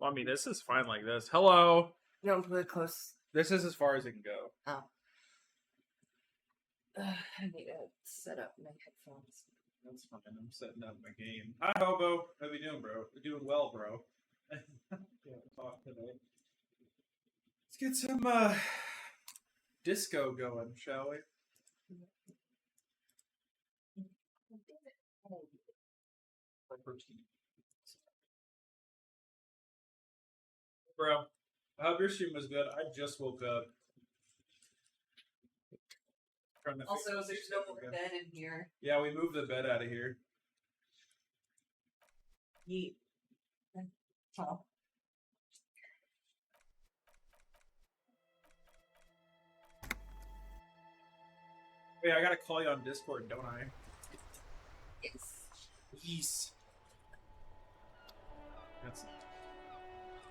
Well, I mean, this is fine like this. Hello. No, put it close. This is as far as it can go. Oh. I need to set up my headphones. That's fine. I'm setting up my game. Hi, Hobo. How you doing, bro? You're doing well, bro. Talk today. Let's get some disco going, shall we? Bro, I hope your stream was good. I just woke up. Also, there's no more bed in here. Yeah, we moved the bed out of here. Yeet. Oh. Wait, I gotta call you on Discord, don't I? Yes. Yes. That's.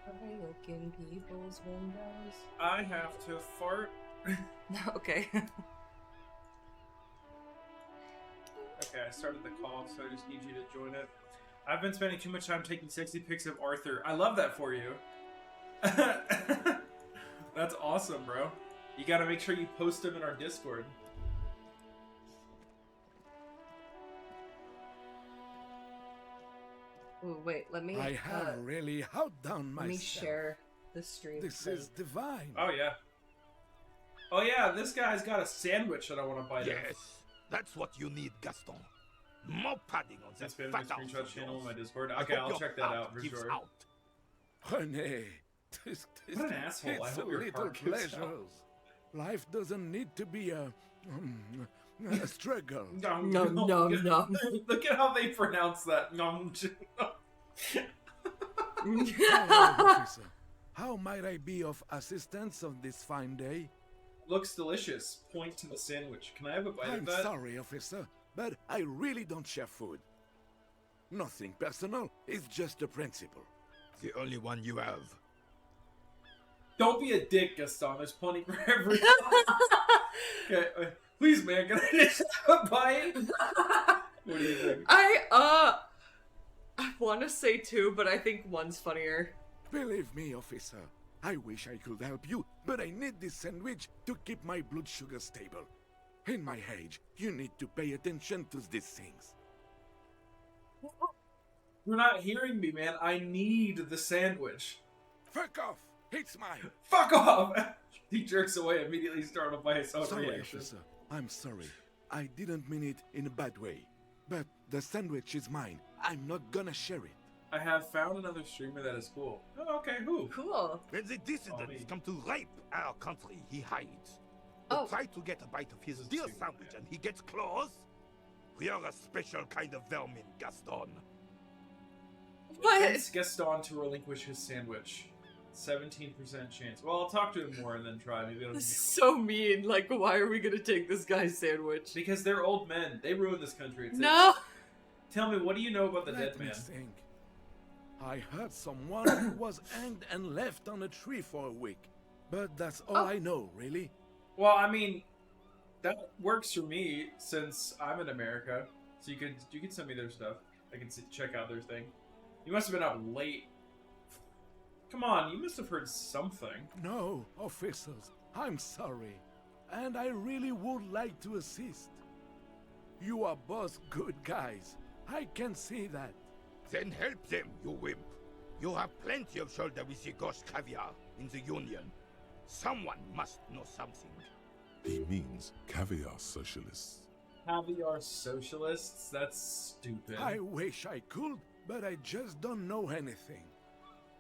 I look in people's windows. I have to fart. Okay. Okay, I started the call, so I just need you to join it. I've been spending too much time taking sexy pics of Arthur. I love that for you. That's awesome, bro. You gotta make sure you post them in our Discord. Ooh, wait, let me. I have really outdone myself. Let me share the stream. This is divine. Oh, yeah. Oh, yeah, this guy's got a sandwich that I want to bite. Yes, that's what you need, Gaston. More padding on That's that been fat my arse screenshot of channel on yours. my Discord. I Okay, hope I'll your check that heart out for gives sure. out. Honey, What an asshole. I it's hope a your little heart gives pleasures. out. Life doesn't need to be a struggle. Nom, nom, nom. Look at how they pronounce that. Nom. Hello, officer. How might I be of assistance on this fine day? Looks delicious. Point to the sandwich. Can I have a bite I'm of that? sorry, officer, but I really don't share food. Nothing personal, it's just a principle. The only one you have. Don't be a dick, Gaston. There's plenty for everyone. Okay, please, man, can I just have a bite? What do you think? I want to say two, but I think one's funnier. Believe me, officer, I wish I could help you, but I need this sandwich to keep my blood sugar stable. In my age, you need to pay attention to these things. You're not hearing me, man. I need the sandwich. Fuck off! It's mine! Fuck off! He jerks away, immediately startled by his own Sorry, reaction. officer. I'm sorry. I didn't mean it in a bad way. But the sandwich is mine. I'm not gonna share it. I have found another streamer that is cool. Oh, okay, who? Cool. When the dissidents come to rape our country, he hides. Oh. Try to get a bite of his deer sandwich and he gets close. We are a special kind of vermin, Gaston. What? Gets Gaston to relinquish his sandwich. 17% chance. Well, I'll talk to him more and then try. Maybe it'll This is be... so mean. Like, why are we gonna take this guy's sandwich? Because they're old men. They ruined this country. It's No! Tell me, what do you know about the Let dead me man? think. I heard someone who was hanged and left on a tree for a week. But that's all Oh. I know, really. Well, I mean, that works for me since I'm in America. So you could send me their stuff. I can check out their thing. You must have been up late. Come on, you must have heard something. No, officers, I'm sorry. And I really would like to assist. You are both good guys. I can see that. Then help them, you wimp. You have plenty of shoulder with the ghost caviar in the Union. Someone must know something. He means caviar socialists. Caviar socialists? That's stupid. I wish I could, but I just don't know anything.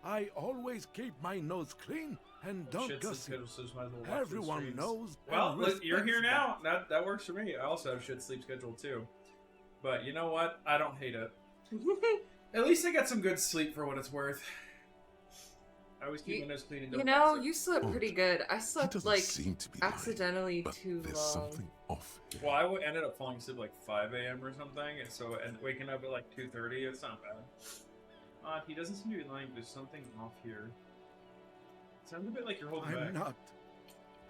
I always keep my nose clean and don't Shit's gossip. schedule, so just might as well watch those Everyone streams. knows. Well, and look, you're here respects now. That works for me. I also have shit sleep schedule too. But you know what? I don't hate it. At least I got some good sleep for what it's worth. I always keep my nose clean and don't You know, gossip. you slept pretty good. I He slept, doesn't like, seem to be lying, accidentally but too there's long. something off here. Well, I ended up falling asleep like 5 a.m. or something, and so waking up at like 2:30. It's not bad. He doesn't seem to be lying. There's something off here. It sounds a bit like you're holding back.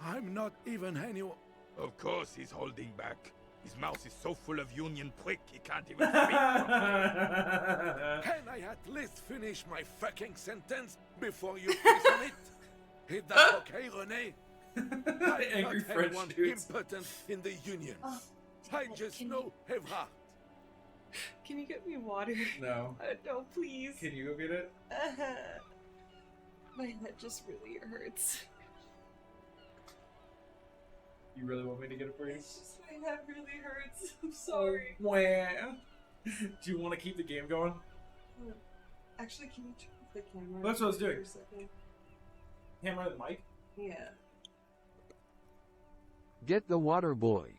I'm not even anyone. Of course he's holding back. His mouth is so full of Union prick he can't even speak properly. Can I at least finish my fucking sentence? before you piss on it. Is that okay, Renee? I'm Angry not French anyone dudes. important in the Union. Oh, I just can know Evrard. Can you get me water? No. No, please. Can you go get it? My head just really hurts. You really want me to get it for you? It's just my head really hurts. I'm sorry. Wow. Do you want to keep the game going? Actually, can you turn off the camera? That's what I was doing. For a second? Hammer the mic? Yeah. Get the water boy.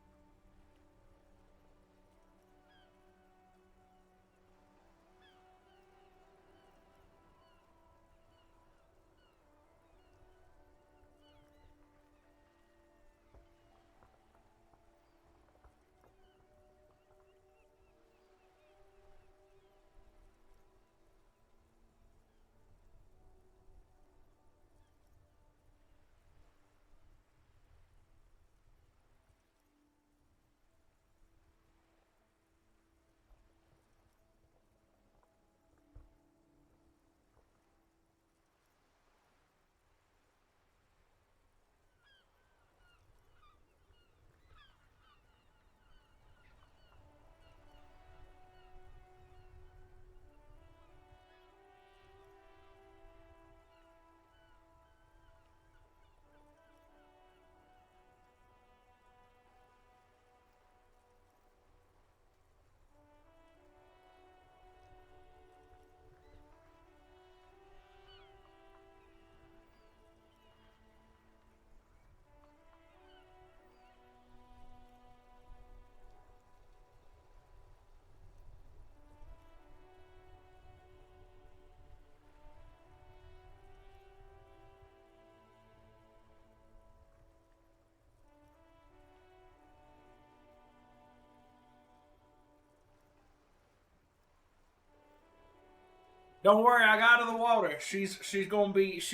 Don't worry, I got her the water. She's gonna be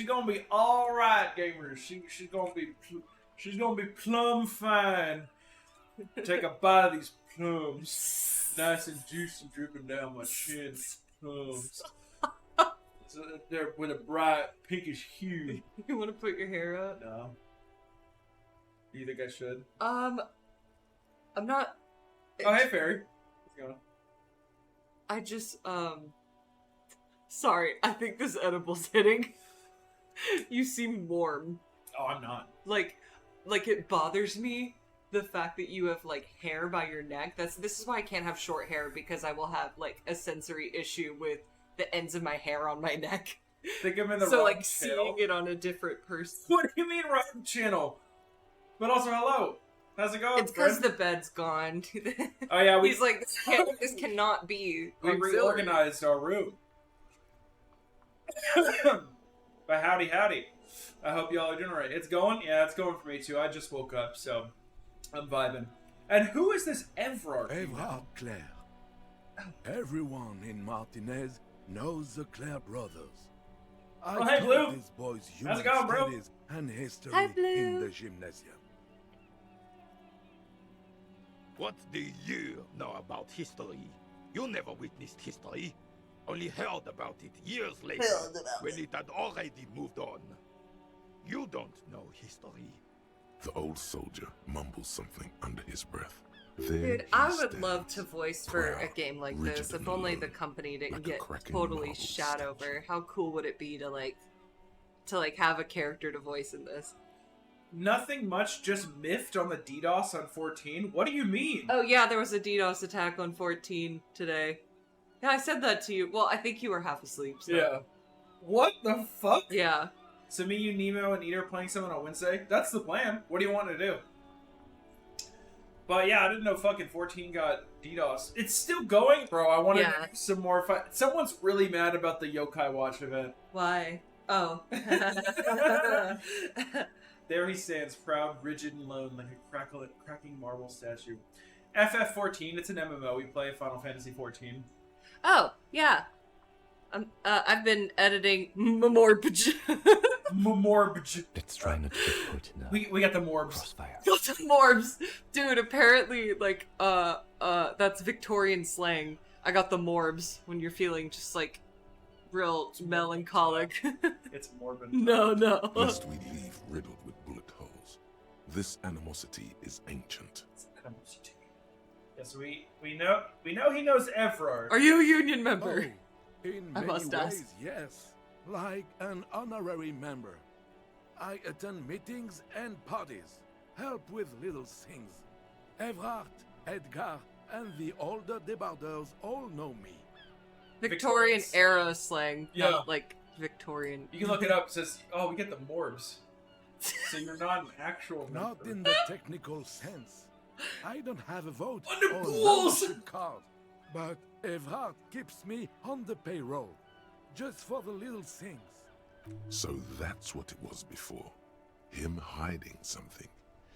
all right, gamers. She's gonna be plumb fine. Take a bite of these plums, nice and juicy, dripping down my chin. Plums. So they're with a bright pinkish hue. You want to put your hair up? No. Do you think I should? I'm not. Oh, hey, Fairy. What's going on? I just, sorry, I think this edible's hitting. You seem warm. Oh, I'm not. Like it bothers me, the fact that you have, like, hair by your neck. This is why I can't have short hair, because I will have, like, a sensory issue with the ends of my hair on my neck. Think I'm in the So, wrong like, channel. seeing it on a different person. What do you mean wrong channel? But also, hello. How's it going, It's because friend? the bed's gone. Oh, yeah, He's like, this cannot be we auxiliary. reorganized our room. But howdy. I hope y'all are doing alright. It's going? Yeah, it's going for me too. I just woke up, so I'm vibing. And who is this Evrard? Evrard Clare. Everyone in Martinez knows the Clare brothers. I Oh, hey, taught Blue. these boys How's human it going, bro? studies and history Hi, Blue. in the gymnasium. What do you know about history? You never witnessed history. Only heard about it years later, when it had already moved on. You don't know history. The old soldier mumbles something under his breath. There Dude, I he would love stands, to voice for a proud, game like rigid this, if and only alone, the company didn't like a get cracking totally marble shat statue. over. How cool would it be to have a character to voice in this? Nothing much, just miffed on the DDoS on 14? What do you mean? Oh yeah, there was a DDoS attack on 14 today. Yeah, I said that to you. Well, I think you were half asleep. So. Yeah. What the fuck? Yeah. So me, you, Nemo, and Eater playing someone on Wednesday? That's the plan. What do you want to do? But yeah, I didn't know fucking 14 got DDoS. It's still going, bro. I want to Yeah. do some more Someone's really mad about the Yokai Watch event. Why? Oh. There he stands, proud, rigid, and lone, like a cracking marble statue. FF14, it's an MMO. We play Final Fantasy 14. Oh, yeah. I've been editing Morbj. Morbj. Let's try not to get caught in the We got the Morbs. crossfire. Morbs. Dude, apparently, like, that's Victorian slang. I got the morbs when you're feeling just, like, real melancholic. It's morbid. No. Lest we leave riddled with bullet holes. This animosity is ancient. Yes, we know he knows Evrard. Are you a union member? Oh, in I many must ways, ask. yes. Like an honorary member. I attend meetings and parties, help with little things. Evrard, Edgar, and the older debarders all know me. Victorian Victorians. era slang, Yeah. not like Victorian. You can look it up. It says, "Oh, we get the morbs." So you're not an actual member. Not in the technical sense. I don't have a vote On the or balls! membership card, but Evrard keeps me on the payroll, just for the little things. So that's what it was before. Him hiding something.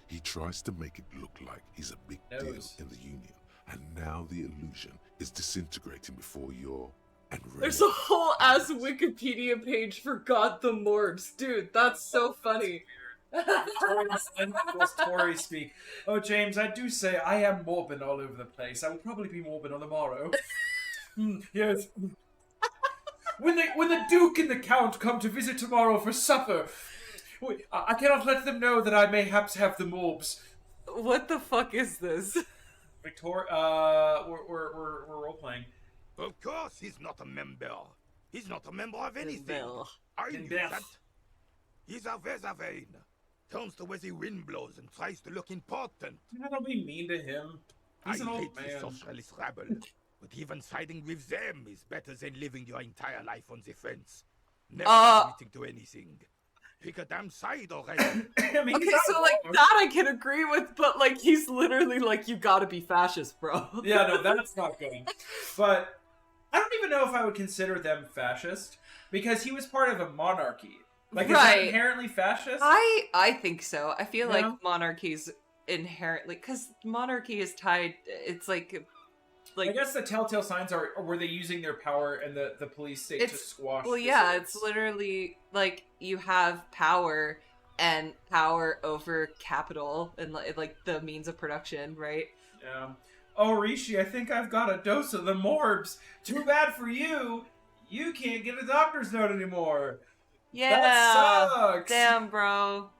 He tries to make it look like he's a big deal Knows. in the Union. And now the illusion is disintegrating before your... And There's a whole ass Wikipedia page for God the Morbs. Dude, that's so funny. Tory speak. Oh, James, I do say I am morbid all over the place. I will probably be morbid on the morrow. Yes. When the Duke and the Count come to visit tomorrow for supper, I cannot let them know that I mayhaps have the morbs. What the fuck is this? We're role playing. Of course he's not a member. He's not a member of anything. Bell. I knew Bell. that. He's a Weathervane. Turns the way the wind blows and tries to look important. Don't be mean to him. He's an I old hate the man. socialist rabble. But even siding with them is better than living your entire life on the fence. Never committing to anything. Pick a damn side already. I mean, Okay, he's not so like wrong. that I can agree with, but like he's literally like, you gotta be fascist, bro. Yeah, no, that's not good. But I don't even know if I would consider them fascist because he was part of a monarchy. Like, is that Right. inherently fascist? I think so. I feel Yeah. like monarchies inherently, because monarchy is tied. It's like I guess the telltale signs are were they using their power and the police state to It's- squash? well, yeah, dissidents? it's literally like you have power and power over capital and like the means of production, right? Yeah. Oh, Rishi, I think I've got a dose of the morbs. Too bad for you. You can't get a doctor's note anymore. Yeah. That sucks. Damn, bro.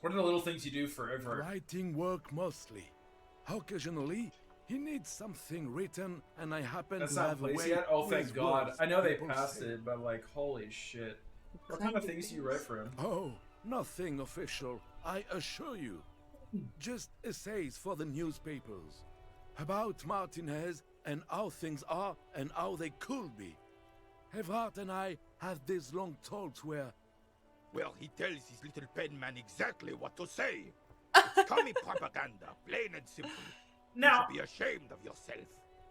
What are the little things you do forever? Writing work mostly. Occasionally, he needs something written, and I happen That's to not have a placed way yet? Oh, with thank God. words I know they people passed say. it, but like, holy shit. What kind of things do you write for him? Oh, nothing official, I assure you. Just essays for the newspapers. About Martinez and how things are and how they could be. Evrard and I had these long talks where Well, he tells his little pen man exactly what to say. It's commie propaganda, plain and simple. Now, You should be ashamed of yourself.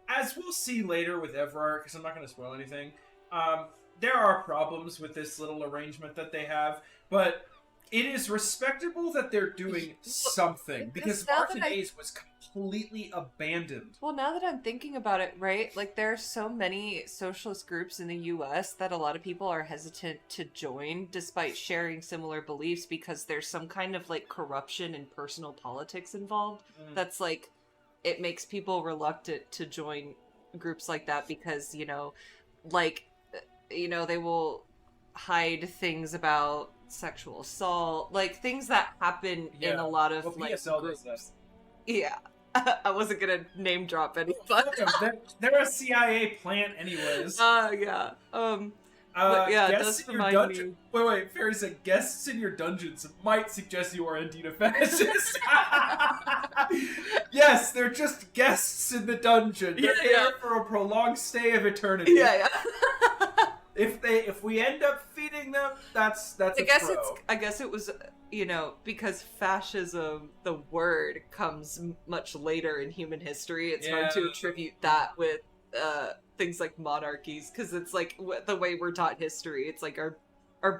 as we'll see later with Evrard, because I'm not going to spoil anything, there are problems with this little arrangement that they have, but it is respectable that they're doing something, because now that Martinez was completely abandoned. Well, now that I'm thinking about it, right? Like, there are so many socialist groups in the US that a lot of people are hesitant to join despite sharing similar beliefs because there's some kind of, like, corruption and personal politics involved. That's, like, it makes people reluctant to join groups like that because, you know, like, you know, they will hide things about sexual assault, like, things that happen in Yeah. a lot of, Well, like, PSL groups. does Yeah. I wasn't gonna name drop any, but they're a CIA plant anyways. yeah. But yeah, it guests does in your remind dungeon. me. Wait, Fairy said guests in your dungeons might suggest you are indeed a fascist. Yes, they're just guests in the dungeon. They're Yeah, there yeah. for a prolonged stay of eternity. Yeah. If we end up feeding them, that's I a guess pro. I guess it was, you know, because fascism, the word, comes much later in human history. It's hard to Yeah. attribute that with things like monarchies, because it's like the way we're taught history. It's like our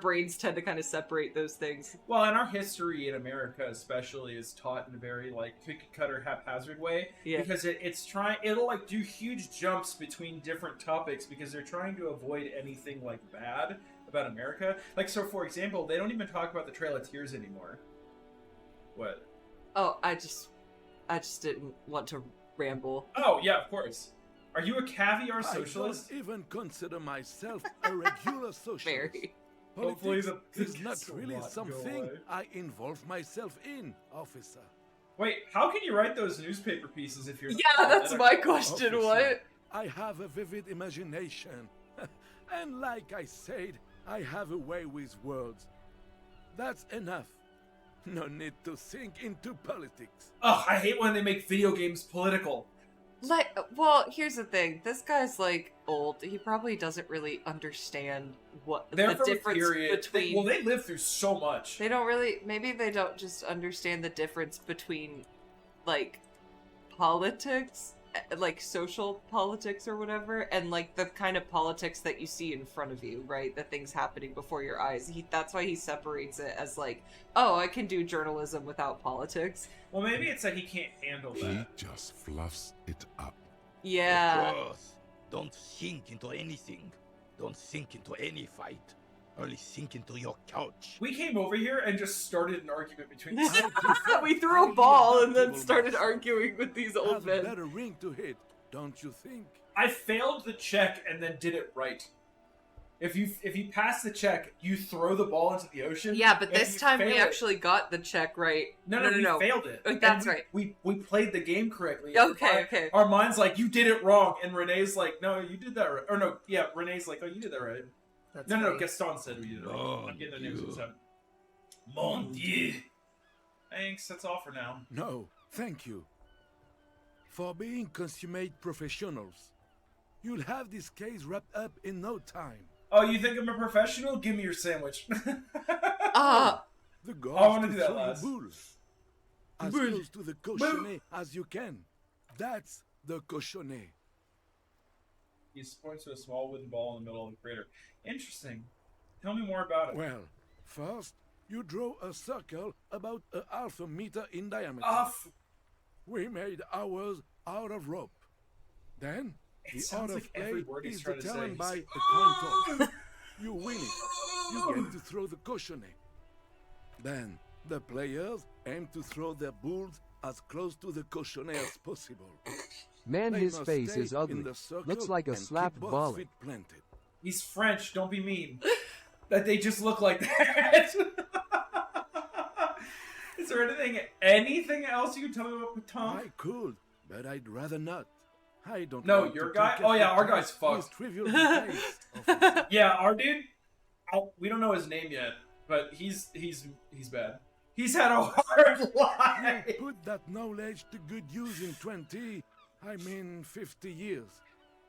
brains tend to kind of separate those things. Well, and our history in America especially is taught in a very like cookie cutter haphazard way. Yeah. Because it'll like do huge jumps between different topics because they're trying to avoid anything like bad about America. Like, so for example, they don't even talk about the Trail of Tears anymore. What? Oh, I just didn't want to ramble. Oh yeah, of course. Are you a caviar I socialist? don't even consider myself a regular socialist. Very. Hopefully Politics the is not really lot go something away. I involve myself in, officer. Wait, how can you write those newspaper pieces if you're Yeah, that's my question. Officer, What? I have a vivid imagination. And like I said, I have a way with words. That's enough. No need to sink into politics. Ugh, I hate when they make video games political. Like, well, here's the thing. This guy's like old. He probably doesn't really understand what They're the from a difference period. between. They live through so much. They don't really. Maybe they don't just understand the difference between, like, politics, like social politics or whatever, and like the kind of politics that you see in front of you, right? The things happening before your eyes. That's why he separates it as like, oh, I can do journalism without politics. Well, maybe it's that he can't handle He that. just fluffs it up. Yeah. Of course. Don't sink into anything. Don't sink into any fight. Only sink into your couch. We came over here and just started an argument between us. We threw a ball and then started arguing with these old Has a men. better ring to hit, don't you think? I failed the check and then did it right. If you pass the check, you throw the ball into the ocean. Yeah, but If this you time we fail it- actually got the check right. No, we failed it. Oh, And that's we- right. We played the game correctly. Okay, okay. Our mind's like, you did it wrong, and Renee's like, no, you did that right. Or no, yeah, Renee's like, oh, you did that right. That's No, funny. Gaston said we did it right. Mon I'm getting their names Dieu. mixed up. Mon Dieu. Thanks, that's all for now. No, thank you. For being consummate professionals, you'll have this case wrapped up in no time. Oh, you think I'm a professional? Give me your sandwich. The goal I is wanna to do that throw last. the bull as Bull. close to the cochonnet as you can. That's the cochonnet. He points to a small wooden ball in the middle of the crater. Interesting. Tell me more about it. Well, first, you draw a circle about a half a meter in diameter. We made ours out of rope. Then, It the sounds art like of every play word he's is trying to say. determined by a coin toss. You win it. You get to throw the cochonnet. Then, the players aim to throw their bulls as close to the cochonnet as possible. Man, They his must face stay is in ugly. the circle Looks like a and keep slapped both volley. feet planted. He's French, don't be mean. That they just look like that. Is there anything else you can tell me about Patong? I could, but I'd rather not. I don't No, want your to guy? take Oh, yeah, up our time guy's fucked. with trivial details, officer. Yeah, our dude. We don't know his name yet, but he's bad. He's had a hard life. Put that knowledge to good use in 50 years.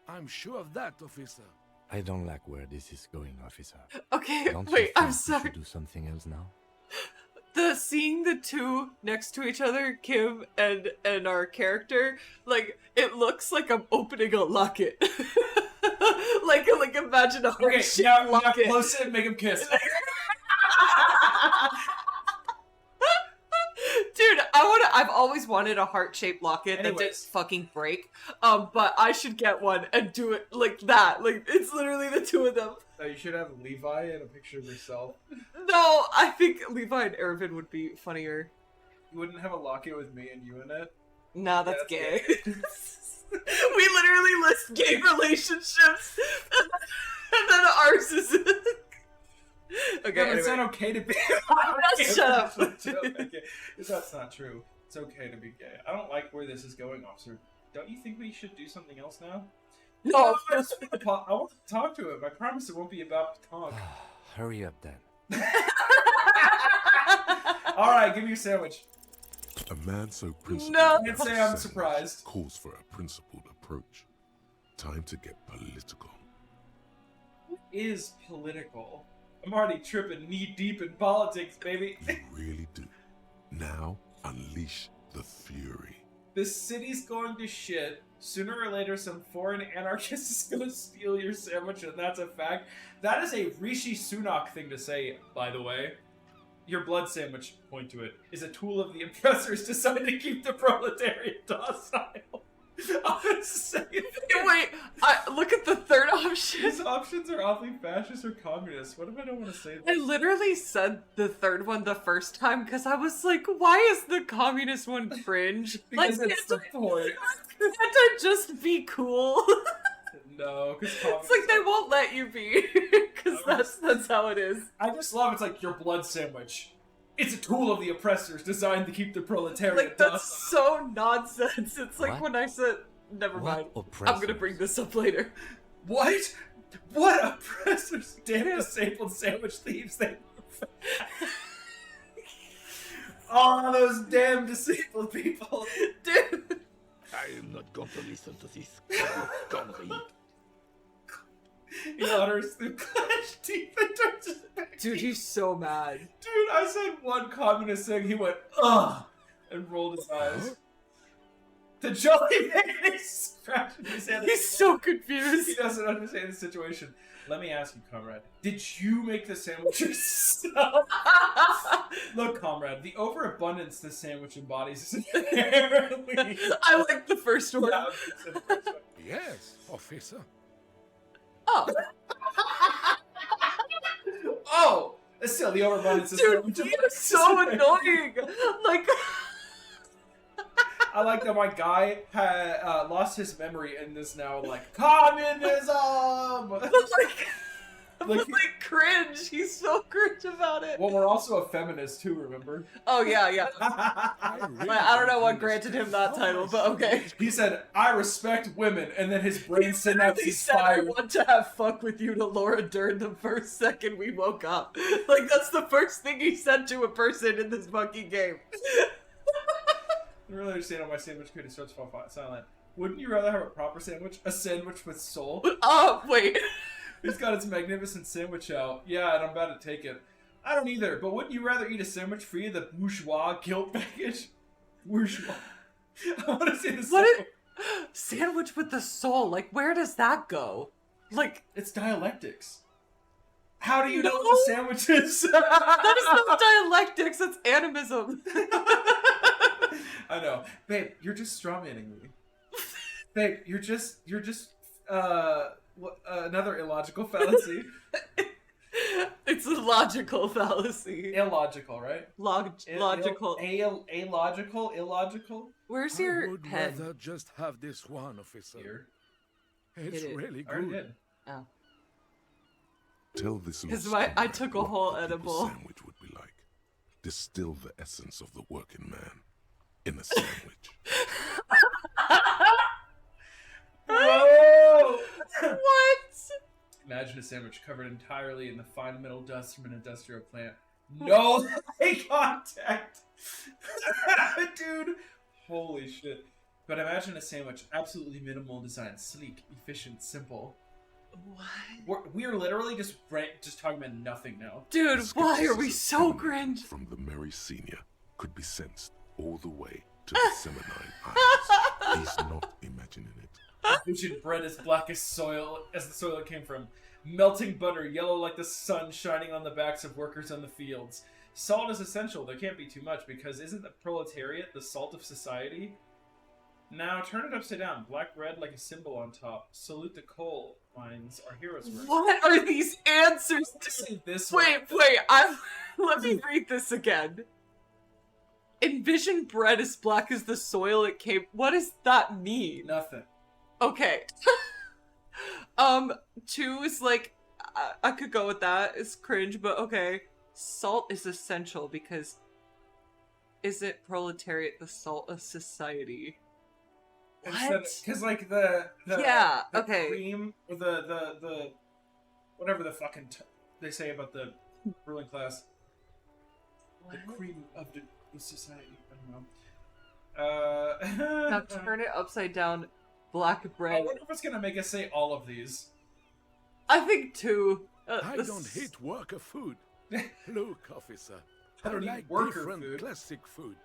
I'm sure of that, officer. I don't like where this is going, officer. Okay, Don't you wait, think I'm we sorry. should do something else now? Seeing the two next to each other, Kim and our character, like, it looks like I'm opening a locket. like imagine a Okay, heart-shaped now locket. close it and make him kiss. Dude, I've always wanted a heart-shaped locket that didn't Anyways. fucking break. But I should get one and do it like that. Like, it's literally the two of them. You should have Levi and a picture of yourself. No, I think Levi and Ervin would be funnier. You wouldn't have a locket with me and you in it? Nah, that's Yeah, gay. that's We literally list gay relationships, and then ours is. Okay, Yeah, but it's anyway. not okay to be. Shut up. Okay. That's not true. It's okay to be gay. I don't like where this is going, officer. Don't you think we should do something else now? No. I want to talk to him. I promise it won't be about talk. Hurry up then. All right, give me your sandwich. A man so principled No. about Can't say his I'm sandwich surprised. calls for a principled approach. Time to get political. Is political. I'm already tripping knee deep in politics, baby. You really do. Now, unleash the fury. This city's going to shit. Sooner or later, some foreign anarchist is going to steal your sandwich, and that's a fact. That is a Rishi Sunak thing to say, by the way. Your blood sandwich, point to it, is a tool of the oppressors designed to keep the proletariat docile. I'm saying It wait. Look at the third option. These options are oddly fascist or communist. What if I don't want to say I this? literally said the third one the first time because I was like, why is the communist one cringe? Because like, it's the point. can't I just be cool? No, because It's like they won't let you be, because that's how it is. I just love it's like your blood sandwich. It's a tool of the oppressors designed to keep the proletariat Like, that's docile. so nonsense. It's like What? when I said, never mind. What I'm gonna bring this up later. What? What oppressors? Damn disabled sandwich thieves! They. Oh, those damn disabled people, Dude. I am not going to listen to this gunnery. he utters through clenched teeth and turns his back. Dude, he's so mad. Dude, I said one communist thing. He went ugh and rolled his eyes. The jolly man is scratching his head. He's so He confused. doesn't understand the situation. Let me ask you, comrade. Did you make the sandwich yourself? Look, comrade, the overabundance this sandwich embodies is inherently... I like the first one. Yeah, it's the first one. Yes, officer. Oh, Oh! Still, the overabundance is... dude, you're so annoying. Like, I like that my guy had lost his memory and is now like, communism! like cringe. He's so cringe about it. Well, we're also a feminist too, remember? Oh yeah. Really I don't know what don't granted him that understand title, how but okay. He said, I respect women, and then his brain He literally synapses said, I fired. want to have fuck with you to Laura Dern the first second we woke up. Like, that's the first thing he said to a person in this fucking game. I don't really understand how my sandwich could starts to fall silent. Wouldn't you rather have a proper sandwich? A sandwich with soul? Oh, wait. He's got his magnificent sandwich out. Yeah, and I'm about to take it. I don't either, but wouldn't you rather eat a sandwich free of the bourgeois guilt package? Bourgeois. I want to say the What soul. Sandwich with the soul. Like, where does that go? Like, It's dialectics. How do you know No. what the sandwich is? that is not dialectics, that's animism. I know. Babe, you're just strawmanning me. Babe, you're just another illogical fallacy. It's a logical fallacy. Illogical, right? Logical. Illogical? Illogical? Where's I your would pen? rather just have this one, officer. Here. It's Hit it. really I already good. did. Oh. Tell this Because lost I comrade took a what whole the people's edible. sandwich would be like. Distill the essence of the working man in a sandwich. Whoa! What? Imagine a sandwich covered entirely in the fine metal dust from an industrial plant. No eye contact! Dude! Holy shit. But imagine a sandwich, absolutely minimal design, sleek, efficient, simple. What? We're literally just talking about nothing now. Dude, The why are we skepticism so cringe? From the Mary Senior could be sensed all the way to the Seminine Isles. He's not imagining it. Vision bread as black as soil, as the soil it came from. Melting butter, yellow like the sun shining on the backs of workers on the fields. Salt is essential, there can't be too much, because isn't the proletariat the salt of society? Now turn it upside down. Black bread like a symbol on top. Salute the coal mines, our heroes' work. What are these answers to? Say this Wait, let me read this again. Envision bread as black as the soil it came. What does that mean? Nothing. Okay. 2 is like, I could go with that. It's cringe, but okay. Salt is essential because isn't proletariat the salt of society? What? Because like the Yeah, the okay. cream or the whatever the fucking they say about the ruling class. The cream of the society. I don't know. Now turn it upside down. Black I bread. wonder if it's gonna make us say all of these. I think 2. I don't hate worker food. Look, officer, I don't eat like worker different food. classic food.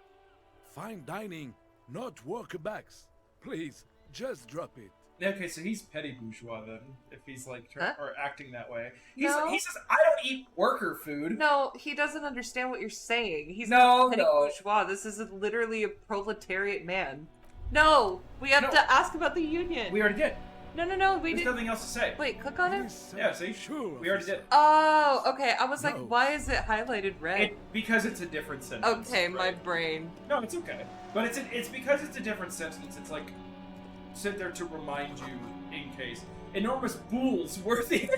Fine dining, not worker backs. Please, just drop it. Yeah, okay, so he's petty bourgeois then, if he's like Huh? or acting that way. He No. says, "I don't eat worker food." No, he doesn't understand what you're saying. He's No, not petty no. bourgeois. This is literally a proletariat man. No, we have No. to ask about the union. We already did. No, we There's didn't. nothing else to say. Wait, click on it. Please say Yeah, see? sure, We already officer. did. Oh, okay. I was like, No. why is it highlighted red? Because it's a different sentence. Okay, my right? brain. No, it's okay. But it's because it's a different sentence. It's like sit there to remind you in case enormous bulls worthy.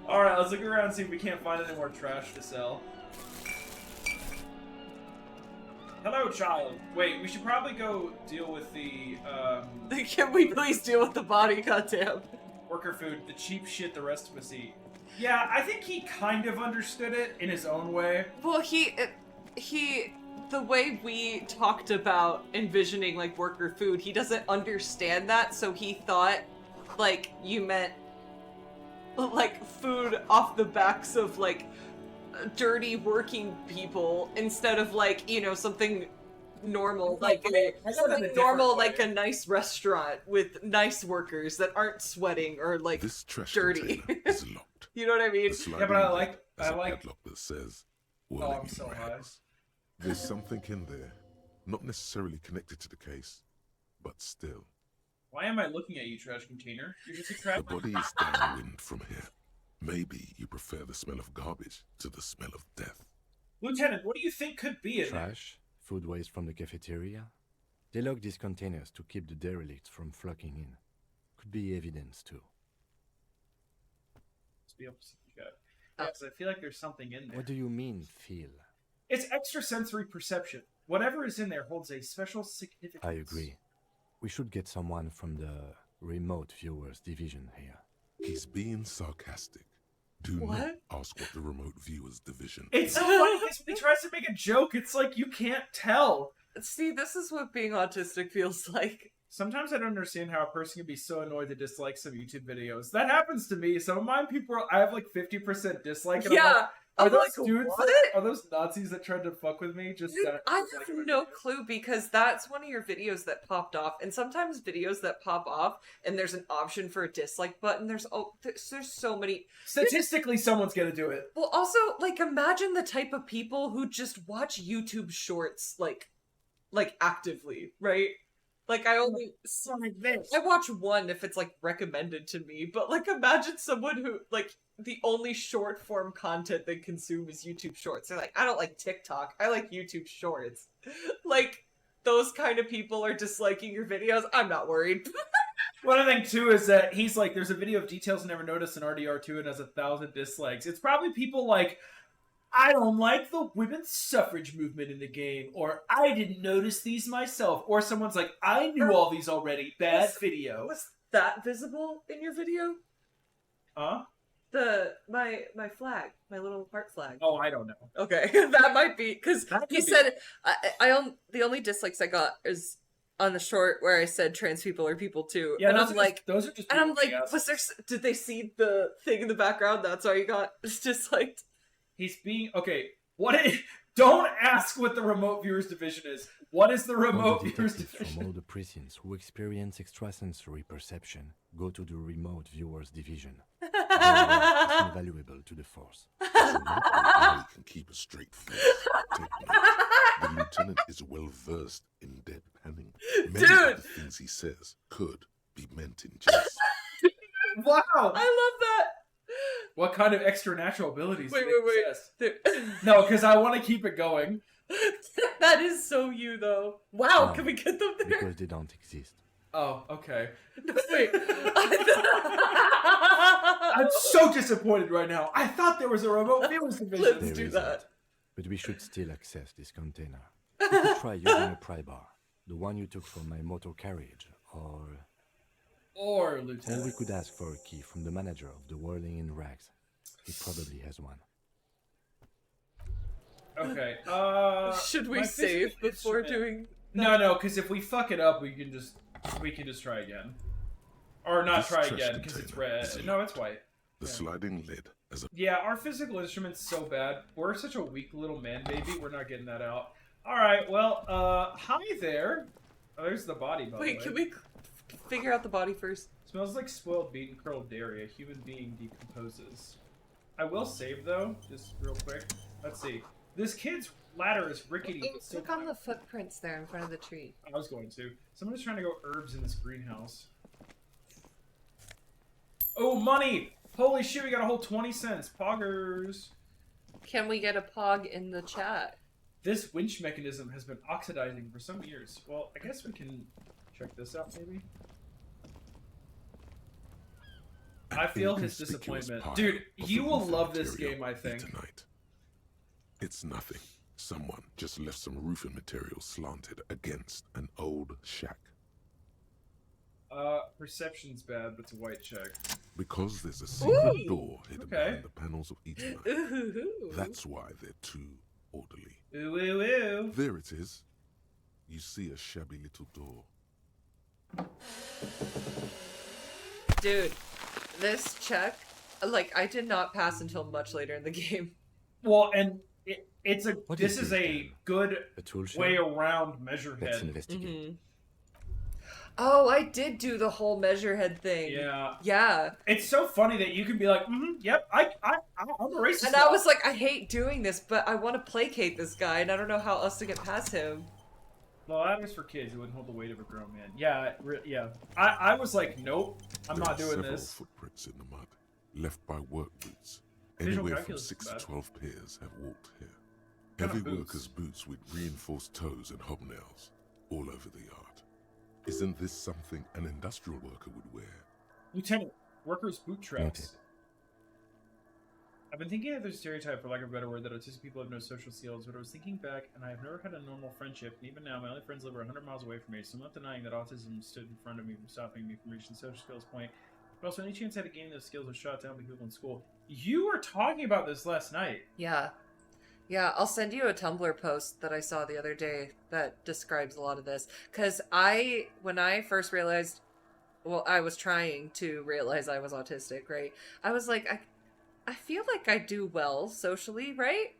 All right, let's look around and see if we can't find any more trash to sell. Hello, child. Wait, we should probably go deal with the Can we please deal with the body? Goddamn. worker food, the cheap shit the rest of us eat. Yeah, I think he kind of understood it in his own way. Well, the way we talked about envisioning like worker food, he doesn't understand that, so he thought like you meant like food off the backs of like dirty working people instead of like, you know, something normal like something normal like a nice restaurant with nice workers that aren't sweating or like This trash dirty. container is locked. You know what I mean? The sliding Yeah, but I lid like- has I a like- padlock that says I'm whirling so rags. There's something in there, not necessarily connected to the case, but still. Why am I looking at you, trash container? You're just a trash. The body is downwind from here. Maybe you prefer the smell of garbage to the smell of death. Lieutenant, what do you think could be in there? Trash, food waste from the cafeteria. They lock these containers to keep the derelicts from flocking in. Could be evidence too. It's the opposite you got. Yeah, 'cause I feel like there's something in there. What do you mean, feel? It's extrasensory perception. Whatever is in there holds a special significance. I agree. We should get someone from the remote viewers division here. He's being sarcastic. Do What? not ask what the remote viewers division. It's so funny because when he tries to make a joke, it's like you can't tell. See, this is what being autistic feels like. Sometimes I don't understand how a person can be so annoyed to dislike some YouTube videos. That happens to me. Some of mine people, I have like 50% dislike. And I'm like, Yeah. are I'm those like, dudes? what? Are those Nazis that tried to fuck with me? Just Dude, I dislike have my no videos? clue because that's one of your videos that popped off, and sometimes videos that pop off and there's an option for a dislike button. There's so many. Statistically, someone's gonna do it. Well, also like imagine the type of people who just watch YouTube Shorts like actively, right? Like I only Like this. I watch one if it's like recommended to me, but like imagine someone who like the only short form content they consume is YouTube Shorts. They're like, I don't like TikTok, I like YouTube Shorts. Like those kind of people are disliking your videos. I'm not worried. One other thing too is that he's like, there's a video of details never noticed in RDR2 and has 1,000 dislikes. It's probably people like, I don't like the women's suffrage movement in the game, or I didn't notice these myself, or someone's like, I knew all these already. Bad video. Was that visible in your video? Huh? My flag, my little heart flag. Oh, I don't know. Okay, that might be because That he could be. said the only dislikes I got is on the short where I said trans people are people too, Yeah, and those I'm are like, just, those are just. and I'm people like, being assholes. was there? Did they see the thing in the background? That's why you got it's just like. He's being okay. Don't ask what the remote viewers division is. What is the All remote the viewers detectives division? from all the precincts who experience extrasensory perception go to the remote viewers division. Their work is invaluable to the force. So not he can keep a straight face. Take note. The lieutenant is well versed in deadpanning. Many Dude! of the things he says could be meant in jest. Wow. I love that. What kind of extra natural abilities? Wait, do they wait, possess? wait. No, because I want to keep it going. That is so you though. Wow, No, can we get them there? because they don't exist. Oh, okay. Wait. I'm so disappointed right now. I thought there was a remote viewers division. Let's There do isn't, that. but we should still access this container. We could try using a pry bar, the one you took from my motor carriage, or Or Lieutenant. we could ask for a key from the manager of the Whirling in Rags. He probably has one. Okay. Should we my save physical before instrument- doing? No, because if we fuck it up, we can just try again, or not This try trash again because it's container red. is No, it's white. The sliding lid has a Yeah, our physical instrument's so bad. We're such a weak little man baby. We're not getting that out. All right. Well, hi there. Oh, there's the body. By Wait, the can way. we figure out the body first? Smells like spoiled beet and curdled dairy. A human being decomposes. I will save though, just real quick. Let's see. This kid's ladder is rickety. But still Look on the footprints there in front of the tree. I was going to. Someone's trying to go herbs in this greenhouse. Oh, money! Holy shit, we got a whole 20 cents. Poggers. Can we get a pog in the chat? This winch mechanism has been oxidizing for some years. Well, I guess we can check this out, maybe? I feel his disappointment. Dude, you will love this game, I think. Tonight. It's nothing. Someone just left some roofing material slanted against an old shack. Perception's bad, but it's a white check. Because there's a secret Ooh, door hidden behind the panels of each night. Ooh. That's why they're too orderly. Ooh, ooh, ooh. There it is. You see a shabby little door. Dude, this check, like, I did not pass until much later in the game. Well, and it's a. What this is is this, a then? good A tool shed? way around Let's Measurehead. investigate. Oh, I did do the whole Measurehead thing. Yeah. Yeah. It's so funny that you can be like, yep, I'm a racist. And now." I was like, I hate doing this, but I want to placate this guy, and I don't know how else to get past him. Well, that was for kids who wouldn't hold the weight of a grown man. Yeah, yeah. I was like, nope, I'm not There are doing several this. footprints in the mud, left by work boots. Visual Anywhere from calculus is 6 to bad. 12 pairs have walked here. What kind Heavy of boots? workers' boots with reinforced toes and hobnails, all over the yard. Isn't this something an industrial worker would wear? Lieutenant, workers' boot traps. Noted. I've been thinking of the stereotype, for lack of a better word, that autistic people have no social skills, but I was thinking back, and I have never had a normal friendship, and even now, my only friends live 100 miles away from me, so I'm not denying that autism stood in front of me from stopping me from reaching the social skills point. But also, any chance I had to gain those skills was shot down by people in school. You were talking about this last night. Yeah. Yeah, I'll send you a Tumblr post that I saw the other day that describes a lot of this. Because when I first realized, well, I was trying to realize I was autistic, right? I was like, I feel like I do well socially, right?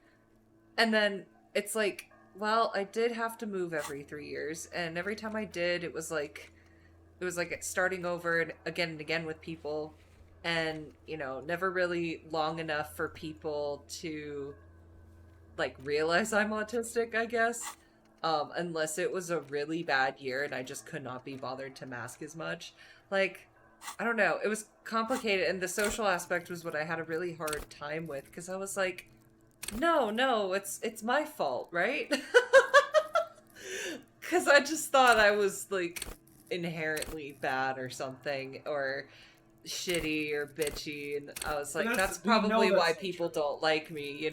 And then it's like, well, I did have to move every 3 years. And every time I did, it was like starting over and again with people. And, never really long enough for people to like realize I'm autistic, I guess, unless it was a really bad year and I just could not be bothered to mask as much. Like, I don't know, it was complicated, and the social aspect was what I had a really hard time with, because I was like, no, it's my fault, right? Because I just thought I was like inherently bad or something, or shitty or bitchy, and I was like, that's probably why people don't like me,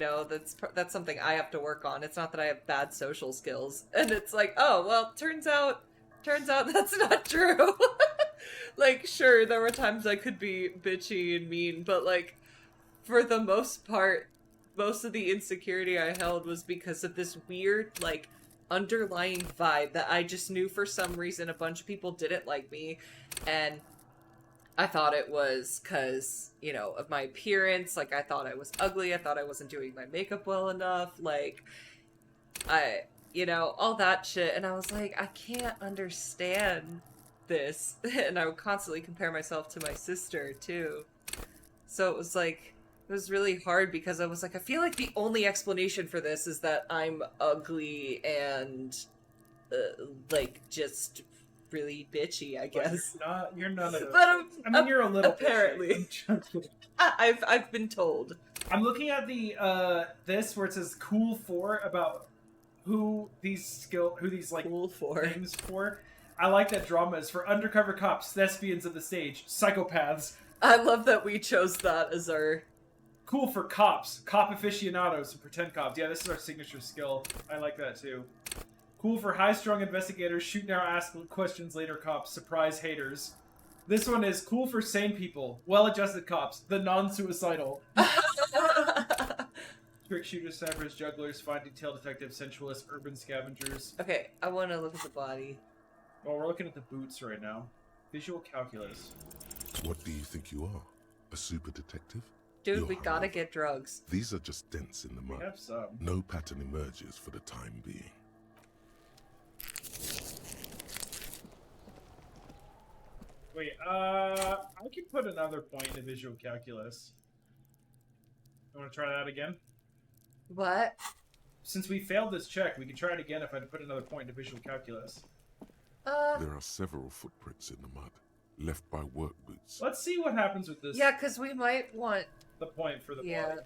that's something I have to work on. It's not that I have bad social skills. And it's like, oh well, turns out that's not true. Like, sure, there were times I could be bitchy and mean, but like, for the most part, most of the insecurity I held was because of this weird, like, underlying vibe that I just knew for some reason a bunch of people didn't like me, and I thought it was because, of my appearance. Like, I thought I was ugly. I thought I wasn't doing my makeup well enough. Like, all that shit. And I was like, I can't understand this. And I would constantly compare myself to my sister, too. So it was like, it was really hard because I was like, I feel like the only explanation for this is that I'm ugly and, just really bitchy, I guess. You're none of those. But you're a little apparently. bitchy. I've been told. I'm looking at the this where it says cool for about who these like Cool for. things for. I like that drama is for undercover cops, thespians of the stage, psychopaths. I love that we chose that as our... Cool for cops, cop aficionados, and pretend cops. Yeah, this is our signature skill. I like that too. Cool for high-strung investigators, shoot now, ask questions later cops, surprise haters. This one is cool for sane people, well-adjusted cops, the non-suicidal. Trick shooters, snipers, jugglers, fine detail detectives, sensualists, urban scavengers. Okay, I want to look at the body. Well, we're looking at the boots right now. Visual calculus. What do you think you are? A super detective? Dude, You're we gotta hungover. get drugs. These are just dents in the We mud. have some. No pattern emerges for the time being. Wait, I can put another point into visual calculus. You want to try that again? What? since we failed this check, we can try it again if I put another point in visual calculus. There are several footprints in the mud, left by work boots. Let's see what happens with this. Yeah, because we might want The point for the yeah, body.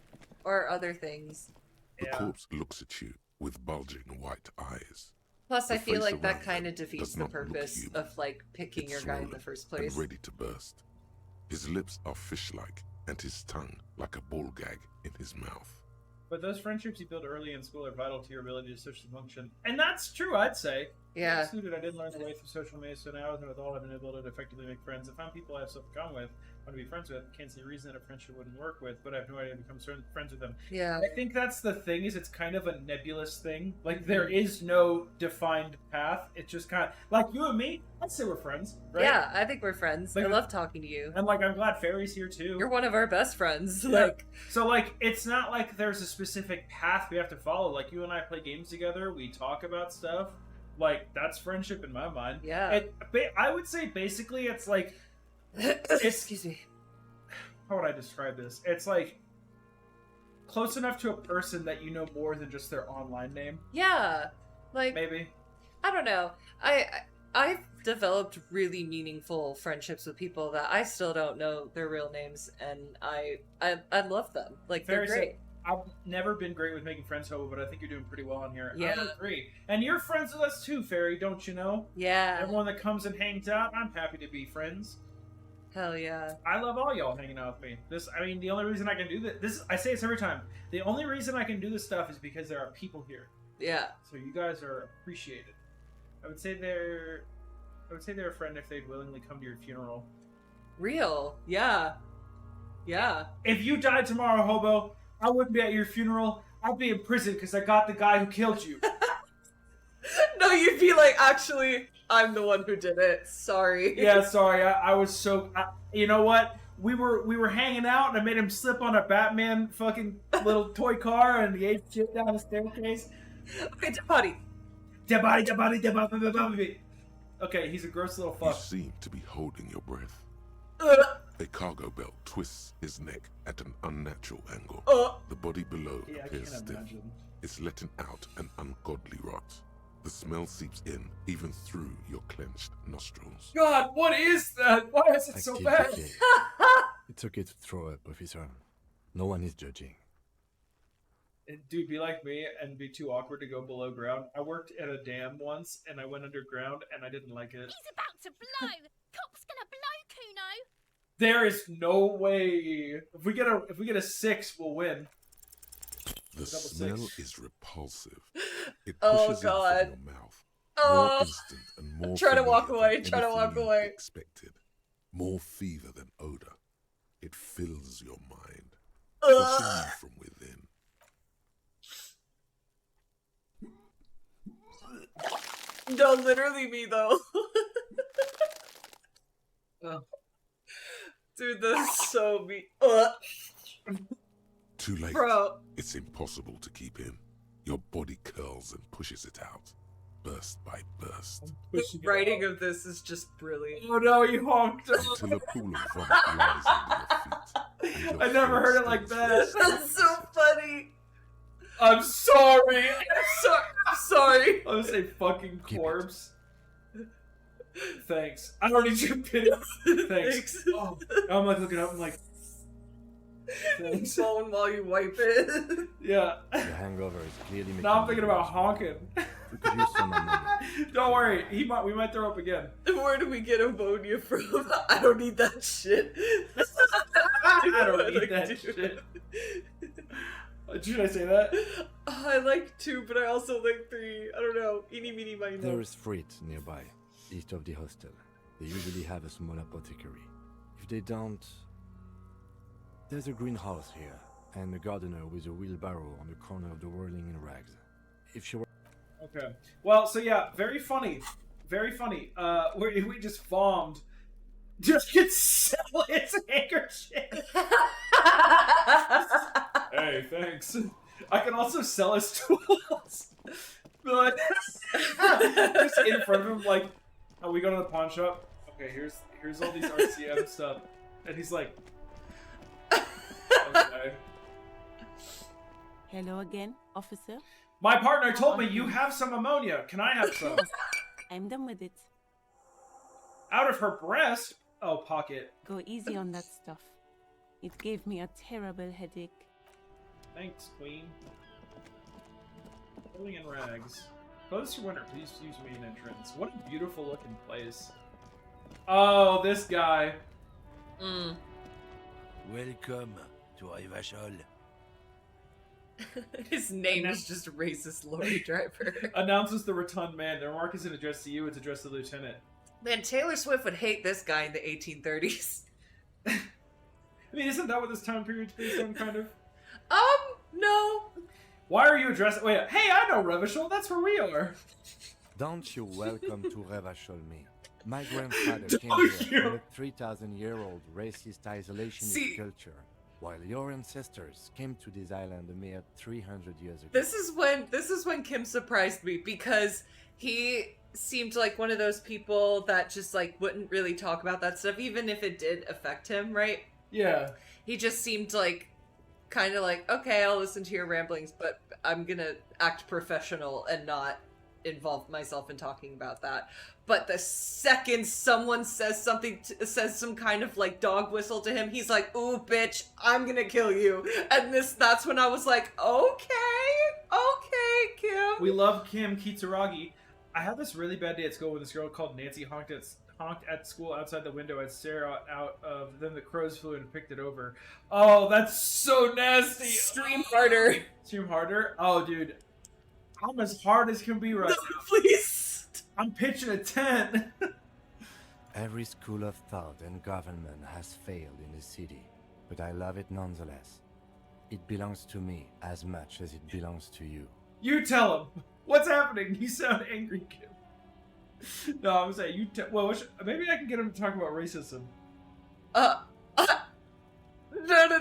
or other things. The Yeah. corpse looks at you with bulging white eyes. Plus, I The feel face like that around kind them of defeats does the not look purpose human. of like picking It's your guy in swollen the first and place. ready to burst. His lips are fish-like, and his tongue like a ball gag in his mouth. But those friendships you build early in school are vital to your ability to socially function. And that's true, I'd say. Yeah. Excluded, I didn't learn the way through social media, so now as an adult I've been able to effectively make friends. I found people I have stuff in common with, want to be friends with. Can't see a reason that a friendship wouldn't work with, but I have no idea to become friends with them. Yeah. I think that's the thing, is it's kind of a nebulous thing. Like, there is no defined path. It's just kind of, like you and me, I'd say we're friends, right? Yeah, I think we're friends. Like- I love talking to you. And, like, I'm glad Fairy's here, too. You're one of our best friends. Yeah. Like, So, like, it's not like there's a specific path we have to follow. Like, you and I play games together, we talk about stuff. Like, that's friendship in my mind. yeah. I would say, basically, it's like, Excuse me. how would I describe this? It's like close enough to a person that you know more than just their online name, Yeah. Like, maybe. I don't know. I've developed really meaningful friendships with people that I still don't know their real names, and I love them. Like, they're Fairy said, great. I've never been great with making friends, Hobo, but I think you're doing pretty well on here. Yeah. I agree. And you're friends with us too, Fairy, don't you know? Yeah. Everyone that comes and hangs out, I'm happy to be friends. Hell yeah. I love all y'all hanging out with me. The only reason I can do this, I say this every time. The only reason I can do this stuff is because there are people here. Yeah. So you guys are appreciated. I would say they're a friend if they'd willingly come to your funeral. Real. Yeah. Yeah. If you died tomorrow, Hobo, I wouldn't be at your funeral. I'd be in prison because I got the guy who killed you. No, you'd be like, actually, I'm the one who did it. Sorry. Yeah, sorry. I was so. You know what? We were hanging out, and I made him slip on a Batman fucking little toy car, and he ate shit down the staircase. Okay, buddy. Dead body, dead body, dead body, dead body. Okay, he's a gross little You fuck. seem to be holding your breath. A cargo belt twists his neck at an unnatural angle. The body below Yeah, I appears can't stiff. imagine. It's letting out an ungodly rot. The smell seeps in, even through your clenched nostrils. God, what is that? Why is it so Active bad? decay. It's okay to throw up, officer. No one is judging. Dude, be like me and be too awkward to go below ground. I worked at a dam once, and I went underground, and I didn't like it. He's about to blow. Cop's gonna blow, Kuno. There is no way. If we get a 6, we'll win. The Double smell six. is repulsive. It Oh, pushes God. in from your mouth. Oh. More instant and more Try to walk familiar away, than try to anything walk you away. Expected. More fever than odor. It fills your mind, Ugh. crushing you from within. No, literally me though. Ugh. Dude, that's so me. Too late. Bro. It's impossible to keep in. Your body curls and pushes it out, burst by burst, The writing of this is just brilliant. Oh no, you honked. until a pool of vomit lies under your feet. and your I never heard it face like stains that. That's so funny. I'm sorry. I'm sorry. I'm gonna say fucking Keep it. corpse. Thanks. I don't need your pity. Thanks. Oh, I'm like looking up. I'm like, thanks. Phone while you wipe it. Yeah. The hangover is clearly making Now I'm you thinking about worse. honking. We could use some ammonia. Don't worry. We might throw up again. Where do we get ammonia from? I don't need that shit. I don't I need like that to. shit. Should I say that? I like 2, but I also like 3. I don't know. Eeny, meeny, miny, There moe. is freight nearby, east of the hostel. They usually have a small apothecary. If they don't, there's a greenhouse here, and a gardener with a wheelbarrow on the corner of the whirling in rags. If she were Okay. Well, so yeah, very funny. Very funny. We just bombed. Just get sell its handkerchief. Hey, thanks. I can also sell his tools. But just in front of him, like, oh, we go to the pawn shop. Okay, here's all these RCM stuff, and he's like, okay. Hello again, officer. My partner told me you have some ammonia. Can I have some? I'm done with it. Out of her breast? Oh, pocket. Go easy on that stuff. It gave me a terrible headache. Thanks, queen. Living in rags. Close your winter. Please use main entrance. What a beautiful looking place. Oh, this guy. Welcome to Revachol. His name is just racist lorry driver. Announces the rotund man. The remark isn't addressed to you, it's addressed to the lieutenant. Man, Taylor Swift would hate this guy in the 1830s. I mean, isn't that what this time period's based on, kind of? No. Why are you addressing... Wait, hey, I know Revachol. That's where we are. Don't you welcome to Revachol me. My grandfather came Don't here you? from a 3,000-year-old racist isolationist See- culture, while your ancestors came to this island a mere 300 years ago. This is when Kim surprised me because he seemed like one of those people that just like wouldn't really talk about that stuff even if it did affect him, right? Yeah. He just seemed like kind of like, okay, I'll listen to your ramblings, but I'm gonna act professional and not involve myself in talking about that. But the second someone says something, says some kind of like dog whistle to him, he's like, "Ooh, bitch, I'm gonna kill you." And that's when I was like, okay, Kim. We love Kim Kitsuragi. I had this really bad day at school when this girl called Nancy honked at school outside the window at Sarah out of. Then the crows flew and picked it over. Oh, that's so nasty. Stream harder. Stream harder? Oh, dude. I'm as hard as can be right now. Please. I'm pitching a 10. Every school of thought and government has failed in the city, but I love it nonetheless. It belongs to me as much as it belongs to you. You tell him. What's happening? You sound angry, Kim. No, I'm saying well, maybe I can get him to talk about racism. No,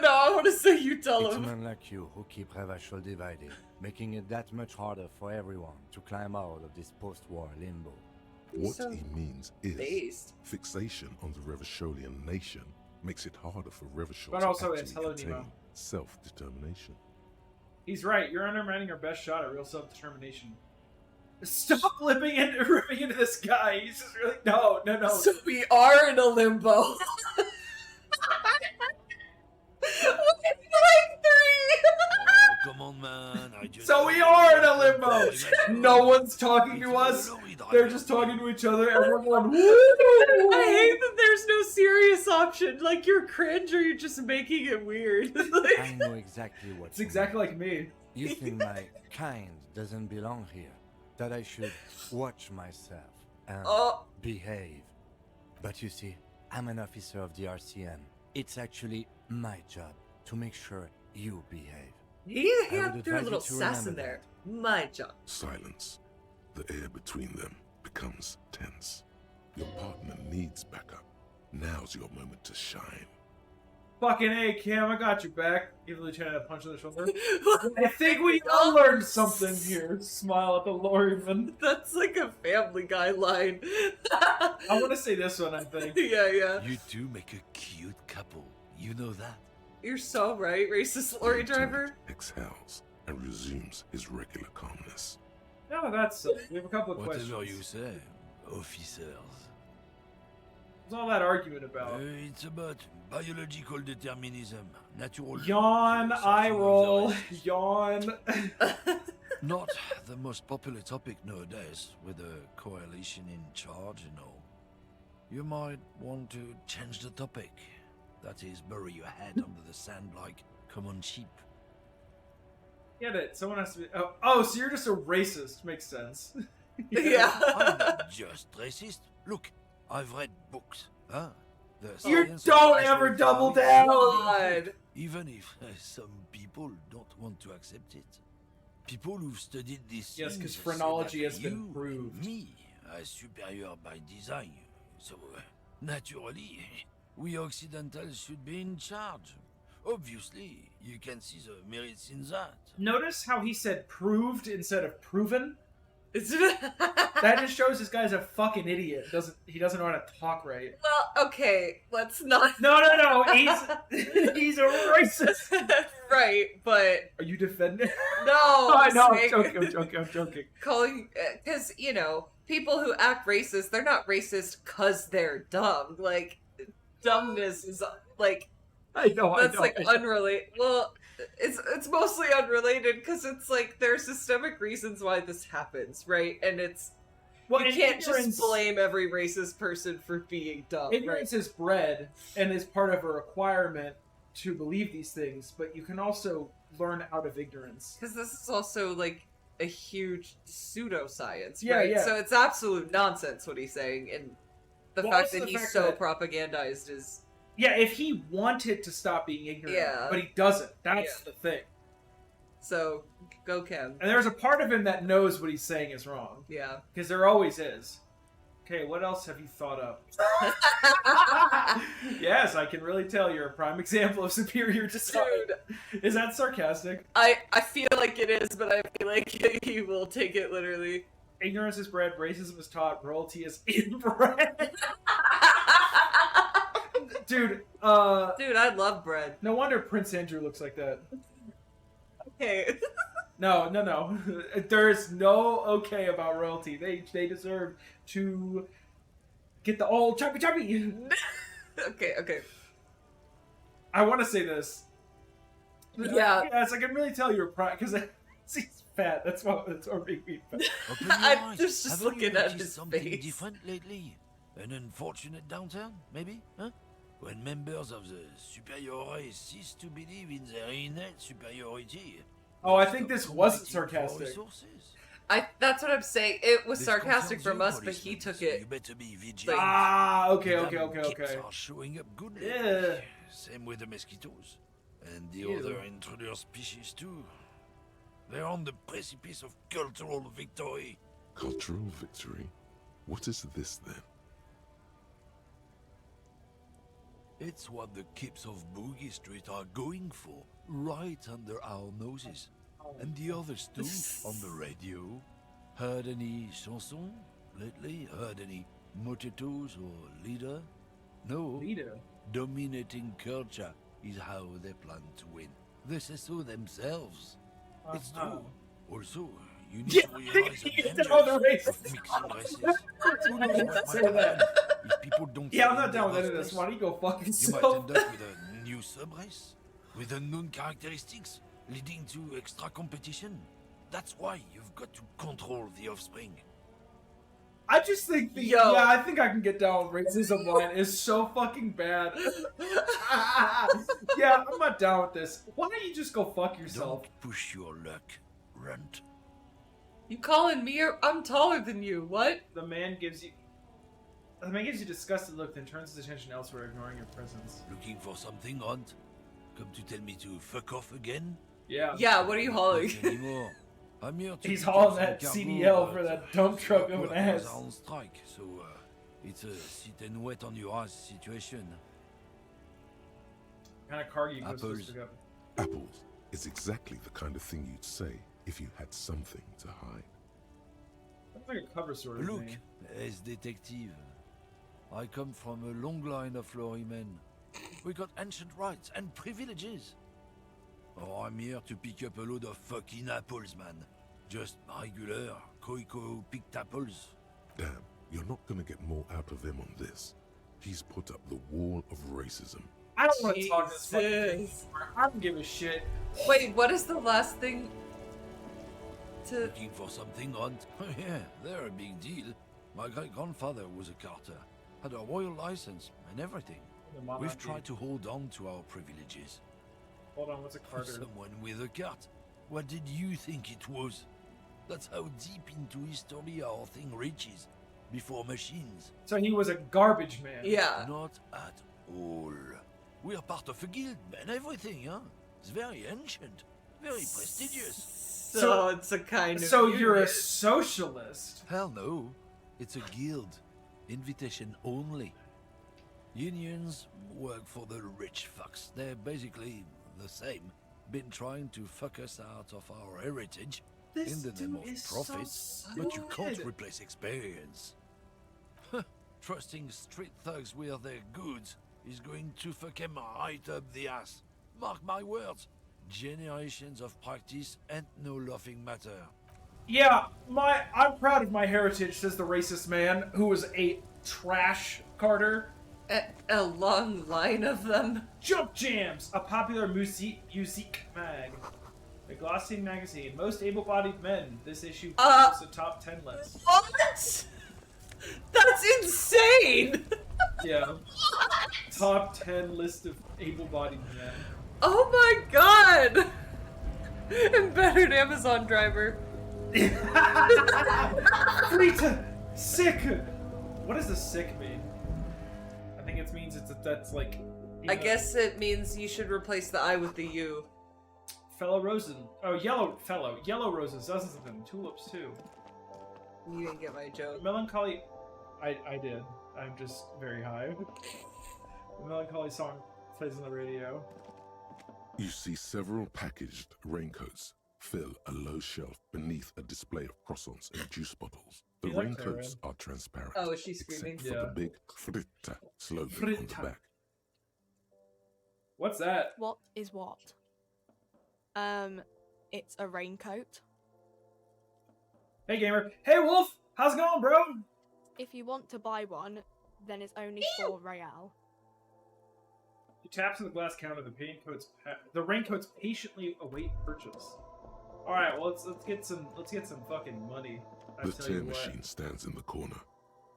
I want to say you tell It's him. men like you who keep Revachol divided, making it that much harder for everyone to climb out of this post-war limbo. What so he means is based. fixation on the Revacholian nation makes it harder for Revachol But to also actually it's hello, attain Nemo. self-determination. He's right. You're undermining our best shot at real self-determination. Stop ripping into this guy. He's just really no. So we are in a limbo. Look at Flight 3! Come on, man. So we are in a limbo. No one's talking to us. They're just talking to each other, and we're going. Woo! I hate that there's no serious option. Like, you're cringe or you're just making it weird. I know exactly what It's you exactly mean. like me. You think my kind doesn't belong here, that I should watch myself and behave. But you see, I'm an officer of the RCM. It's actually my job to make sure you behave. He I threw would a advise little you to sass in remember there. My job. Silence. The air between them becomes tense. Your partner needs backup. Now's your moment to shine. Fucking A, Kim, I got your back. Give the lieutenant a punch on the shoulder. I think we all learned something here. Smile at the lorryman. That's like a Family Guy line. I want to say this one, I think. Yeah. You two make a cute couple. You know that. You're so right, racist lorry The driver. lieutenant exhales and resumes his regular calmness. No, that's we have a couple of questions. Whatever you say, officers. What's all that argument about? It's about biological determinism, natural. Yawn, something eye of the roll, races. yawn. Not the most popular topic nowadays, with the coalition in charge and all. You might want to change the topic. That is, bury your head under the sand like common sheep. Get it? Someone has to be. Oh, so you're just a racist. Makes sense. Yeah. I'm not just racist. Look, I've read books. Huh? The You science of don't racial ever double equality. down. God. Even if some people don't want to accept it. People who've studied this. Yes, 'cause say phrenology that has been you proved. and me are superior by design. So, naturally, we Occidentals should be in charge. Obviously, you can see the merits in that. Notice how he said proved instead of proven? That just shows this guy's a fucking idiot. He doesn't know how to talk right. Well, okay, let's not. No. He's a racist. Right, but Are you defending? no. I know. saying- I'm joking. Calling, because people who act racist, they're not racist because they're dumb. Like, dumbness is like I know. that's like unrelated. Well, it's mostly unrelated because it's like there are systemic reasons why this happens, right? And it's you can't just blame every racist person for being dumb. Ignorance is bred and is part of a requirement to believe these things, but you can also learn out of ignorance. Because this is also like a huge pseudoscience, Yeah, right? yeah. So it's absolute nonsense what he's saying, and the Well, fact also that the he's fact so that- propagandized is Yeah, if he wanted to stop being ignorant, Yeah. but he doesn't. That's Yeah. the thing. so go Ken. And there's a part of him that knows what he's saying is wrong. Yeah. Because there always is. Okay, what else have you thought up? Yes, I can really tell you're a prime example of superior design. Dude, Is that sarcastic? I feel like it is, but I feel like he will take it literally. Ignorance is bred, racism is taught, royalty is inbred. Dude, Dude, I love bread. no wonder Prince Andrew looks like that. Okay. No. There's no okay about royalty. They deserve to get the old choppy. okay. I want to say this. Yeah. Yes, I can really tell you're proud because he's fat. That's what made me fat. Open your I'm eyes. just Haven't looking you at noticed his something face. different lately? An unfortunate downturn, maybe? Huh? When members of the superior race cease to believe in their innate superiority. Oh, I they think stop this wasn't competing for sarcastic. resources. That's what I'm saying. It was This sarcastic concerns from you, us, but he policeman, took so it. You better be vigilant. Ah, okay. The kids are showing up good lately. Yeah. Same with the mosquitoes. And the Ew. other intruder species too. They're on the precipice of cultural victory. Cultural victory? What is this then? It's what the kips of Boogie Street are going for, right under our noses. And the others too, on the radio. Heard any chanson lately? Heard any mojitos or leader? No. Leader. Dominating culture is how they plan to win. They say so themselves. It's true. Also, you need to realize the He's dangers down with the of races. mixing races. Who knows what might happen if people don't Yeah, I'm stay not in down with their any of this. space. Why don't you go fuck You might yourself? end up with a new sub-race, with unknown characteristics, leading to extra competition. That's why you've got to control the offspring. I just think Yo. yeah, I think I can get down with racism line is so fucking bad. Yeah, I'm not down with this. Why don't you just go fuck yourself? Don't push your luck, runt. You calling me? I'm taller than you. What? The man gives you a disgusted look, then turns his attention elsewhere, ignoring your presence. Looking for something, runt? Come to tell me to fuck off again? Yeah. Yeah. What are you hauling? Not anymore. I'm here to He's pick up hauling some that cargo, CDL for but that dump truck of an workers ass. are on strike, so it's a sit and wait on your ass situation. What kind of car you go Apples. to pick up? Apples is exactly the kind of thing you'd say if you had something to hide. That's like a cover story. Look, thing. as detective, I come from a long line of lorrymen. We got ancient rights and privileges. Oh, I'm here to pick up a load of fucking apples, man. Just regular, picked apples. Damn, you're not gonna get more out of him on this. He's put up the wall of racism. I don't want to talk this fucking thing Jesus. anymore. I don't give a shit. Wait, what is the last thing? To Looking for something, Hunt? Yeah, they're a big deal. My great-grandfather was a carter. Had a royal license and everything. The mom We've not tried being- to hold on to our privileges. Hold on, what's a Carter? Someone with a cart. What did you think it was? That's how deep into history our thing reaches. Before machines. So he was a garbage man. yeah. Not at all. We are part of a guild and everything, huh? It's very ancient. Very prestigious. So it's a kind of. So you're a union. socialist. Hell no. It's a guild. Invitation only. Unions work for the rich fucks. They're basically the same. Been trying to fuck us out of our heritage This in the name dude of is profit, so but you can't stupid. replace experience. Huh, trusting street thugs with their goods is going to fuck him right up the ass. Mark my words. Generations of practice and no laughing matter. Yeah, I'm proud of my heritage, says the racist man who was a trash carter. A long line of them. Jump Jams, a popular musique mag. A glossy magazine. Most able-bodied men. This issue features a top 10 list. What? That's insane! Yeah. Top 10 list of able-bodied men. Oh my god! Embittered Amazon driver. Frita! Sick! What does the sick mean? I think it means that's like... I guess it means you should replace the I with the U. Fellow Rosen. Oh, yellow roses, dozens of them. Tulips, too. You didn't get my joke. Melancholy... I did. I'm just very high. The Melancholy song plays on the radio. You see several packaged raincoats fill a low shelf beneath a display of croissants and juice bottles. The You like raincoats that, are transparent. Oh, is she screaming? Except for Yeah. the big Fritta slogan on the Fritta. back. What's that? What is what? It's a raincoat. Hey, gamer. Hey, Wolf! How's it going, bro? If you want to buy one, then it's only 4 real. He taps on the glass counter. The raincoats patiently await purchase. All right, well let's get some fucking money. I The tell you tear what. machine stands in the corner.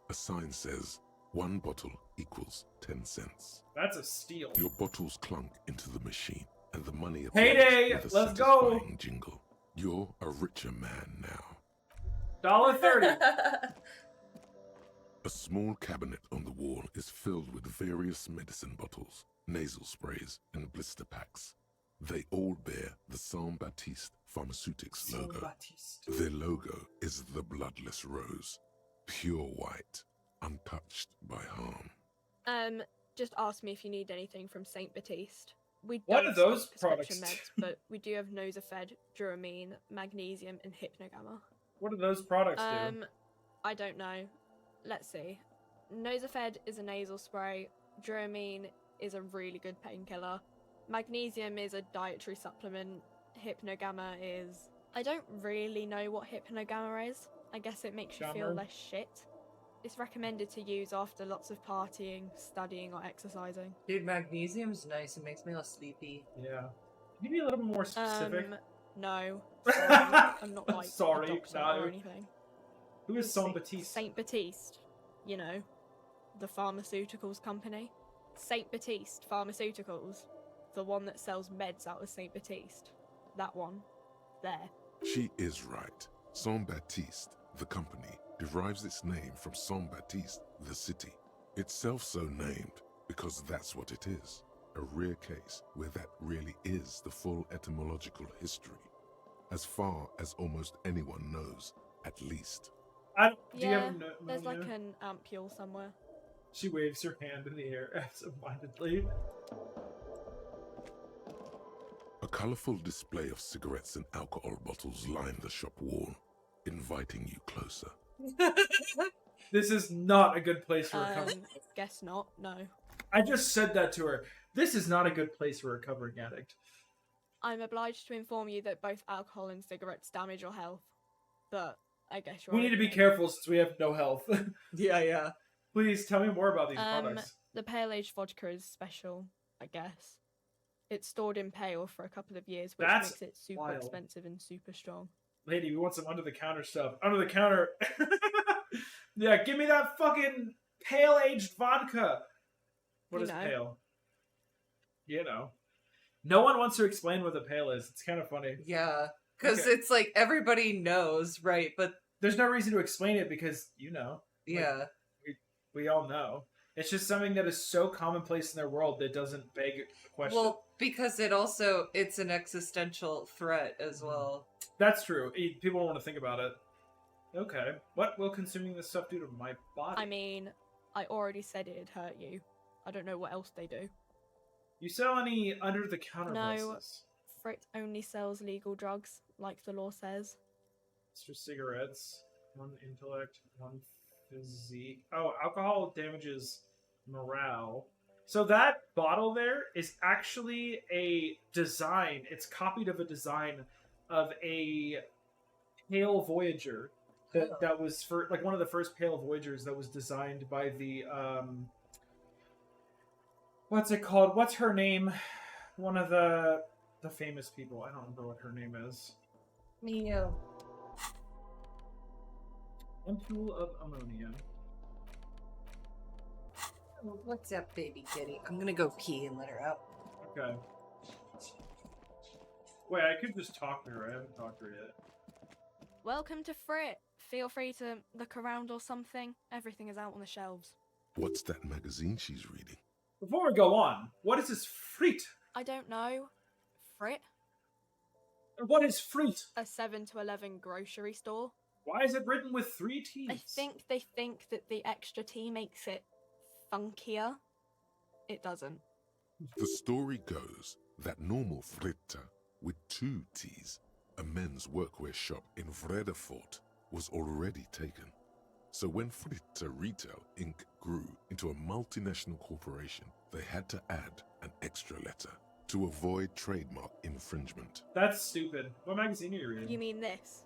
A sign says, 1 bottle equals 10 cents. That's a steal. Your bottles clunk into the machine, and the money Payday! appears with a Let's go! satisfying jingle. You're a richer man now. $1.30. A small cabinet on the wall is filled with various medicine bottles, nasal sprays, and blister packs. They all bear the Saint Baptiste Pharmaceutics logo. Saint-Baptiste. Their logo is the bloodless rose, pure white, untouched by harm. Just ask me if you need anything from Saint Baptiste. We What don't are those stock prescription products? meds, but we do have Nosafed, Duramine, Magnesium, and Hypnogamma. What do those products do? I don't know. Let's see. Nosafed is a nasal spray. Duramine is a really good painkiller. Magnesium is a dietary supplement. Hypnogamma is... I don't really know what Hypnogamma is. I guess it makes you feel Gamma? less shit. It's recommended to use after lots of partying, studying, or exercising. Dude, magnesium's nice. It makes me less sleepy. Yeah. Can you be a little bit more specific? No. Sorry. I'm not like Sorry, a doctor no. or anything. Who is Saint Baptiste? Saint Baptiste. You know, the pharmaceuticals company. Saint Baptiste Pharmaceuticals. The one that sells meds out of Saint Baptiste. That one. There. She is right. Saint Baptiste, the company, derives its name from Saint Baptiste, the city. Itself so named because that's what it is. A rare case where that really is the full etymological history. As far as almost anyone knows, at least. Do you Yeah, have a there's like yeah. an ampule somewhere. She waves her hand in the air absent-mindedly. A colorful display of cigarettes and alcohol bottles line the shop wall, inviting you closer. This is not a good place for a recovering. Guess not, no. I just said that to her. This is not a good place for a recovering addict. I'm obliged to inform you that both alcohol and cigarettes damage your health. But I guess you're We need to be careful since we have no health. Yeah. Please tell me more about these products. The pale aged vodka is special, I guess. It's stored in pale for a couple of years, which That's makes it super wild. expensive and super strong. Lady, we want some under-the-counter stuff. Under-the-counter. Yeah, give me that fucking pale-aged vodka. What You is know. pale? You know. No one wants to explain what the pale is. It's kind of funny. Yeah. Because Okay. it's like everybody knows, right? But There's no reason to explain it because, you know. yeah. We all know. It's just something that is so commonplace in their world that doesn't beg a question. Well, because it's an existential threat as well. That's true. People don't want to think about it. Okay. What will consuming this stuff do to my body? I mean, I already said it'd hurt you. I don't know what else they do. You sell any under-the-counter No. places? Frit only sells legal drugs, like the law says. Extra cigarettes, 1 intellect, 1 physique. Oh, alcohol damages morale. So that bottle there is actually a design. It's copied of a design of a Pale Voyager that was for like one of the first Pale Voyagers that was designed by the what's it called? What's her name? One of the famous people. I don't remember what her name is. Neo. Ampule of ammonia. What's up, baby kitty? I'm gonna go pee and let her out. Okay. Wait, I could just talk to her. I haven't talked to her yet. Welcome to Frit. Feel free to look around or something. Everything is out on the shelves. What's that magazine she's reading? Before we go on, what is this Friet? I don't know. Frit? What is Friet? A 7 to 11 grocery store. Why is it written with 3 T's? I think they think that the extra T makes it funkier. It doesn't. The story goes that normal Fritta, with 2 T's, a men's workwear shop in Vredefort, was already taken. So when Fritta Retail Inc. grew into a multinational corporation, they had to add an extra letter to avoid trademark infringement. That's stupid. What magazine are you reading? You mean this?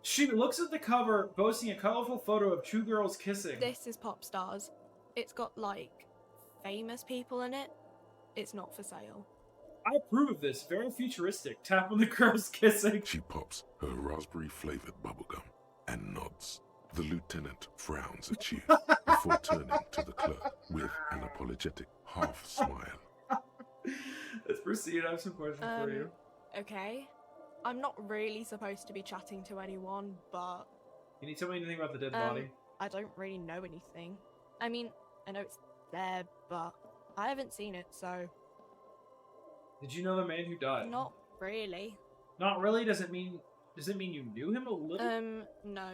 She looks at the cover, boasting a colorful photo of 2 girls kissing. This is Pop Stars. It's got, like, famous people in it. It's not for sale. I approve of this. Very futuristic. Tap on the girls kissing. She pops her raspberry-flavored bubblegum and nods. The lieutenant frowns at you before turning to the clerk with an apologetic half smile. Let's proceed. I have some questions for you. Okay. I'm not really supposed to be chatting to anyone, but... Can you tell me anything about the dead body? I don't really know anything. I mean, I know it's there, but I haven't seen it, so... Did you know the man who died? Not really. Not really? Does it mean you knew him a little? No.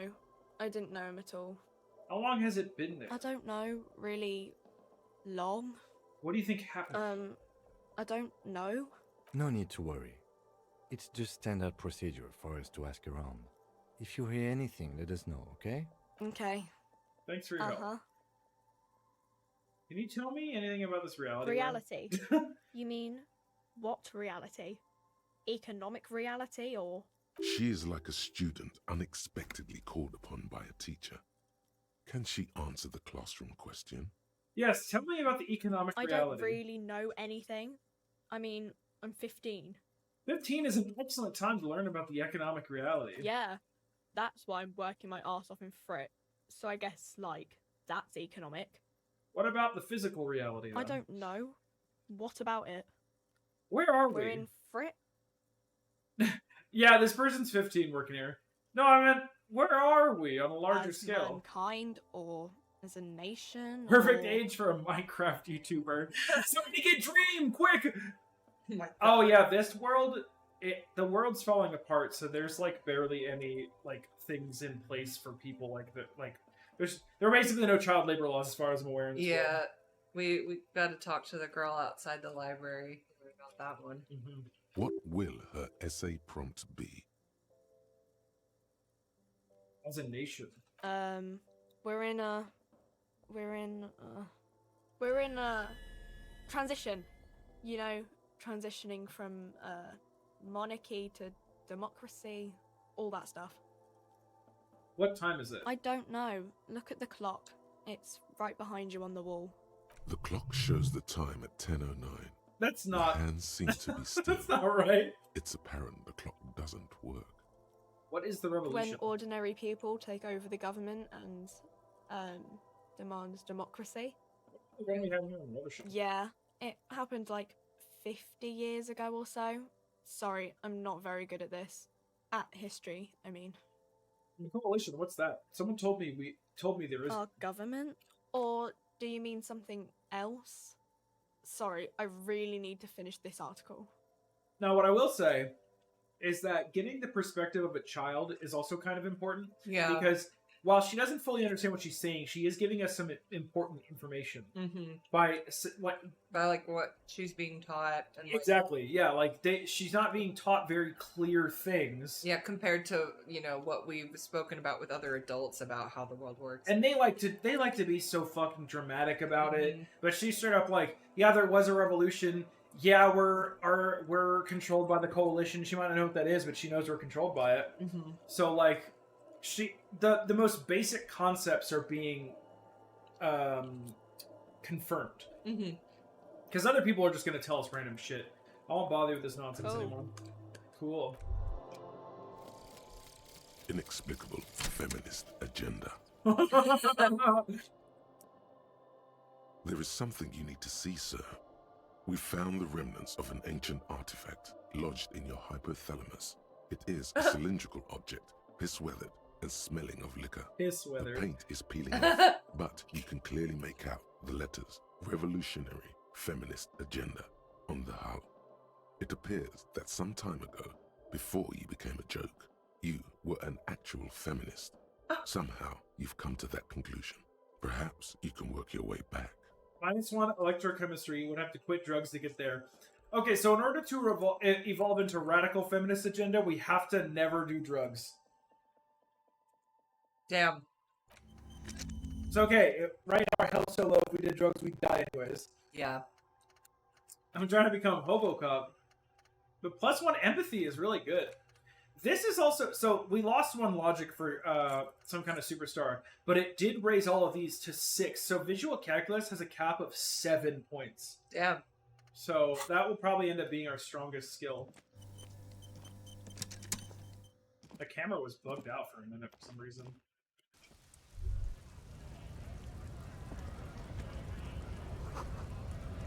I didn't know him at all. How long has it been there? I don't know, really long. What do you think happened? I don't know. No need to worry. It's just standard procedure for us to ask around. If you hear anything, let us know, okay? Okay. Thanks for your help. Can you tell me anything about this reality? Reality? You mean, what reality? Economic reality, or...? She is like a student unexpectedly called upon by a teacher. Can she answer the classroom question? Yes, tell me about the economic reality. I don't really know anything. I mean, I'm 15. 15 is an excellent time to learn about the economic reality. Yeah, that's why I'm working my arse off in Frit. So I guess, like, that's economic. What about the physical reality, then? I don't know. What about it? Where are we? We're in Frit? Yeah, this person's 15 working here. No, I meant, where are we on a larger As scale? mankind, or as a nation? Perfect or... age for a Minecraft YouTuber. Somebody get Dream, quick! Oh yeah, this world, the world's falling apart, so there's like barely any like things in place for people like that. Like there are basically no child labor laws as far as I'm aware. In this Yeah, world. we got to talk to the girl outside the library about that one. Mm-hmm. What will her essay prompt be? As a nation. We're in a transition. You know, transitioning from monarchy to democracy, all that stuff. What time is it? I don't know. Look at the clock. It's right behind you on the wall. The clock shows the time at 10:09. That's not... The hands seem to be still. That's not right. It's apparent the clock doesn't work. What is the revolution? When ordinary people take over the government and demand democracy. When we have a revolution. Yeah, it happened like 50 years ago or so. Sorry, I'm not very good at this. At history, I mean. The coalition, what's that? Someone told me there is... Our government? Or do you mean something else? Sorry, I really need to finish this article. Now, what I will say is that getting the perspective of a child is also kind of important. Yeah. Because while she doesn't fully understand what she's saying, she is giving us some important information Mm-hmm. by like what she's being taught. And like, exactly, yeah. Like she's not being taught very clear things. Yeah, compared to what we've spoken about with other adults about how the world works. And they like to be so fucking dramatic about it. But she's straight up like, yeah, there was a revolution. Yeah, we're controlled by the coalition. She might not know what that is, but she knows we're controlled by it. Mm-hmm. So like, the most basic concepts are being confirmed. Mm-hmm. Because other people are just going to tell us random shit. I won't bother with this nonsense anymore. Cool. Inexplicable feminist agenda. There is something you need to see, sir. We found the remnants of an ancient artifact lodged in your hypothalamus. It is a cylindrical object, piss-weathered and smelling of liquor. Piss-weathered. The paint is peeling off, but you can clearly make out the letters Revolutionary Feminist Agenda on the hull. It appears that some time ago, before you became a joke, you were an actual feminist. Somehow, you've come to that conclusion. Perhaps you can work your way back. -1 electrochemistry. You would have to quit drugs to get there. Okay, so in order to evolve into radical feminist agenda, we have to never do drugs. Damn. It's okay. Right now, our health's so low, if we did drugs, we'd die anyways. Yeah. I'm trying to become Hobocop. But +1 empathy is really good. This is also... So, we lost 1 logic for some kind of superstar, but it did raise all of these to 6. So, visual calculus has a cap of 7 points. Damn. So, that will probably end up being our strongest skill. The camera was bugged out for a minute for some reason.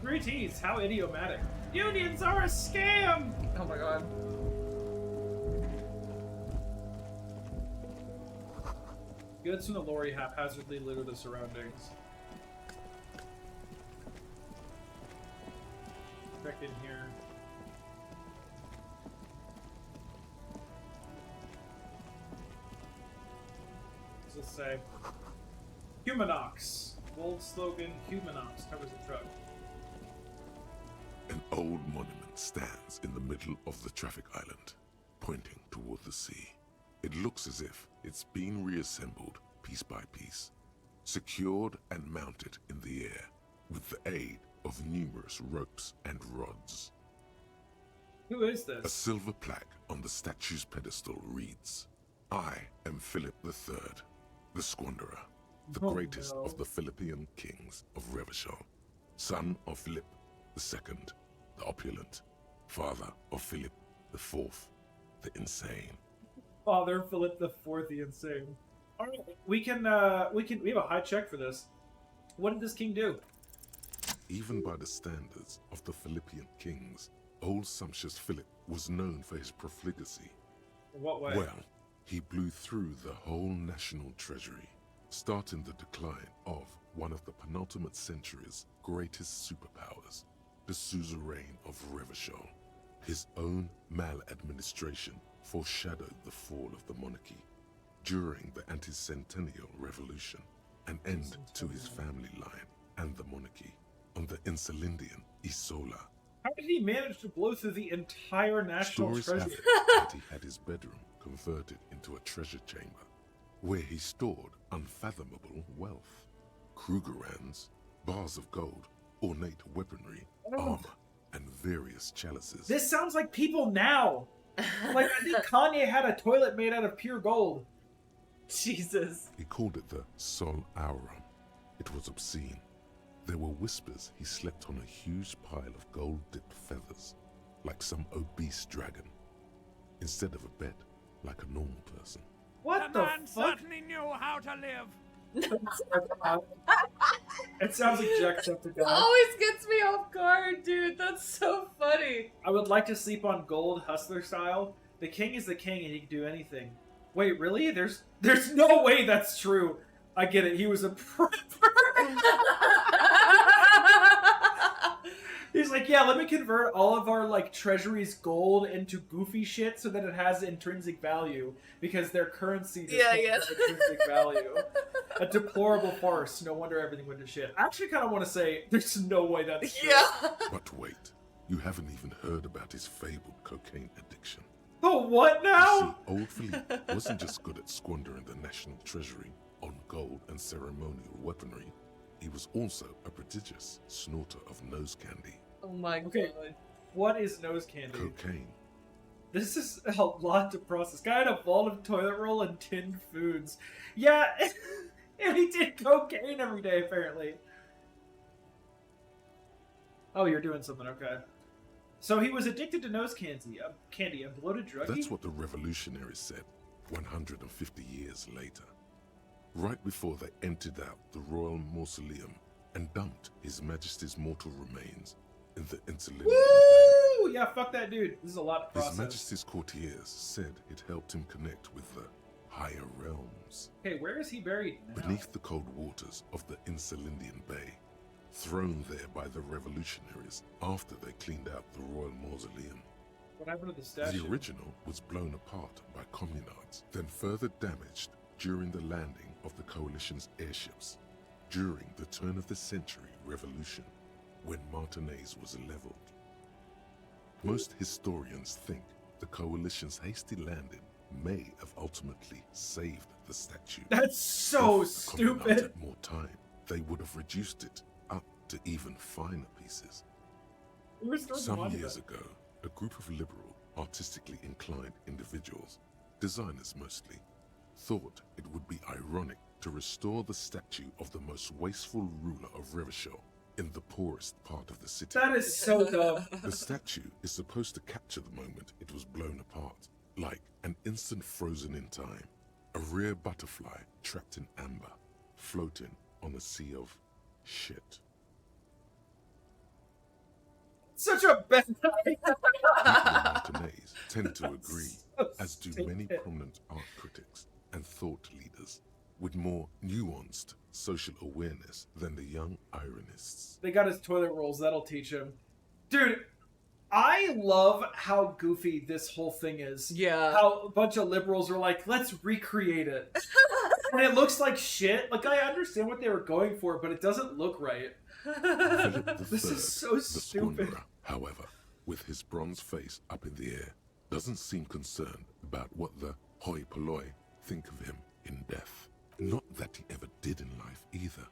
Three T's, how idiomatic. Unions are a scam! Oh my god. Goods from the lorry haphazardly litter the surroundings. Check in here. What's this say? Humanox. Bold slogan, Humanox covers the truck. An old monument stands in the middle of the traffic island, pointing toward the sea. It looks as if it's been reassembled piece by piece, secured and mounted in the air with the aid of numerous ropes and rods. Who is A this? silver plaque on the statue's pedestal reads, "I am Philip III, the Squanderer, the Oh, greatest no. of the Philippian kings of Revachol, son of Philip II, the opulent, father of Philip IV, the insane." Father Philip IV, the insane. Alright, we have a high check for this. What did this king do? Even by the standards of the Philippian kings, old sumptuous Philip was known for his profligacy. In what way? Well, he blew through the whole national treasury, starting the decline of one of the penultimate century's greatest superpowers, the suzerain of Revachol. His own maladministration foreshadowed the fall of the monarchy. During the anti-centennial revolution, an end to his family line and the monarchy on the Insulindian Isola. How did he manage to blow through the entire national Stories have treasury? it that he had his bedroom converted into a treasure chamber, where he stored unfathomable wealth. Krugerrands, bars of gold, ornate weaponry, armor, and various chalices. This sounds like people now! Like, I think Kanye had a toilet made out of pure gold. Jesus. He called it the Sol Aurum. It was obscene. There were whispers he slept on a huge pile of gold-dipped feathers, like some obese dragon, instead of a bed, like a normal person. What the man fuck? certainly knew how to live. It sounds like Jacksepticeye. Always gets me off guard, dude. That's so funny. I would like to sleep on gold hustler style. The king is the king and he can do anything. Wait, really? There's no way that's true. I get it. He was a prepper. He's like, like, yeah, let me convert all of our like treasuries gold into goofy shit so that it has intrinsic value because their currency does not have intrinsic value. A deplorable farce. No wonder everything went to shit. I actually kind of want to say there's no way that's true. But wait, you haven't even heard about his fabled cocaine addiction. Oh, what You now? see, old Philippe wasn't just good at squandering the national treasury on gold and ceremonial weaponry. He was also a prodigious snorter of nose candy. Oh my Okay. god. What is nose candy? Cocaine. This is a lot to process. Guy had a vault of toilet roll and tinned foods. Yeah, and he did cocaine every day, apparently. Oh, you're doing something, okay. So he was addicted to nose candy, a bloated druggie? That's what the revolutionaries said 150 years later. Right before they emptied out the royal mausoleum and dumped His Majesty's mortal remains in the Elysium. Woo! Yeah, fuck that dude. This is a lot to His process. Majesty's courtiers said it helped him connect with the higher realms. Okay, where is he buried now? Beneath the cold waters of the Insulindian Bay, thrown there by the revolutionaries after they cleaned out the royal mausoleum. What happened to the statue? The original was blown apart by communards, then further damaged during the landing of the coalition's airships during the turn-of-the-century revolution when Martinez was leveled. Most historians think the coalition's hasty landing may have ultimately saved the statue. That's so If the communards stupid. had more time, they would have reduced it up to even finer pieces. Some years ago, a group of liberal, artistically inclined individuals, designers mostly, thought it would be ironic to restore the statue of the most wasteful ruler of Revachol in the poorest part of the city. That is so dumb. The statue is supposed to capture the moment it was blown apart, like an instant frozen in time, a rare butterfly trapped in amber, floating on a sea of shit. Such a bad People in Martinez tend to agree, so as do many stupid. prominent art critics and thought leaders with more nuanced social awareness than the young ironists. They got his toilet rolls, that'll teach him. Dude, I love how goofy this whole thing is. Yeah. How a bunch of liberals are like, let's recreate it. And it looks like shit. Like, I understand what they were going for, but it doesn't look right. Philip III, This is so the stupid. squanderer, however, with his bronze face up in the air, doesn't seem concerned about what the hoi polloi think of him in death. Not that he ever did in life either.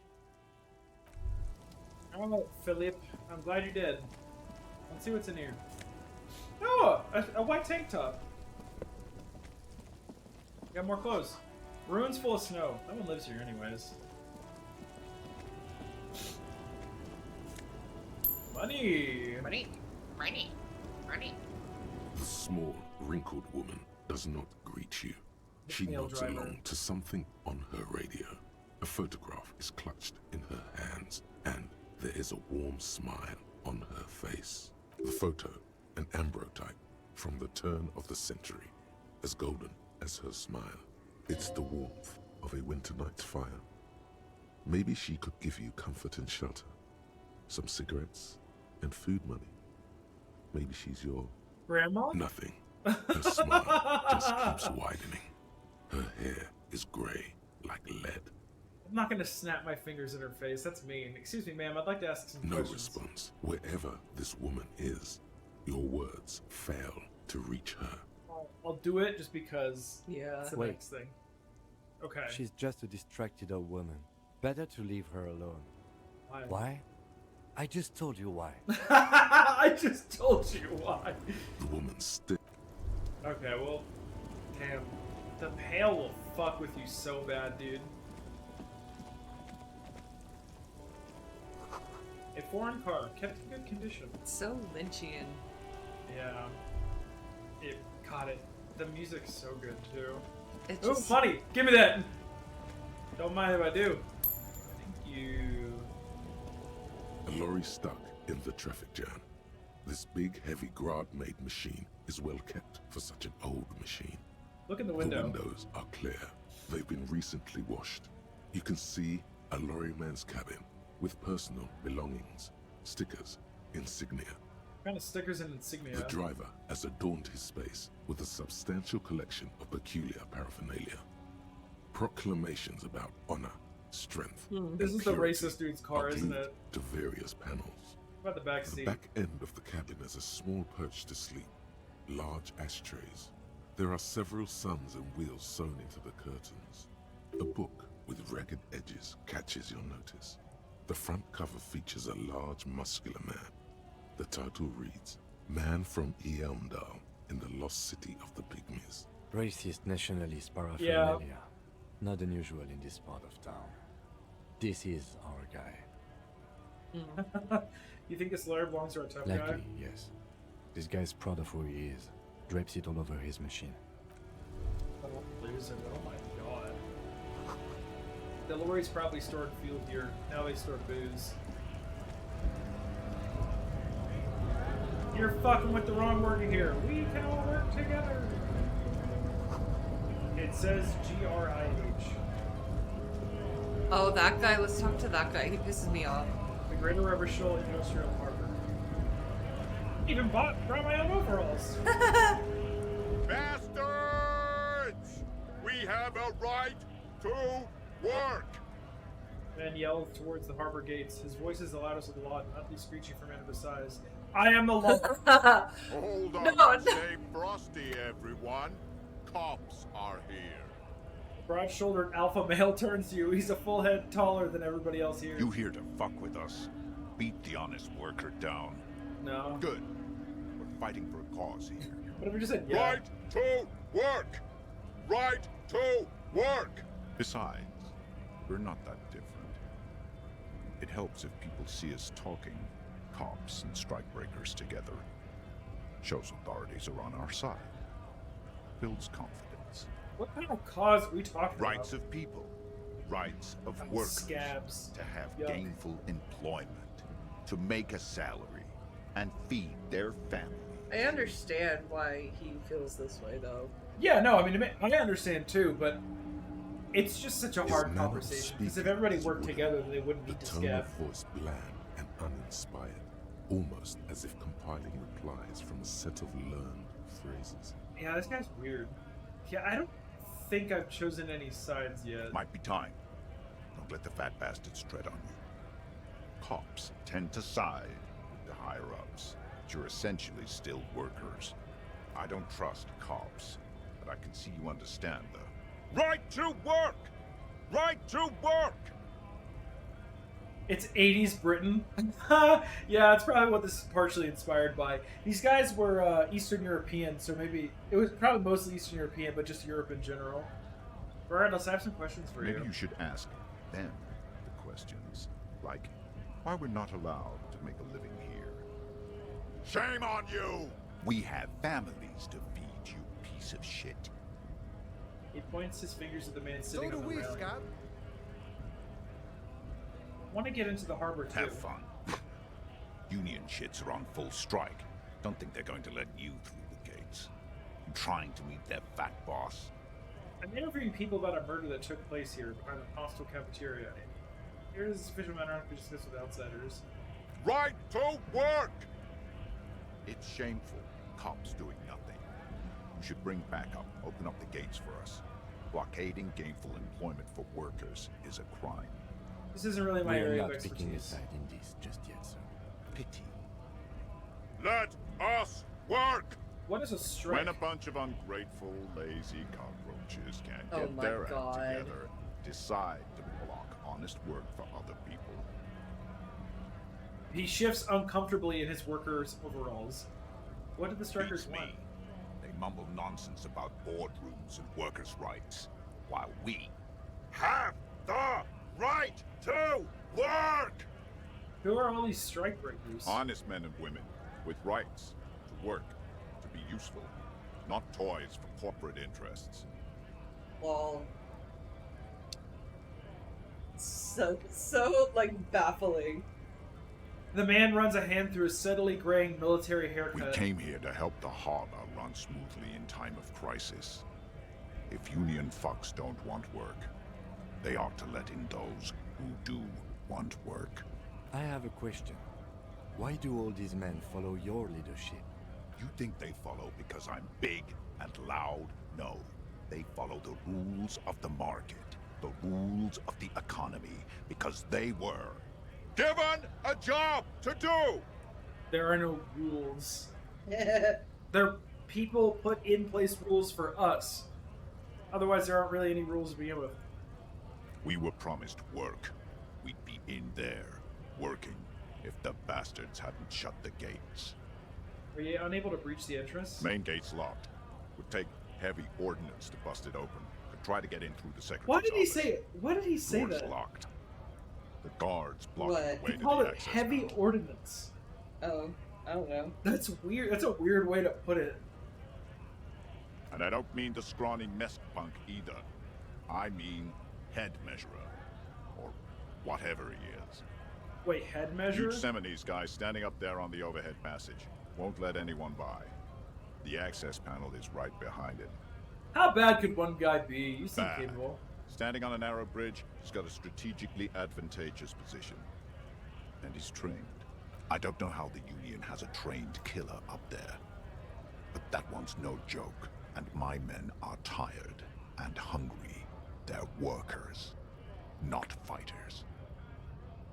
Oh, Philip, I'm glad you did. Let's see what's in here. Oh, a white tank top. Got more clothes. Ruins full of snow. No one lives here anyways. Money! Money. Money. Money. The small, wrinkled woman does not greet you. She Mail nods driver. along to something on her radio. A photograph is clutched in her hands, and there is a warm smile on her face. The photo, an ambrotype from the turn of the century, as golden as her smile. It's the warmth of a winter night's fire. Maybe she could give you comfort and shelter, some cigarettes, and food money. Maybe she's your Grandma? nothing. Her smile just keeps widening. Her hair is gray like lead. I'm not gonna snap my fingers in her face. That's mean. Excuse me, ma'am. I'd like to ask some No questions. response. Wherever this woman is, your words fail to reach her. I'll do it just because Yeah. it's the Wait. next thing. Okay. She's just a distracted old woman. Better to leave her alone. Why? I just told you why. I just told you why. The woman still. Okay, well, damn. The pail will fuck with you so bad, dude. A foreign car, kept in good condition. So Lynchian. Yeah. It caught it. The music's so good, too. It Oh, just money! Give me that! Don't mind if I do. Thank you. A lorry stuck in the traffic jam. This big, heavy Grad-made machine is well kept for such an old machine. Look in the The window. windows are clear. They've been recently washed. You can see a lorryman's cabin with personal belongings, stickers, insignia, Kind of stickers and insignia. The driver has adorned his space with a substantial collection of peculiar paraphernalia. Proclamations about honor, strength, This and is the purity racist dude's car, are isn't glued it? to various panels. What about the back The seat? back end of the cabin has a small perch to sleep, large ashtrays. There are several suns and wheels sewn into the curtains. A book with ragged edges catches your notice. The front cover features a large, muscular man. The title reads, Man from Eamdal in the lost city of the Pygmies. Racist nationalist paraphernalia. Not unusual in this part of town. This is our guy. You think this lawyer belongs to our tough guy? Likely, yes. This guy's proud of who he is. Drapes it all over his machine. Oh, loser. Oh my god. The lorries probably stored fuel here. Now they store booze. You're fucking with the wrong word here. We can all work together. It says GRIH. Oh, that guy. Let's talk to that guy. He pisses me off. The Greater Rubber Shoal Industrial Harbor. Even brought my own overalls. Bastards! We have a right to work! Man yells towards the harbor gates. His voice is the loudest of the lot, not least screeching from end of his size. I am the law. Hold on, No. stay frosty, everyone. Cops are here. Broad-shouldered alpha male turns to you. He's a full head taller than everybody else here. You here to fuck with us? Beat the honest worker down. No. Good. We're fighting for a cause here. What if we just said yeah? Right to work! Right to work! Besides, we're not that different. It helps if people see us talking, cops and strikebreakers together. Shows authorities are on our side. Builds confidence. What kind of cause are we talking Rights about? of people. Rights of workers. Scabs. To have Yuck. gainful employment. To make a salary. And feed their family. I understand why he feels this way, though. Yeah, no, I mean, I understand too, but it's just such a His hard manner of conversation. Because if speaking everybody is worked wooden, together, then they wouldn't the need to tone scab. of voice bland and uninspired, almost as if compiling replies from a set of learned phrases. Yeah, this guy's weird. Yeah, I don't think I've chosen any sides yet. Might be time. Don't let the fat bastards tread on you. Cops tend to side with the higher-ups, but you're essentially still workers. I don't trust cops, but I can see you understand the right to work! Right to work! It's 80s Britain. Yeah, that's probably what this is partially inspired by. These guys were Eastern European, so maybe it was probably mostly Eastern European, but just Europe in general. Alright, let's have some questions for Maybe you. you should ask them the questions, like why we're not allowed to make a living here. Shame on you! We have families to feed, you piece of shit. He points his fingers at the man sitting So on do the we, railing. Scott. Want to get into the harbor too. Have fun. Union shits are on full strike. Don't think they're going to let you through the gates. I'm trying to meet their fat boss. I'm interviewing people about a murder that took place here behind the hostel cafeteria. Here is a sufficient matter to discuss with outsiders. Right to work! It's shameful. Cops doing nothing. You should bring backup. Open up the gates for us. Blockading gainful employment for workers is a crime. This isn't really my We are area of not picking a expertise. side in this just yet, sir. Pity. Let us work! What is a strike? When a bunch of ungrateful, lazy cockroaches can't Oh get my their God. act together, decide to block honest work for other people. He shifts uncomfortably in his workers' overalls. What did the strikers Beats want? me. They mumble nonsense about boardrooms and workers' rights, while we have the right to work! Who are all these strike breakers? Honest men and women with rights to work, to be useful, not toys for corporate interests. Lol. So like baffling. The man runs a hand through a steadily graying military We haircut. came here to help the harbor run smoothly in time of crisis. If union fucks don't want work, they ought to let in those who do want work. I have a question. Why do all these men follow your leadership? You think they follow because I'm big and loud? No. They follow the rules of the market, the rules of the economy, because they were given a job to do! There are no rules. They're people put in place rules for us. Otherwise, there aren't really any rules to begin with. We were promised work. We'd be in there, working, if the bastards hadn't shut the gates. Were you unable to breach the entrance? Main gate's locked. Would take heavy ordnance to bust it open. Could try to get in through the secretary's Why did he office. say it? Why did he say Door's that? locked. The guards blocking What? the way He to called the it access heavy panel. ordnance. Oh, I don't know. That's weird. That's a weird way to put it. And I don't mean the scrawny mess punk either. I mean head measurer. Or whatever he is. Wait, head measure? Huge Seminese guy standing up there on the overhead passage. Won't let anyone by. The access panel is right behind it. How bad could one guy be? You seem Bad. capable. Standing on a narrow bridge, he's got a strategically advantageous position. And he's trained. I don't know how the Union has a trained killer up there. But that one's no joke. And my men are tired and hungry. They're workers, not fighters.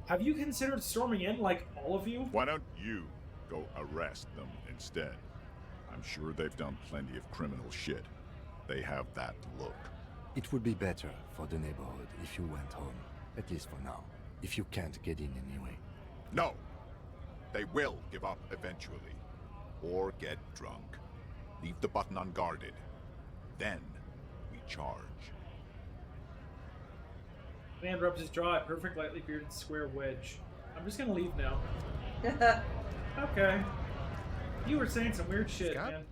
Have you considered storming in, like all of you? Why don't you go arrest them instead? I'm sure they've done plenty of criminal shit. They have that look. It would be better for the neighborhood if you went home, at least for now, if you can't get in anyway. No! They will give up eventually. Or get drunk. Leave the button unguarded. Then we charge. Man rubs his jaw, a perfect lightly bearded square wedge. I'm just gonna leave now. Okay. You were saying some weird shit, Scab? man.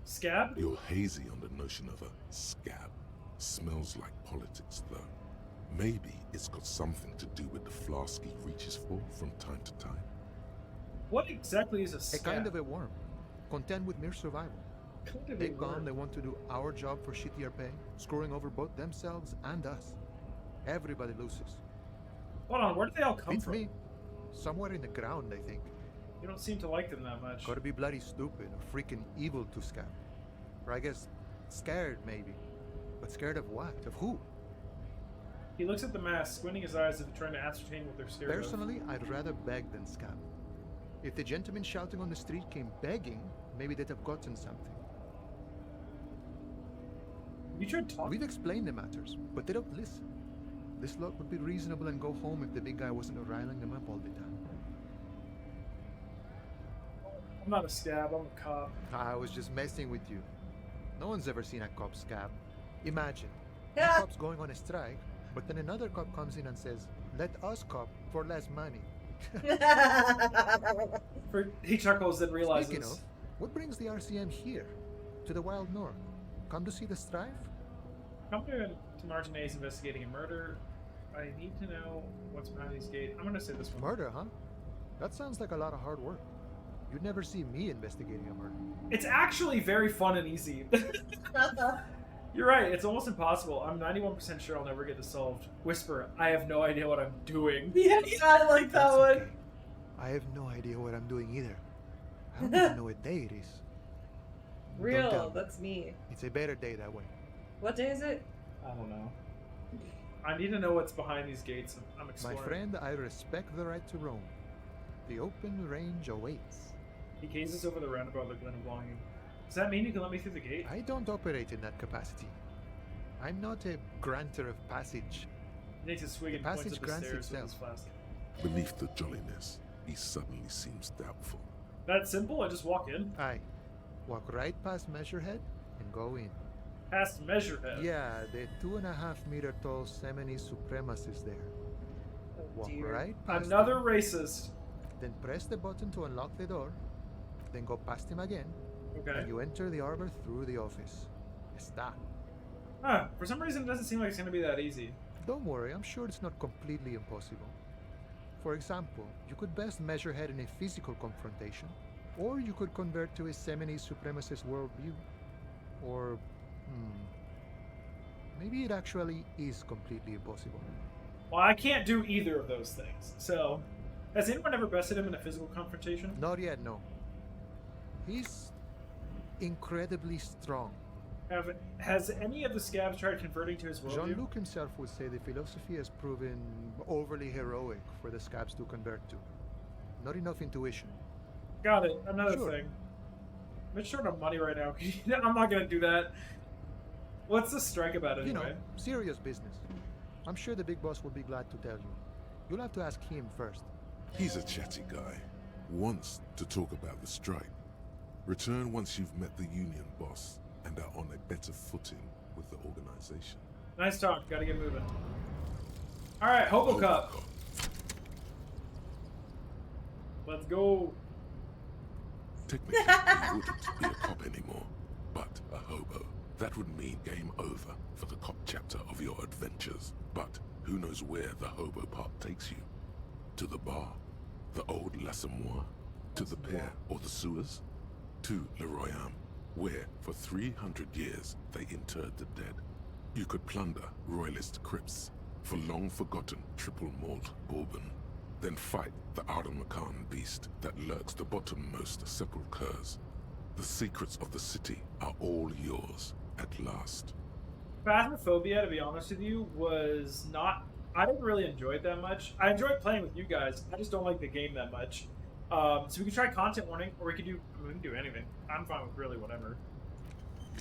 Scab? You're hazy on the notion of a scab. Smells like politics, though. Maybe it's got something to do with the flask he reaches for from time to time. What exactly is a A scab? kind of a worm, content with mere survival. Kind of a They've gone, worm. they want to do our job for shittier pay, screwing over both themselves and us. Everybody loses. Hold on, where did they all come Beats from? me. Somewhere in the ground, I think. You don't seem to like them that much. Gotta be bloody stupid or freaking evil to scab. Or I guess scared, maybe. But scared of what? Of who? He looks at the mask, squinting his eyes as if trying to ascertain what they're scared of. Personally, I'd rather beg than scab. If the gentleman shouting on the street came begging, maybe they'd have gotten something. You tried talking? We've explained the matters, but they don't listen. This lot would be reasonable and go home if the big guy wasn't riling them up all the time. I'm not a scab, I'm a cop. I was just messing with you. No one's ever seen a cop scab. Imagine, one cop's going on a strike, but then another cop comes in and says, "Let us cop for less money." He chuckles and realizes. Speaking of, what brings the RCM here? To the Wild North? Come to see the strife? Come to Martinez investigating a murder. I need to know what's behind these gates. I'm gonna say this one. Murder, huh? That sounds like a lot of hard work. You'd never see me investigating a murder. It's actually very fun and easy. You're right, it's almost impossible. I'm 91% sure I'll never get this solved. Whisper, I have no idea what I'm doing. Yeah, I like that That's one. okay. I have no idea what I'm doing either. I don't even know what day it is. Don't Real, tell me. that's me. It's a better day that way. What day is it? I don't know. I need to know what's behind these gates. I'm exploring. My friend, I respect the right to roam. The open range awaits. He gazes over the roundabout like Glen of longing. Does that mean you can let me through the gate? I don't operate in that capacity. I'm not a granter of passage. He takes a swig The and points passage up the grants stairs with itself. his flask. Beneath the jolliness, he suddenly seems doubtful. That simple? I just walk in. Aye. Walk right past Measurehead and go in. Past Measurehead. Yeah, the 2.5-meter tall Semini supremacist there. Oh, Walk dear. right past Another him, racist. then press the button to unlock the door, then go past him again, Okay. and you enter the arbor through the office. Está. Huh. For some reason, it doesn't seem like it's going to be that easy. Don't worry, I'm sure it's not completely impossible. For example, you could best measure head in a physical confrontation, or you could convert to a Semini supremacist worldview. Or, maybe it actually is completely impossible. Well, I can't do either of those things, so... Has anyone ever bested him in a physical confrontation? Not yet, no. He's incredibly strong. Has any of the scabs tried converting to his worldview? Jean-Luc himself would say the philosophy has proven overly heroic for the scabs to convert to. Not enough intuition. Got it. Another Sure. thing. I'm short on money right now. I'm not gonna do that. What's the strike about anyway? You know, serious business. I'm sure the big boss will be glad to tell you. You'll have to ask him first. He's a chatty guy. Wants to talk about the strike. Return once you've met the union boss and are on a better footing with the organization. Nice talk. Gotta get moving. Alright, Hobo Cup. Let's go. Technically, you wouldn't be a cop anymore, but a hobo. That would mean game over for the cop chapter of your adventures. But who knows where the hobo part takes you? To the bar? The old L'Assommoir? To the pier or the sewers? To Le Royaume, where for 300 years they interred the dead. You could plunder royalist crypts for long-forgotten triple malt bourbon, then fight the Arden-Macan beast that lurks the bottommost sepulchres. The secrets of the city are all yours at last. Phasmophobia, to be honest with you, was not... I didn't really enjoy it that much. I enjoyed playing with you guys. I just don't like the game that much. So we could try content warning, or we can do anything. I'm fine with really whatever.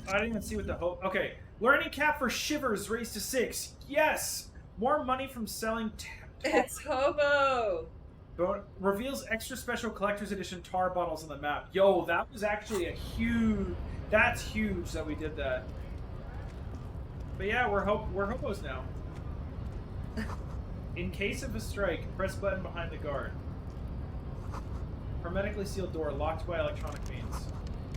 I didn't even see what the hope... Okay. Learning cap for Shivers raised to 6. Yes! More money from selling... It's Hobo! Reveals extra special collector's edition tar bottles on the map. Yo, that was actually a huge... That's huge that we did that. But yeah, we're hobos now. In case of a strike, press button behind the guard. Hermetically sealed door locked by electronic means.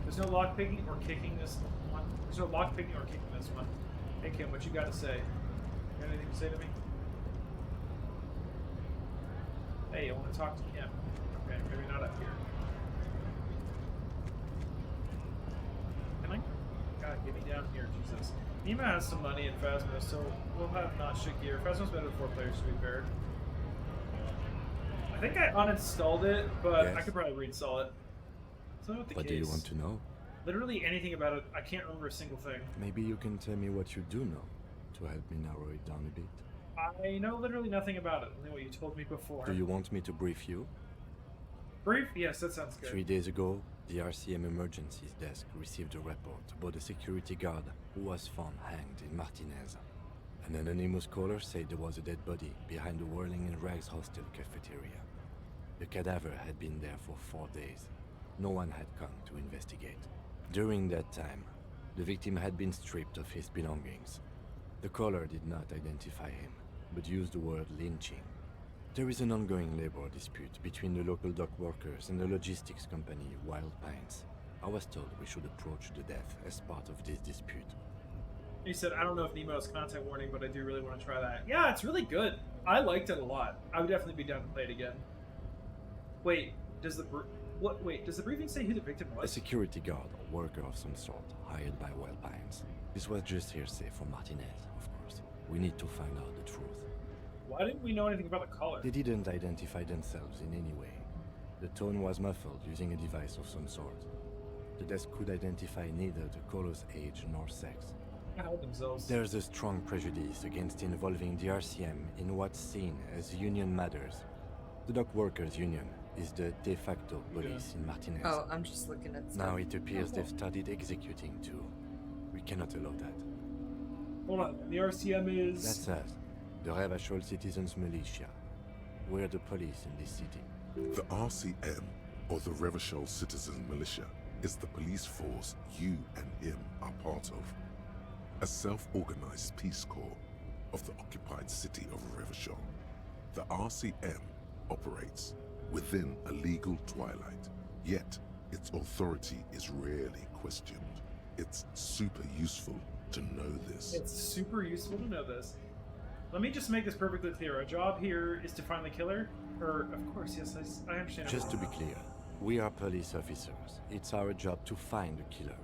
There's no lockpicking or kicking this one. There's no lockpicking or kicking this one. Hey Kim, what you got to say? You got anything to say to me? Hey, I want to talk to Kim. Okay, maybe not up here. Can I? God, get me down here, Jesus. Nima has some money in Phasma, so we'll have not shit gear. Phasma's better than 4 players, to be fair. I think I uninstalled it, but Yes. I could probably reinstall it. That's not the What case. do you want to know? Literally anything about it. I can't remember a single thing. Maybe you can tell me what you do know to help me narrow it down a bit. I know literally nothing about it. Only what you told me before. Do you want me to brief you? Brief? Yes, that sounds good. 3 days ago, the RCM emergencies desk received a report about a security guard who was found hanged in Martinez. An anonymous caller said there was a dead body behind the Whirling in Rags hostel cafeteria. The cadaver had been there for 4 days. No one had come to investigate. During that time, the victim had been stripped of his belongings. The caller did not identify him, but used the word lynching. There is an ongoing labor dispute between the local dock workers and the logistics company Wild Pines. I was told we should approach the death as part of this dispute. He said, I don't know if Nemo has content warning, but I do really want to try that. Yeah, it's really good. I liked it a lot. I would definitely be down to play it again. Wait, does the briefing say who the victim A was? security guard or worker of some sort, hired by Wild Pines. This was just hearsay from Martinez, of course. We need to find out the truth. Why didn't we know anything about the caller? They didn't identify themselves in any way. The tone was muffled using a device of some sort. The desk could identify neither the caller's age nor sex. Hide themselves. There's a strong prejudice against involving the RCM in what's seen as union matters. The dock workers' union is the de facto police in Martinez. Oh, I'm just looking at Now stuff. it appears they've started executing too. We cannot allow that. Hold on, the RCM is... That's us, the Revachol Citizens Militia. We're the police in this city. The RCM, or the Revachol Citizen Militia, is the police force you and him are part of. A self-organized peace corps of the occupied city of Revachol. The RCM operates within a legal twilight, yet its authority is rarely questioned. It's super useful to know this. It's super useful to know this. Let me just make this perfectly clear. Our job here is to find the killer. Or, of course, yes, I understand. Just to be clear, we are police officers. It's our job to find the killer.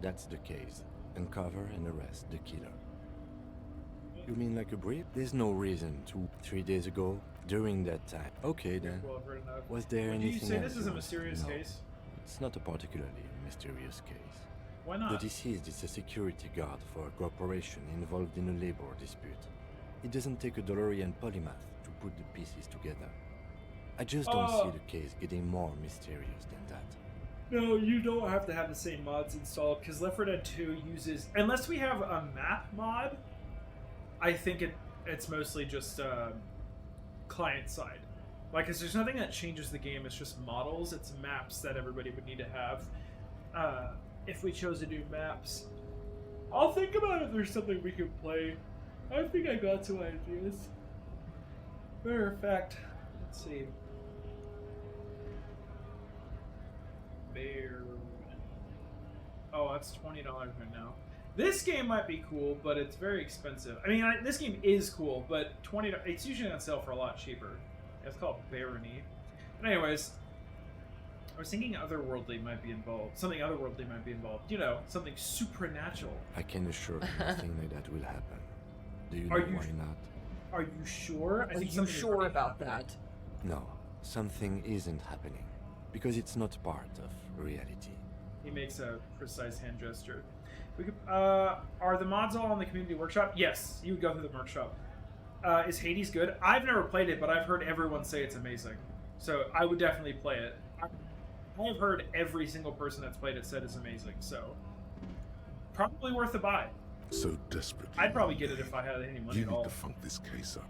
That's the case. Uncover and arrest the killer. You mean like a brief? There's no reason to. 3 days ago, During that time. Okay then. Well, I've heard enough. Was there Would you anything say else this is you a wanted to mysterious know? case? It's not a particularly mysterious case. Why The not? deceased is a security guard for a corporation involved in a labor dispute. It doesn't take a DeLorean polymath to put the pieces together. I just don't see the case getting more mysterious than that. No, you don't have to have the same mods installed because Left 4 Dead 2 uses, unless we have a map mod, I think it's mostly just client side. Like, 'cause there's nothing that changes the game. It's just models. It's maps that everybody would need to have. If we chose to do maps, I'll think about if there's something we could play. I think I got some ideas. Matter of fact, let's see. Bear. Oh, that's $20 right now. This game might be cool, but it's very expensive. I mean, this game is cool, but it's usually on sale for a lot cheaper. It's called Barony. But anyways, I was thinking otherworldly might be involved. Something otherworldly might be involved. You know, something supernatural. I can assure you nothing like that will happen. Do you know why not? Are you sure? Are you sure about that? No, something isn't happening. Because it's not part of reality. He makes a precise hand gesture. We could, are the mods all in the community workshop? Yes, you would go through the workshop. Is Hades good? I've never played it, but I've heard everyone say it's amazing. So I would definitely play it. I've heard every single person that's played it said it's amazing. So probably worth a buy. So desperately. I'd probably get it if I had any money You at need all. to funk this case up.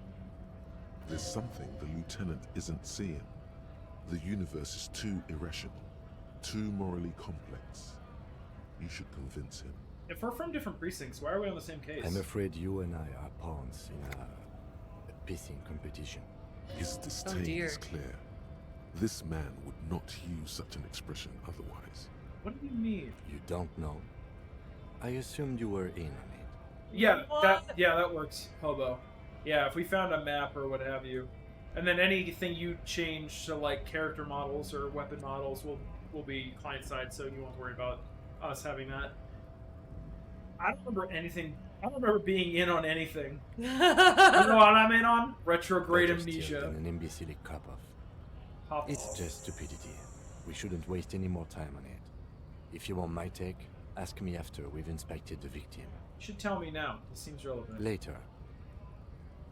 There's something the lieutenant isn't seeing. The universe is too irrational, too morally complex. You should convince him. If we're from different precincts, why are we on the same case? I'm afraid you and I are pawns in a pissing competition. His disdain is clear. This man would not use such an expression otherwise. What do you mean? You don't know? I assumed you were in on it. Yeah, that works, Hobo. Yeah, if we found a map or what have you, and then anything you change to like character models or weapon models will be client side, so you won't worry about us having that. I don't remember anything. I don't remember being in on anything. You know what I'm in on? Retrograde Better still amnesia. than an imbecilic cop off. It's just stupidity. We shouldn't waste any more time on it. If you want my take, ask me after we've inspected the victim. You should tell me now. This seems relevant. Later.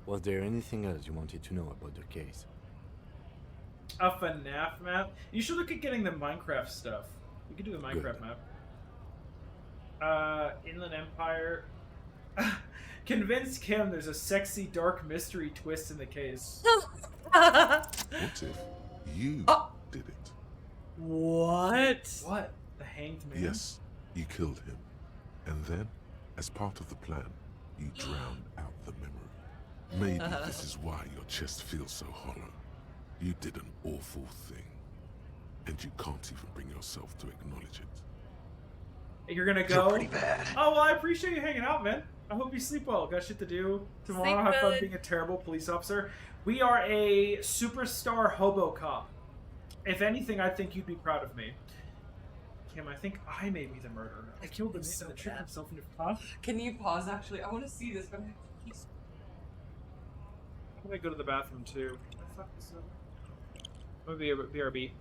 Was there anything else you wanted to know about the case? A FNAF map? You should look at getting the Minecraft stuff. We could do the Minecraft map. Inland Empire. Convince Kim there's a sexy dark mystery twist in the case. What if you did it? What? What? The hanged man? Yes, you killed him. And then, as part of the plan, you drowned out the memory. Maybe this is why your chest feels so hollow. You did an awful thing. And you can't even bring yourself to acknowledge it. You're gonna go? pretty bad. Oh, well, I appreciate you hanging out, man. I hope you sleep well. Got shit to do tomorrow. Sleep Have fun good. being a terrible police officer. We are a superstar hobo cop. If anything, I think you'd be proud of me. Kim, I think I may be the murderer. I killed the man so that tricked bad. himself into... Huh? Can you pause, actually? I want to see this, but he's... I'm gonna go to the bathroom, too. Can I fuck this up? I'm gonna be BRB.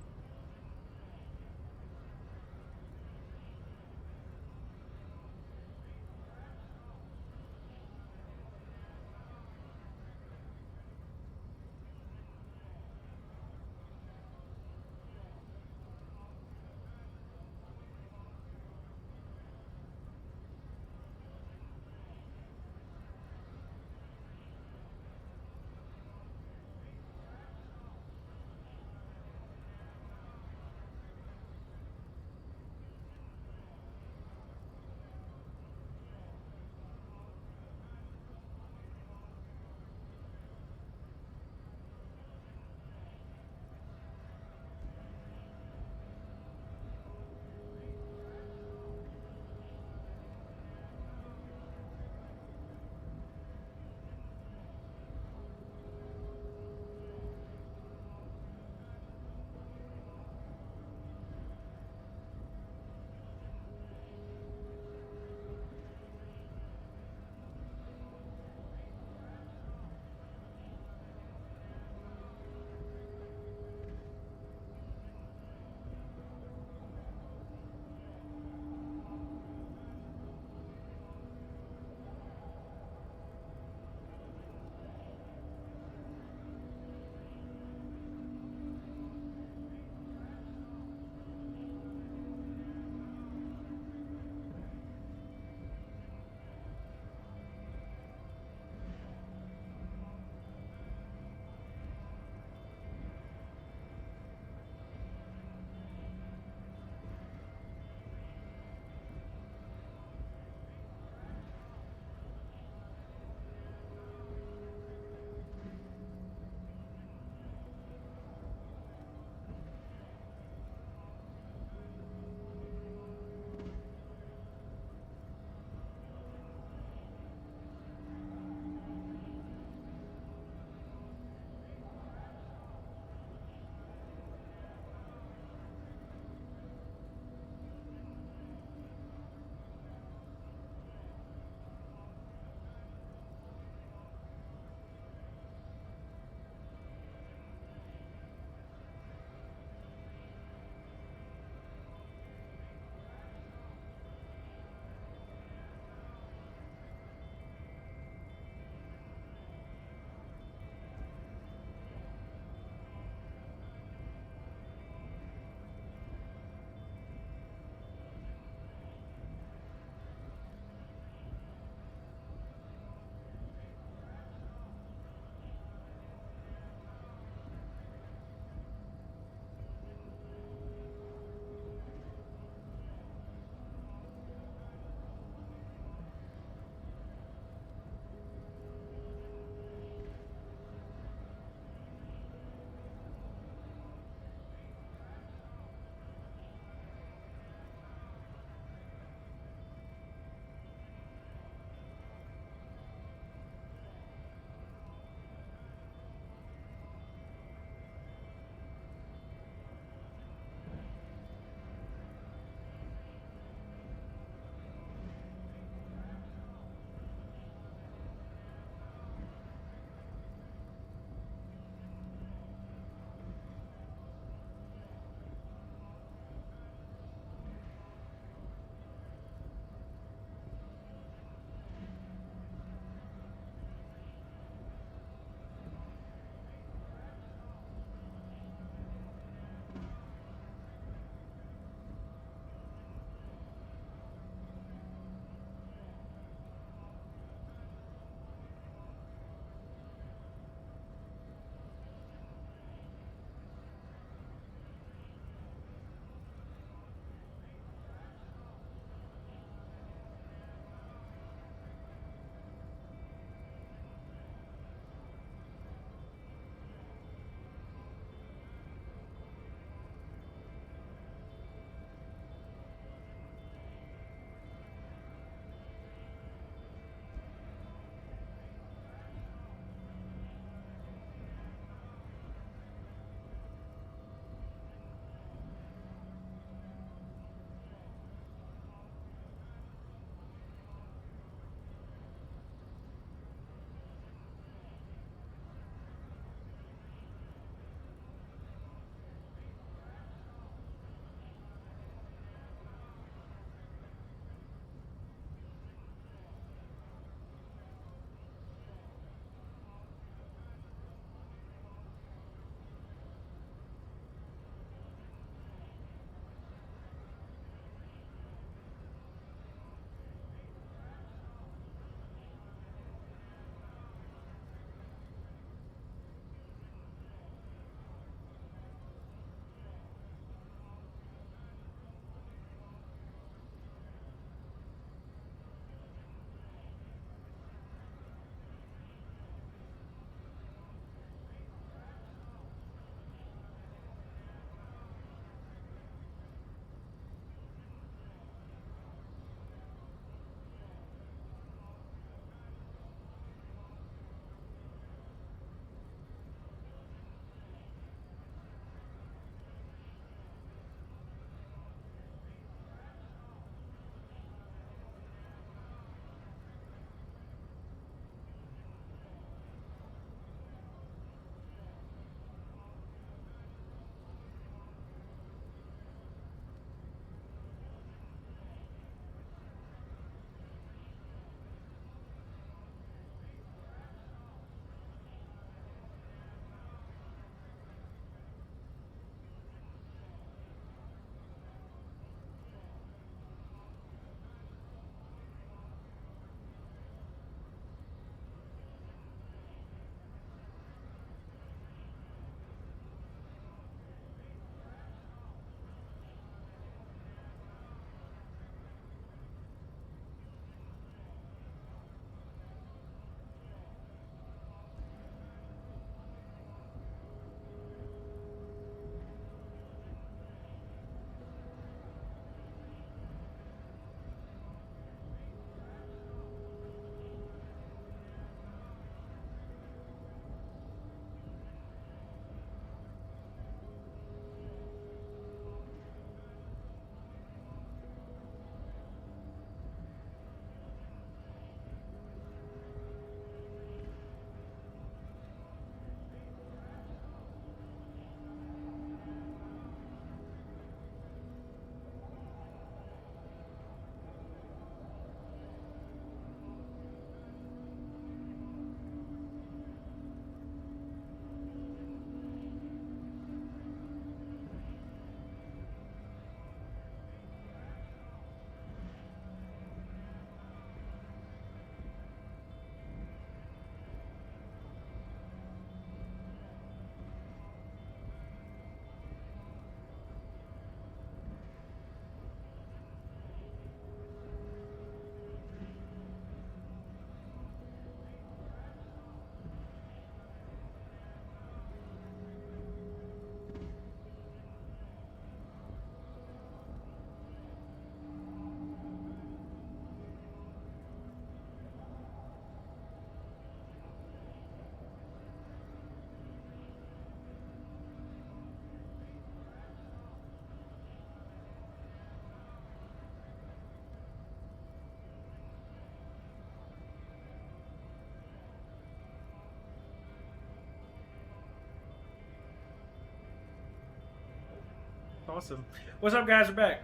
Awesome. What's up, guys? We're back.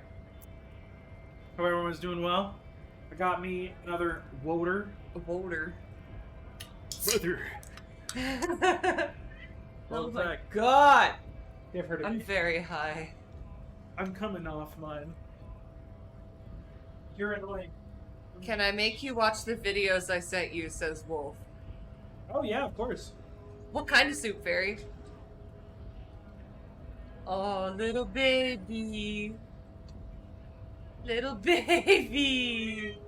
Hope everyone's doing well. I got me another Woder. A Woder. Woder. Oh Welcome my back. god! Give her to I'm me. very high. I'm coming off mine. You're annoying. Can I make you watch the videos I sent you, says Wolf. Oh yeah, of course. What kind of soup, Fairy? Oh, little baby. Little baby.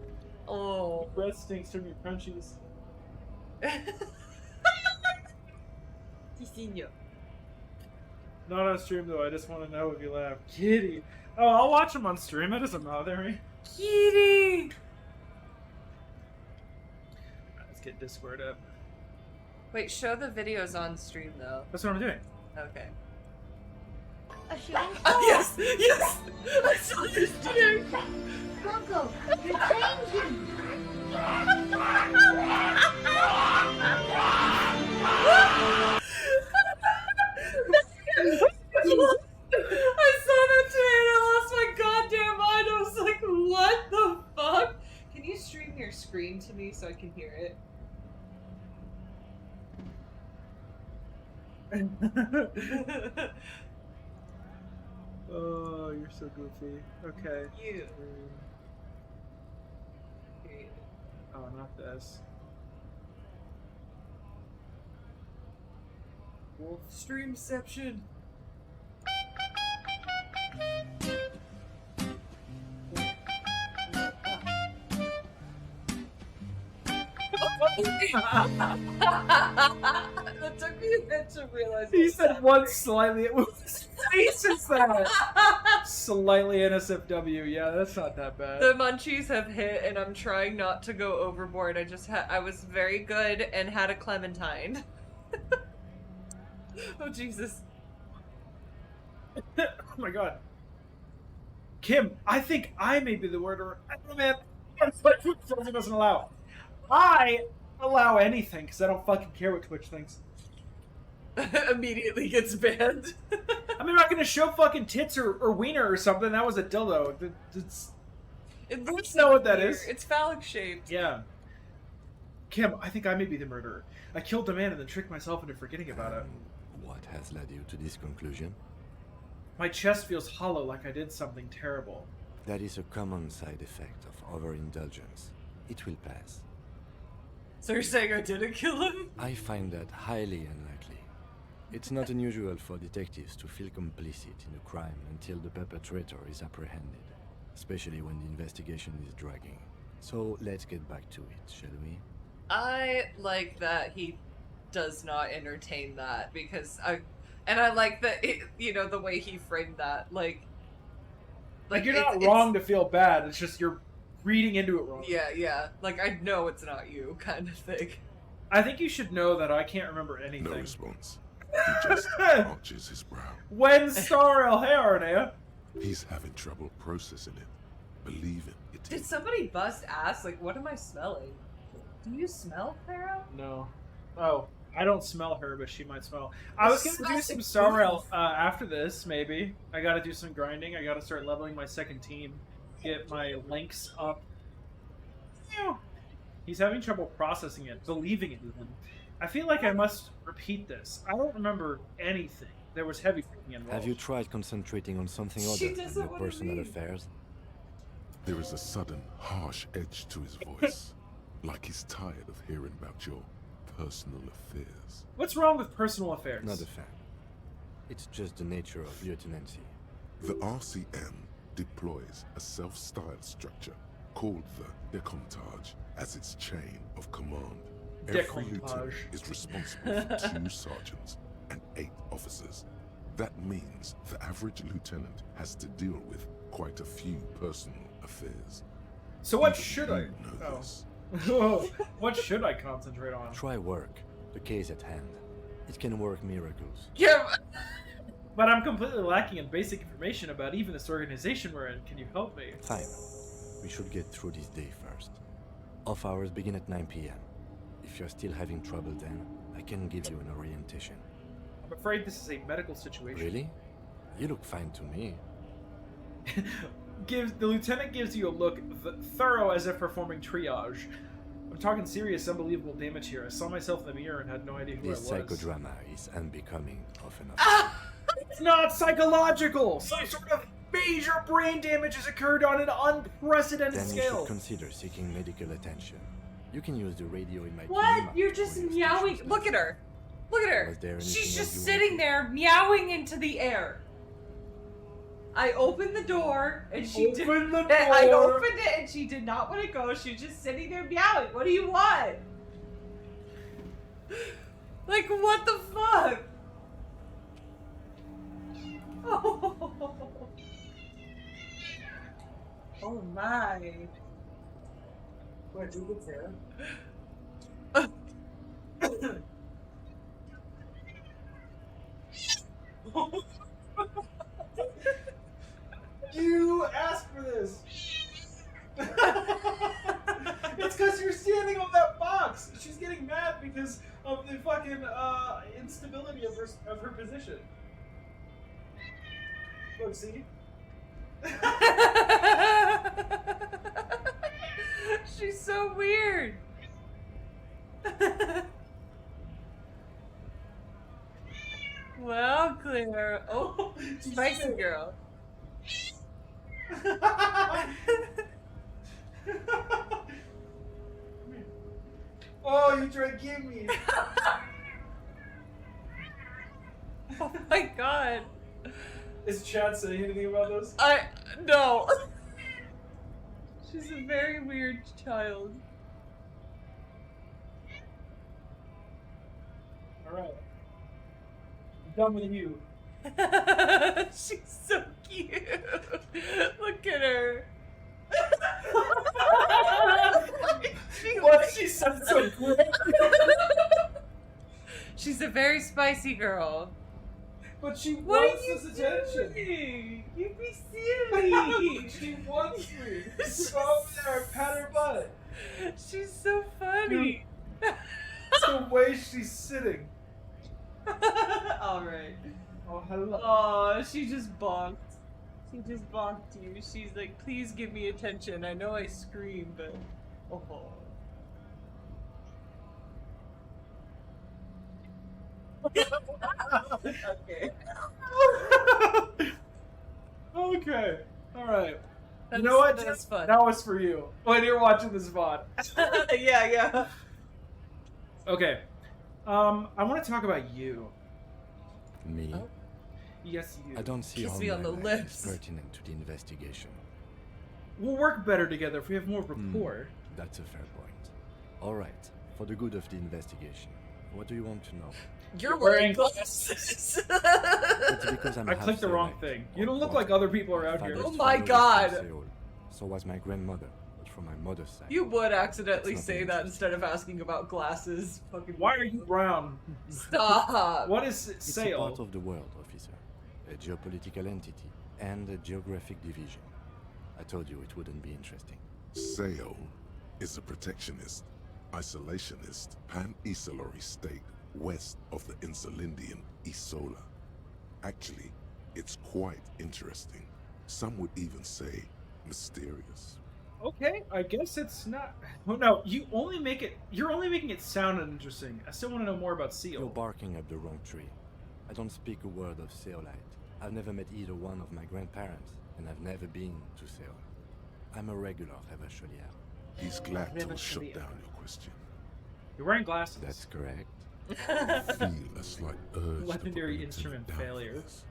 Oh. Breath stinks from your crunchies. Ticinho. Not on stream though. I just want to know if you laugh. Kitty. Oh, I'll watch them on stream. That doesn't bother me. Kitty. Let's get Discord up. Wait, show the videos on stream though. That's what I'm doing. Okay. A shooting Oh, yes! Yes! I saw this too! Coco, you're changing. I saw that today and I lost my goddamn mind. I was like, what the fuck? Can you stream your screen to me so I can hear it? Oh, you're so goofy. Okay. You. Oh, not this. Wolf Streamception. That took me a bit to realize. He said one slightly. His face is that. Slightly NSFW. Yeah, that's not that bad. The munchies have hit, and I'm trying not to go overboard. I was very good and had a clementine. Oh Jesus! Oh my god. Kim, I think I may be the murderer. I don't know, man. Twitch doesn't allow. I allow anything because I don't fucking care what Twitch thinks. Immediately gets banned. I mean, I'm not gonna show fucking tits or wiener or something. That was a dildo. It looks know what that weird. is. It's phallic shaped. Yeah. Kim, I think I may be the murderer. I killed the man and then tricked myself into forgetting about it. What has led you to this conclusion? My chest feels hollow like I did something terrible. That is a common side effect of overindulgence. It will pass. So you're saying I didn't kill him? I find that highly unlikely. It's not unusual for detectives to feel complicit in a crime until the perpetrator is apprehended, especially when the investigation is dragging. So let's get back to it, shall we? I like that he does not entertain that because I like that the way he framed that like you're not wrong to feel bad. It's just you're reading into it wrong. Yeah. Like I know it's not you, kind of thing. I think you should know that I can't remember anything. No response. He just arches his brow. When Star El Hair, He's having trouble processing it, believing it. Did somebody bust ass? Like, what am I smelling? Do you smell, Pharaoh? No. Oh, I don't smell her, but she might smell. I was gonna do smells some like Star El proof. after this, maybe. I gotta do some grinding. I gotta start leveling my second team. Get my links up. Yeah. He's having trouble processing it, believing it even. I feel like I must repeat this. I don't remember anything. There was heavy thinking involved. Have you tried concentrating on something She other than doesn't your wanna personal read. affairs? There is a sudden, harsh edge to his voice, like he's tired of hearing about your personal affairs. What's wrong with personal affairs? Not a fan. It's just the nature of lieutenancy. The RCM deploys a self-styled structure called the Decomptage as its chain of command. Every lieutenant Decomptage. is responsible for 2 sergeants and 8 officers. That means the average lieutenant has to deal with quite a few personal affairs. So what Even should you I? know this. What should I concentrate on? Try work. The case at hand. It can work miracles. Yeah. But I'm completely lacking in basic information about even this organization we're in. Can you help me? Fine. We should get through this day first. Off hours begin at 9 p.m. If you're still having trouble then, I can give you an orientation. I'm afraid this is a medical situation. Really? You look fine to me. The lieutenant gives you a look thorough as if performing triage. I'm talking serious, unbelievable damage here. I saw myself in the mirror and had no idea who This I was. psychodrama is unbecoming of an officer. It's not psychological! Some sort of major brain damage has occurred on an unprecedented Then you scale. should consider seeking medical attention. You can use the radio in my What? cinema You're just for your meowing. stations. Look at her. Look at her. Was there anything She's else just you sitting there meowing into the air. I opened the door and she did. I opened it and she did not want to go. She was just sitting there meowing. What do you want? Like, what the fuck? Oh, oh my. What do you do? You asked for this. It's because you're standing on that box. She's getting mad because of the fucking instability of her position. Look, see? She's so weird. Well, Claire. Oh, spicy girl. Oh, you tried to give me. Oh my god. Is Chad saying anything about this? No. She's a very weird child. Alright. I'm done with you. She's so cute. Look at her. What? She sounds so great. She's a very spicy girl. But she What wants are you this attention. doing? You be silly. She wants me. Just go over there and pat her butt. She's so funny. It's the way she's sitting. Alright. Oh, hello. Oh, she just bonked. She just bonked you. She's like, please give me attention. I know I scream, but... Oh. Okay. Okay. Alright. You That's- know what? that's fun. That was for you. When you're watching this VOD. Yeah. Okay. I want to talk about you. Me? Oh. Yes, you. I don't see Kiss how me on my the life lips. is pertinent to the investigation. We'll work better together if we have more rapport. That's a fair point. Alright, for the good of the investigation, what do you want to know? You're wearing glasses. It's because I'm I clicked the wrong thing. You don't look like other people around here. Oh my god. So was my grandmother, but from my mother's side. You would accidentally That's say nothing that instead of asking about glasses. Fucking Why are you brown? Stop. What is It's a Sale? part of the world, officer. A geopolitical entity and a geographic division. I told you it wouldn't be interesting. Sale is a protectionist, isolationist, pan-Isolari state west of the Insulindian Isola. Actually, it's quite interesting. Some would even say mysterious. Okay, I guess it's not. Oh no, you're only making it sound interesting. I still want to know more about You're Seal. barking up the wrong tree. I don't speak a word of Seolite. I've never met either one of my grandparents, and I've never been to Seol. I'm a regular Revacholier. He's glad to Never shut should be. down your question. You're wearing glasses. That's correct. I feel a slight urge Legendary to put instrument down for failure. this,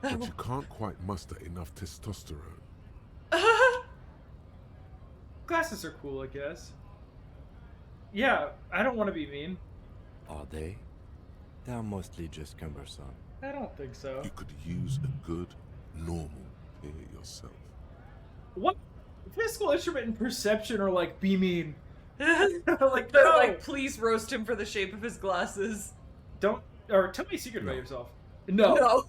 but you can't quite muster enough testosterone. Glasses are cool, I guess. Yeah, I don't want to be mean. Are they? They're mostly just cumbersome. I don't think so. You could use a good, normal pair yourself. What? Physical instrument and perception are like be mean. Like, no. like, please roast him for the shape of his glasses. Don't or tell me a secret about yourself. No. No.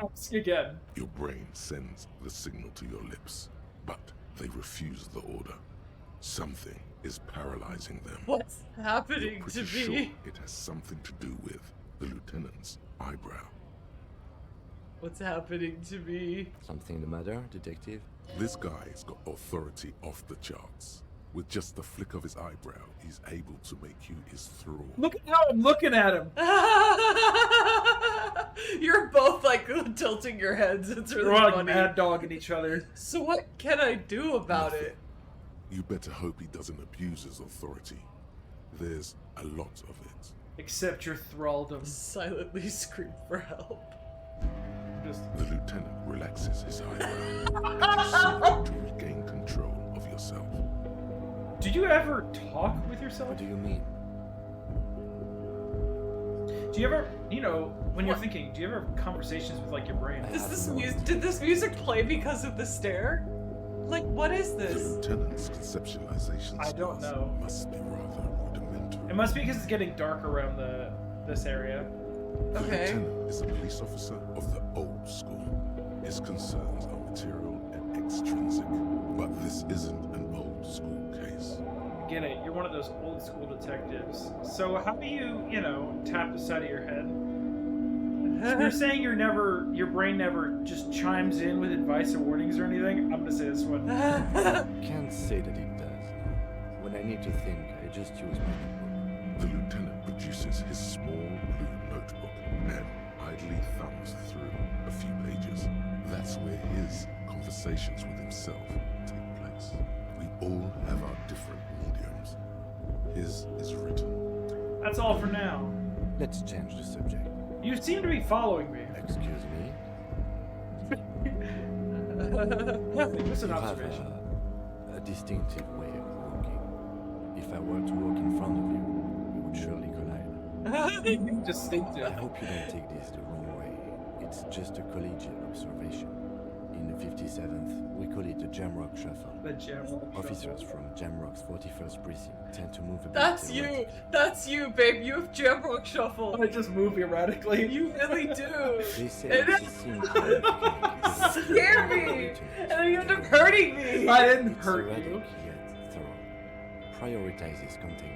Ask again. Your brain sends the signal to your lips, but they refuse the order. Something is paralyzing them. What's You're happening to pretty me? sure it has something to do with the lieutenant's eyebrow. What's happening to me? Something the matter, detective? This guy's got authority off the charts. With just the flick of his eyebrow, he's able to make you his thrall. Look at how I'm looking at him. You're both like tilting your heads. It's really We're like funny. mad dogging each other. So what can I do about Nothing. it? You better hope he doesn't abuse his authority. There's a lot of it. Accept your thraldom. Silently scream for help. The lieutenant relaxes his eyebrow as you seek to regain control of yourself. Do you ever talk with yourself? What do you mean? Do you ever, when you're thinking, do you ever have conversations with like your brain? Did this music play because of the stare? Like, what is The this? lieutenant's conceptualization I don't know. must be rather rudimentary. It must be because it's getting dark around this area. The Okay. lieutenant is a police officer of the old school. His concerns are material and extrinsic, but this isn't an old school case. Get it? You're one of those old school detectives. So how do you, tap the side of your head? You're saying your brain never just chimes in with advice or warnings or anything? I'm gonna say this one. Can't say that it does. When I need to think, I just use my notebook. The lieutenant produces his small blue notebook and idly thumbs through a few pages. That's where his conversations with himself take place. We all have our different mediums. His is written. That's all for now. Let's change the subject. You seem to be following me. Excuse me? What's an You have observation? a distinctive way of walking. If I were to walk in front of you, we would surely collide. Distinctive. I hope you don't take this the wrong way. It's just a collegiate observation. In the 57th, we call it the Jamrock Shuffle. The Jamrock Officers from Jamrock's 41st Precinct tend to move a bit That's you! erratically. That's you, babe! You have Jamrock Shuffle! I just move erratically. You really do! They say It it's a scene called Scare me! And then you end up hurting me! I didn't It's hurt erratic you. yet thorough. Prioritizes containers.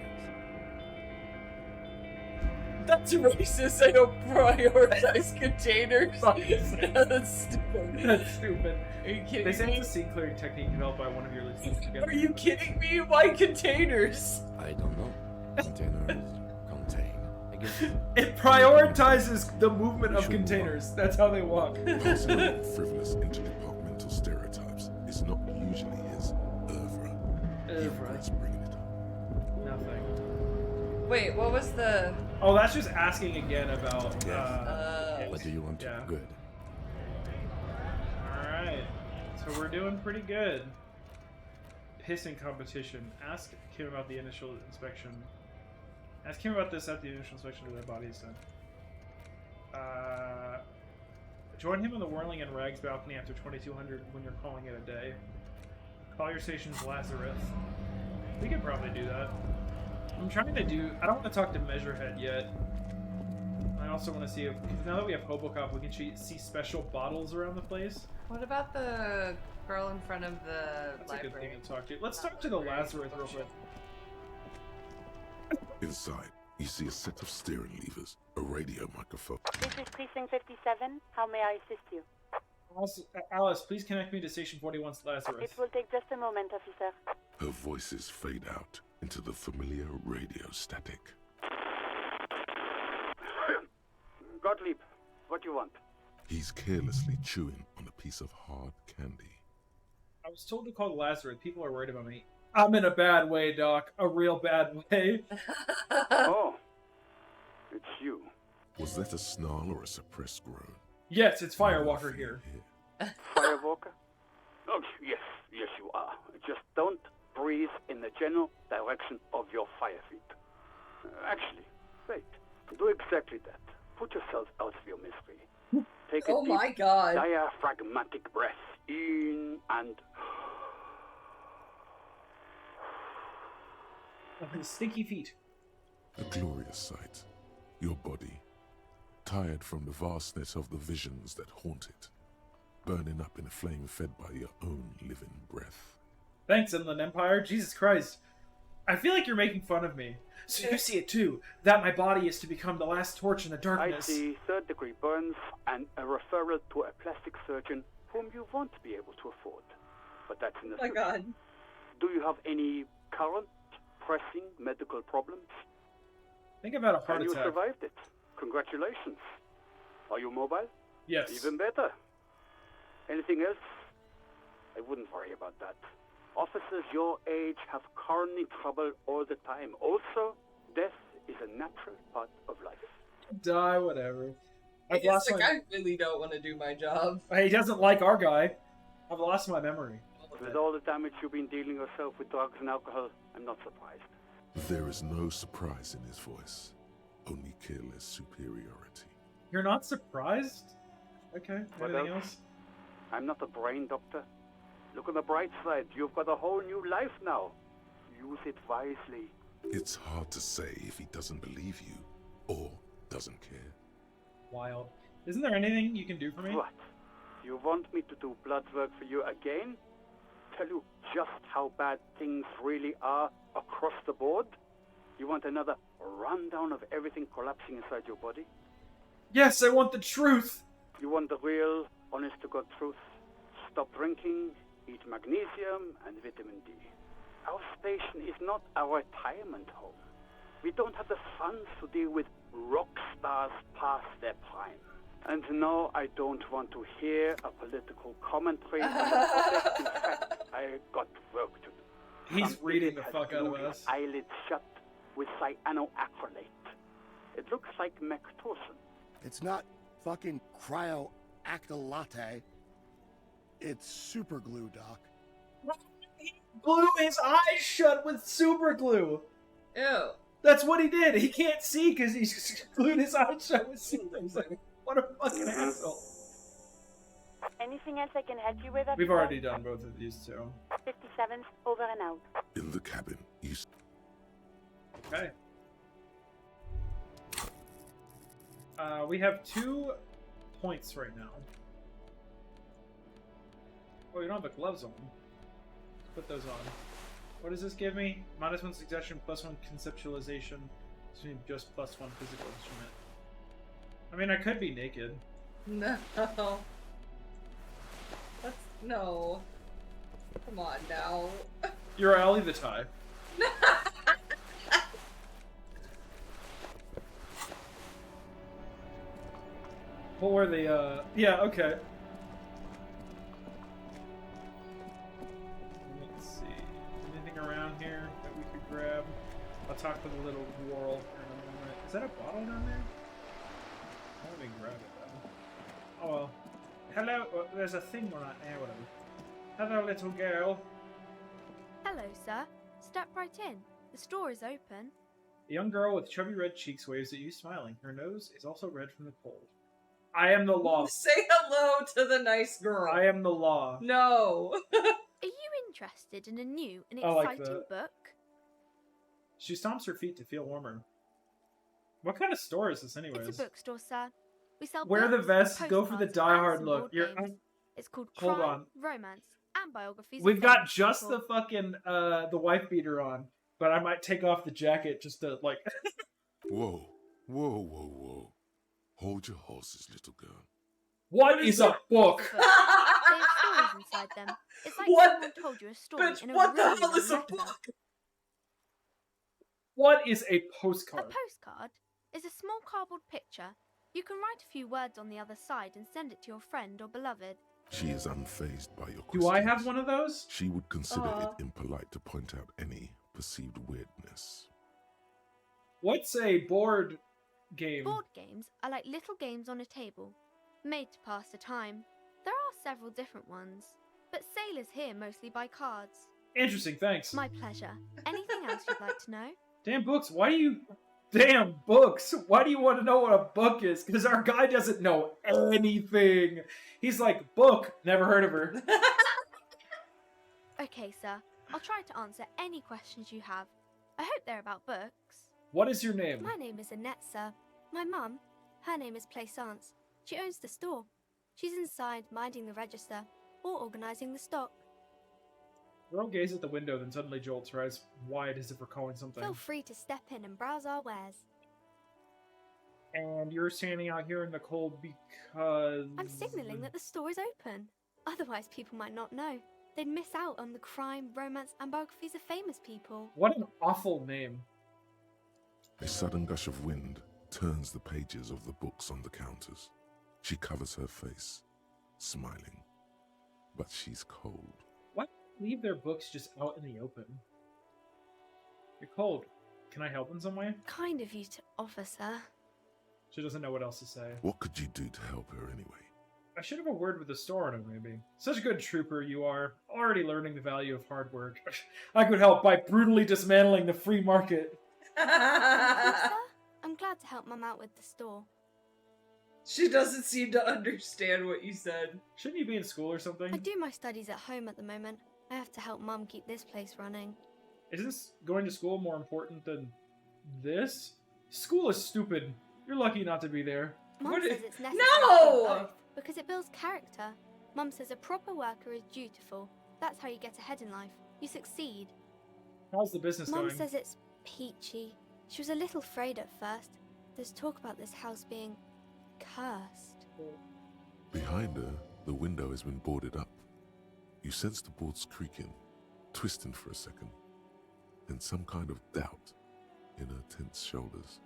That's racist. I don't prioritize containers. That's stupid. That's stupid. Are you kidding They say me? it's a scene clearing technique developed by one of your lieutenants. Are you kidding me? Why containers? I don't know. Containers contain. I guess. It prioritizes the movement of containers. That's how they walk. Passing over frivolous interdepartmental stereotypes is not usually his oeuvre. He regrets bringing it up. Nothing. Wait, what was the... Oh, that's just asking again about. What do you want to? Yeah. Good. Alright. So we're doing pretty good. Pissing competition. Ask Kim about the initial inspection. Ask Kim about this at the initial inspection of their bodies then. Join him on the Whirling and Rags balcony after 2200 when you're calling it a day. Call your station's Lazarus. We could probably do that. I'm trying to do... I don't want to talk to Measurehead yet. I also want to see if... Because now that we have Hobocop, we can see special bottles around the place. What about the girl in front of the That's a good library? thing to talk to. Let's talk to the Lazarus real quick. Inside, you see a set of steering levers, a radio microphone. This is Precinct 57. How may I assist you? Alice, please connect me to Station 41's Lazarus. It will take just a moment, officer. Her voices fade out into the familiar radio static. Gottlieb, what do you want? He's carelessly chewing on a piece of hard candy. I was told to call Lazarus. People are worried about me. I'm in a bad way, Doc. A real bad way. Oh, it's you. Was that a snarl or a suppressed groan? Yes, it's Firewalker here. Firewalker? Oh, yes, you are. Just don't breathe in the general direction of your fire feet. Actually, wait. Do exactly that. Put yourself out of your misery. Take a Oh deep, my God. diaphragmatic breath in and... His stinky feet. A glorious sight. Your body, tired from the vastness of the visions that haunt it, burning up in a flame fed by your own living breath. Thanks, Inland Empire. Jesus Christ. I feel like you're making fun of me. So you see it too, that my body is to become the last torch in the I darkness. see third-degree burns and a referral to a plastic surgeon whom you won't be able to afford. But that's in the Oh my future. god. Do you have any current, pressing medical problems? Think about a heart And you attack. survived it. Congratulations. Are you mobile? Yes. Even better. Anything else? I wouldn't worry about that. Officers your age have coronary trouble all the time. Also, death is a natural part of life. Die, whatever. I've It's lost like, my... I really don't want to do my job. He doesn't like our guy. I've lost my memory. With all the damage you've been dealing yourself with drugs and alcohol, I'm not surprised. There is no surprise in his voice, only careless superiority. You're not surprised? Okay, What anything else? else? I'm not a brain doctor. Look on the bright side. You've got a whole new life now. Use it wisely. It's hard to say if he doesn't believe you, or doesn't care. Wild. Isn't there anything you can do for me? What? You want me to do blood work for you again? Tell you just how bad things really are across the board? You want another rundown of everything collapsing inside your body? Yes, I want the truth! You want the real, honest-to-God truth? Stop drinking, eat magnesium and vitamin D. Our station is not a retirement home. We don't have the funds to deal with rock stars past their prime. And no, I don't want to hear a political commentary on the topic. In fact, I got work to do. He's Some reading idiot the has fuck out of glued his us. eyelids shut with cyanoacrylate. It looks like Mactorson. It's not fucking cryoactylate. It's super glue, Doc. Glue his eyes shut with super glue! Ew. That's what he did! He can't see because he's glued his eyes shut with super glue. Like, what a fucking asshole. Anything else I can help you with? We've already done both of these two. 57, over and out. In the cabin, you... Okay. We have 2 points right now. Oh, you don't have the gloves on. Let's put those on. What does this give me? -1 suggestion, +1 conceptualization. Just +1 physical instrument. I mean, I could be naked. No. No. Come on now. You're Ally the tie. What were they, yeah, okay. Let's see. Anything around here that we could grab? I'll talk to the little dwarf in a moment. Is that a bottle down there? Let me grab it, though. Oh, well. Hello, there's a thing right there, whatever. Hello, little girl. Hello, sir. Step right in. The store is open. A young girl with chubby red cheeks waves at you, smiling. Her nose is also red from the cold. I am the law. Say hello to the nice girl. I am the law. No. Are you interested in a new and I like exciting that. book? She stomps her feet to feel warmer. What kind of store is this, anyways? It's a bookstore, sir. We sell Wear the books, vest, go for the postcards, die-hard and look. board You're... games. It's called Hold crime, on. romance, and biographies. of We've got famous just people. the fucking, the wife beater on. But I might take off the jacket just to, like... Whoa, whoa, whoa, whoa. Hold your horses, little girl. What is a book? They have stories inside them. It's like What someone told you a story Bitch, in a what the really hell long is a letter. book? What is a A postcard? postcard is a small cardboard picture. You can write a few words on the other side and send it to your friend or beloved. She is unfazed by your Do I have questions. one of those? She would consider Aw. it impolite to point out any perceived weirdness. What's a board game? Board games are like little games on a table, made to pass the time. There are several different ones, but sailors here mostly buy cards. Interesting, thanks. My pleasure. Anything else you'd like to know? Damn books, why do you... Damn books! Why do you want to know what a book is? Because our guy doesn't know anything. He's like, book, never heard of her. Okay, sir. I'll try to answer any questions you have. I hope they're about books. What is your name? My name is Annette, sir. My mum, her name is Plaisance. She owns the store. She's inside minding the register or organising the stock. Girl gazes at the window, then suddenly jolts, her eyes wide as if recalling something. Feel free to step in and browse our wares. And you're standing out here in the cold because... I'm signaling that the store is open. Otherwise, people might not know. They'd miss out on the crime, romance, and biographies of famous people. What an awful name. A sudden gush of wind turns the pages of the books on the counters. She covers her face, smiling. But she's cold. Why leave their books just out in the open? You're cold. Can I help in some way? Kind of you to offer, sir. She doesn't know what else to say. What could you do to help her anyway? I should have a word with the store owner, maybe. Such a good trooper you are, already learning the value of hard work. I could help by brutally dismantling the free market. Sir, I'm glad to help Mum out with the store. She doesn't seem to understand what you said. Shouldn't you be in school or something? I do my studies at home at the moment. I have to help Mum keep this place running. Isn't going to school more important than this? School is stupid. You're lucky not to be there. Mum says it's necessary No! to do both because it builds character. Mum says a proper worker is dutiful. That's how you get ahead in life. You succeed. How's the business Mum going? says it's peachy. She was a little afraid at first. There's talk about this house being cursed. Behind her, the window has been boarded up. You sense the boards creaking, twisting for a second, and some kind of doubt in her tense shoulders.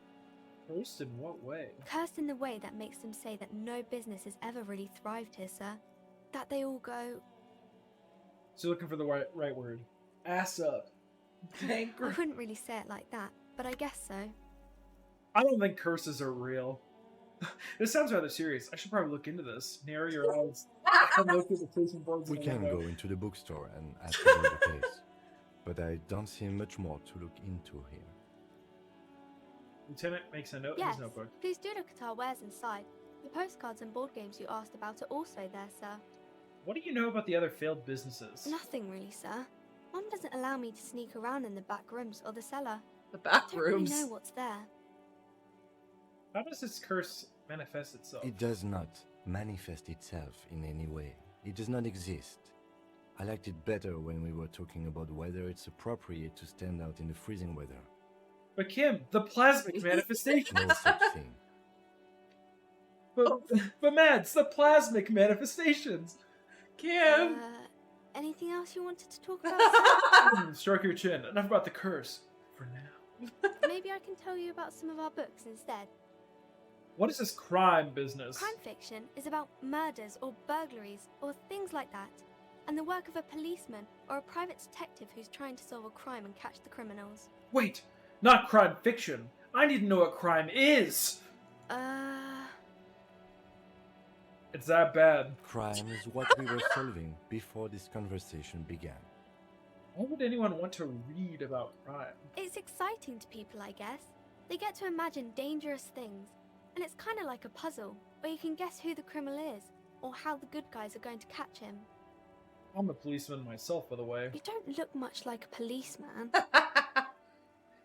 Cursed in what way? Cursed in the way that makes them say that no business has ever really thrived here, sir. That they all go... So looking for the right word. Ass up. I wouldn't really say it like that, but I guess so. I don't think curses are real. This sounds rather serious. I should probably look into this. Narrow your eyes. Look through the prison boards We in the can window. go into the bookstore and ask about the case, but I don't see much more to look into here. Lieutenant makes a note in Yes, his notebook. please do look at our wares inside. The postcards and board games you asked about are also there, sir. What do you know about the other failed businesses? Nothing really, sir. Mum doesn't allow me to sneak around in the back rooms or the cellar. The back I don't really rooms. know what's there. How does this curse manifest itself? It does not manifest itself in any way. It does not exist. I liked it better when we were talking about whether it's appropriate to stand out in the freezing weather. But Kim, the plasmic manifestation. No such thing. But Mads, the plasmic manifestations. Kim. Anything else you wanted to talk about, sir? Stroke your chin. Enough about the curse. For now. Maybe I can tell you about some of our books instead. What is this crime business? Crime fiction is about murders or burglaries or things like that, and the work of a policeman or a private detective who's trying to solve a crime and catch the criminals. Wait, not crime fiction. I need to know what crime is. It's that bad. Crime is what we were solving before this conversation began. Why would anyone want to read about crime? It's exciting to people, I guess. They get to imagine dangerous things, and it's kind of like a puzzle, where you can guess who the criminal is, or how the good guys are going to catch him. I'm a policeman myself, by the way. You don't look much like a policeman.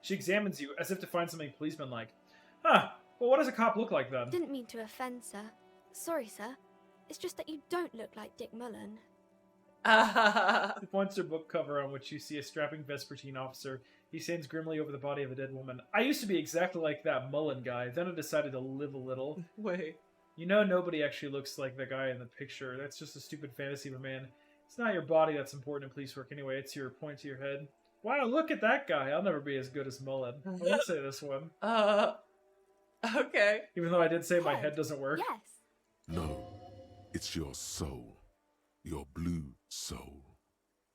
She examines you as if to find something policeman-like. Huh, well what does a cop look like then? Didn't mean to offend, sir. Sorry, sir. It's just that you don't look like Dick Mullen. She points to her book cover on which you see a strapping Vespertine officer. He stands grimly over the body of a dead woman. I used to be exactly like that Mullen guy, then I decided to live a little. Wait. You know nobody actually looks like the guy in the picture. That's just a stupid fantasy of a man. It's not your body that's important in police work anyway, it's your point to your head. Wow, look at that guy. I'll never be as good as Mullen. I won't say this one. Okay. Even though I did say my head doesn't work. Yes. No, it's your soul. Your blue soul.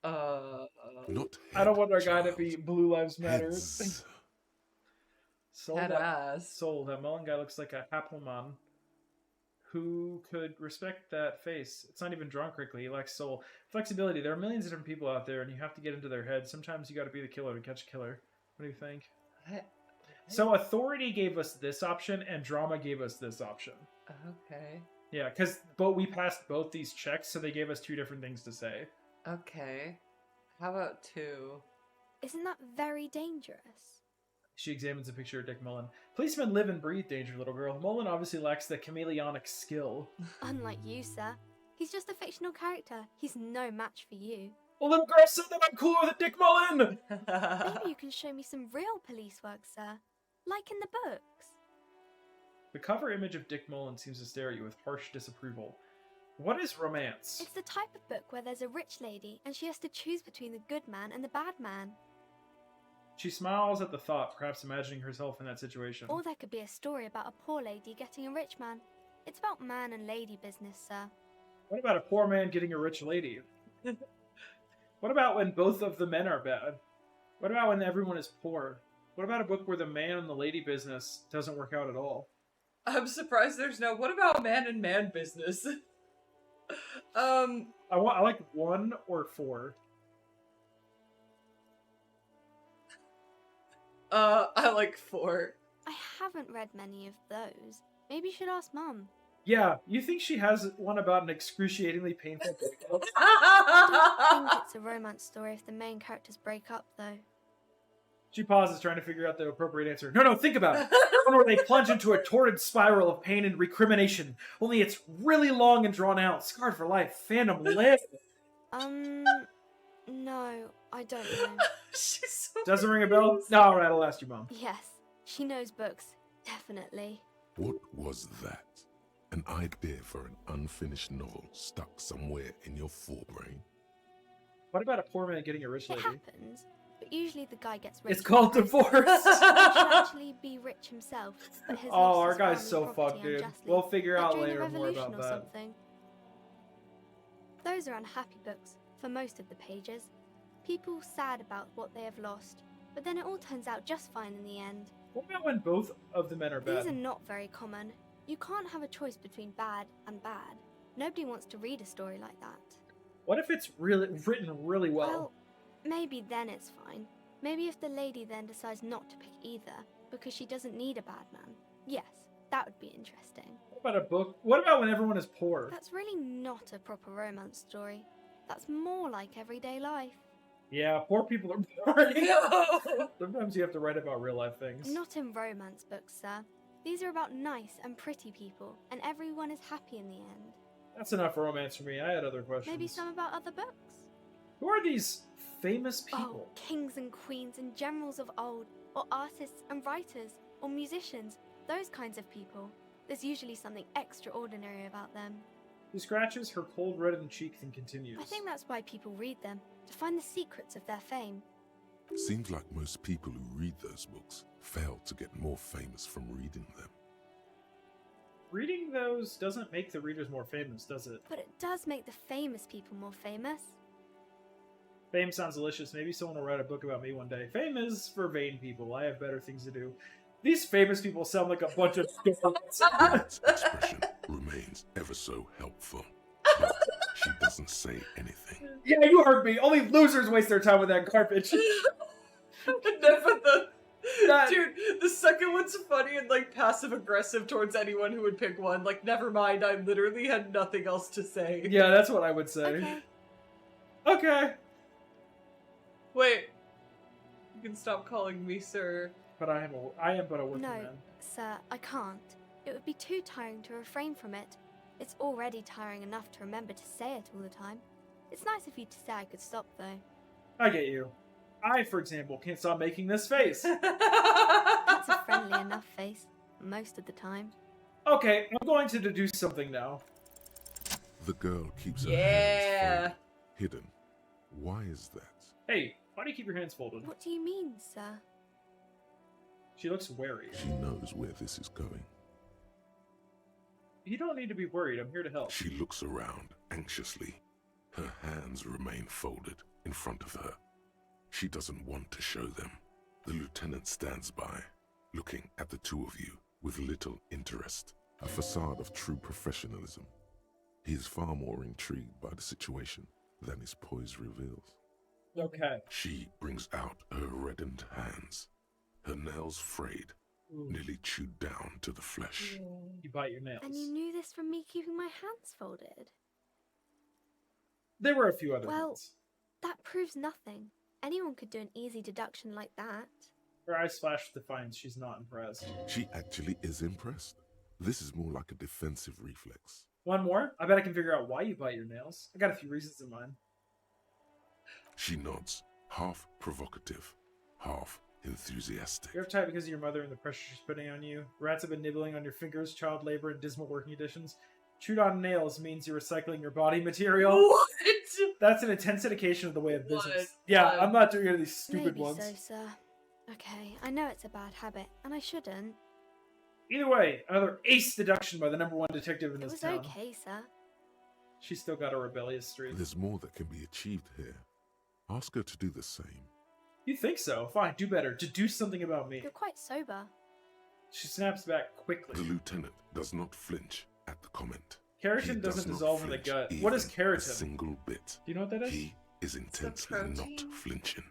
Not I don't want our head, guy to be Blue Lives Matter. Heads. Soul, Head ass. Soul, that Mullen guy looks like a Happelmann. Who could respect that face? It's not even drawn correctly. He lacks soul. Flexibility. There are millions of different people out there, and you have to get into their head. Sometimes you gotta be the killer to catch a killer. What do you think? So Authority gave us this option, and Drama gave us this option. Okay. Yeah, because we passed both these checks, so they gave us two different things to say. Okay. How about 2? Isn't that very dangerous? She examines a picture of Dick Mullen. Policemen live and breathe danger, little girl. Mullen obviously lacks the chameleonic skill. Unlike you, sir. He's just a fictional character. He's no match for you. A little girl said that I'm cooler than Dick Mullen! Maybe you can show me some real police work, sir. Like in the books. The cover image of Dick Mullen seems to stare at you with harsh disapproval. What is romance? It's the type of book where there's a rich lady and she has to choose between the good man and the bad man. She smiles at the thought, perhaps imagining herself in that situation. Or there could be a story about a poor lady getting a rich man. It's about man and lady business, sir. What about a poor man getting a rich lady? What about when both of the men are bad? What about when everyone is poor? What about a book where the man and the lady business doesn't work out at all? I'm surprised there's no what about man and man business? I like 1 or 4. I like 4. I haven't read many of those. Maybe you should ask Mum. Yeah, you think she has one about an excruciatingly painful breakup? I don't think it's a romance story if the main characters break up, though. She pauses, trying to figure out the appropriate answer. No, think about it. One where they plunge into a torrid spiral of pain and recrimination. Only it's really long and drawn out. Scarred for life. Phantom live. No, I don't know. She's so Doesn't ring a bell? No, alright, I'll ask you, Mom. Yes, she knows books. Definitely. What was that? An idea for an unfinished novel stuck somewhere in your forebrain? What about a poor man getting a rich It lady? happens, but usually the guy gets rich. It's called divorce. He should actually be rich himself, but his Oh, lost our his guy's family so property fucked, dude. unjustly, We'll figure like out during the later more Revolution about or that. something. Those are unhappy books for most of the pages. People sad about what they have lost, but then it all turns out just fine in the end. What about when both of the men are bad? These are not very common. You can't have a choice between bad and bad. Nobody wants to read a story like that. What if it's really written really well? Well, maybe then it's fine. Maybe if the lady then decides not to pick either, because she doesn't need a bad man. Yes, that would be interesting. What about a book? What about when everyone is poor? That's really not a proper romance story. That's more like everyday life. Yeah, poor people are boring. Sometimes you have to write about real life things. Not in romance books, sir. These are about nice and pretty people, and everyone is happy in the end. That's enough romance for me. I had other questions. Maybe some about other books? Who are these famous people? Oh, kings and queens and generals of old, or artists and writers, or musicians, those kinds of people. There's usually something extraordinary about them. She scratches her cold reddened cheek and continues. I think that's why people read them, to find the secrets of their fame. Seems like most people who read those books fail to get more famous from reading them. Reading those doesn't make the readers more famous, does it? But it does make the famous people more famous. Fame sounds delicious. Maybe someone will write a book about me one day. Fame is for vain people. I have better things to do. These famous people sound like a bunch of That expression remains ever so helpful. But she doesn't say anything. Yeah, you heard me. Only losers waste their time with that garbage. Dude, the second one's funny and like passive aggressive towards anyone who would pick one. Like, never mind, I literally had nothing else to say. Yeah, that's what I would say. Okay. Wait. You can stop calling me sir. But I am but a working No, man. sir, I can't. It would be too tiring to refrain from it. It's already tiring enough to remember to say it all the time. It's nice of you to say I could stop, though. I get you. I, for example, can't stop making this face. That's a friendly enough face, most of the time. Okay, I'm going to deduce something now. The girl keeps her Yeah. hands folded, hidden. Why is that? Hey, why do you keep your hands folded? What do you mean, sir? She looks wary. She knows where this is going. You don't need to be worried. I'm here to help. She looks around anxiously. Her hands remain folded in front of her. She doesn't want to show them. The lieutenant stands by, looking at the two of you with little interest, a facade of true professionalism. He is far more intrigued by the situation than his poise reveals. Okay. She brings out her reddened hands, her nails frayed, nearly chewed down to the flesh. You bite your nails. And you knew this from me keeping my hands folded? There were a few other Well, things. that proves nothing. Anyone could do an easy deduction like that. Her eyes flash defiance. She's not impressed. She actually is impressed. This is more like a defensive reflex. One more? I bet I can figure out why you bite your nails. I got a few reasons in mind. She nods, half provocative, half enthusiastic. You're uptight because of your mother and the pressure she's putting on you. Rats have been nibbling on your fingers, child labor, and dismal working conditions. Chewed on nails means you're recycling your body material. What? That's an intense indication of the way of business. What? Yeah, What? I'm not doing any of these stupid Maybe ones. so, sir. Okay, I know it's a bad habit, and I shouldn't. Either way, another ace deduction by the #1 detective in It this was town. okay, sir. She's still got a rebellious streak. There's more that can be achieved here. Ask her to do the same. You think so? Fine, do better. To do something about me. You're quite sober. She snaps back quickly. The lieutenant does not flinch at the comment. Keratin He doesn't does not dissolve in the flinch gut. even What is a keratin? single bit. Do you know what that is? He is intensely not protein? flinching.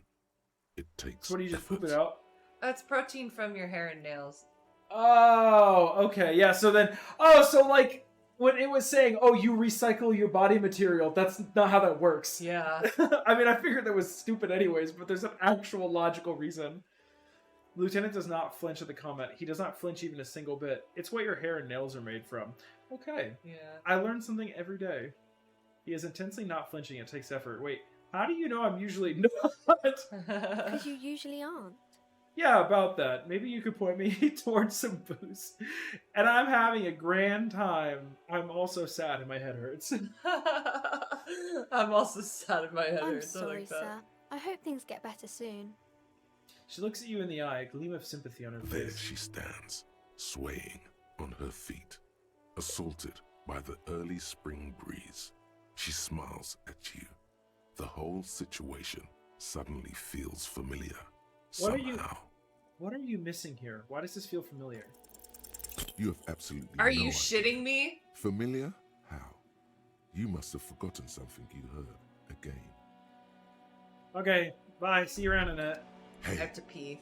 It takes So what do you just effort. poop it out? That's protein from your hair and nails. Oh, okay. Yeah, so then... Oh, so like, when it was saying, oh, you recycle your body material, that's not how that works. Yeah. I mean, I figured that was stupid anyways, but there's an actual logical reason. Lieutenant does not flinch at the comment. He does not flinch even a single bit. It's what your hair and nails are made from. Okay. Yeah. I learn something every day. He is intensely not flinching. It takes effort. Wait, how do you know I'm usually not? Because you usually aren't. Yeah, about that. Maybe you could point me towards some booze. And I'm having a grand time. I'm also sad and my head hurts. I'm also sad in my head. I'm hurts. I sorry, like that. sir. I hope things get better soon. She looks at you in the eye, a gleam of sympathy on her There face. she stands, swaying on her feet, assaulted by the early spring breeze. She smiles at you. The whole situation suddenly feels familiar. Somehow. What are you missing here? Why does this feel familiar? You have absolutely Are no you idea. shitting me? Familiar? How? You must have forgotten something you heard again. Okay, bye. See you around in it. I have to pee.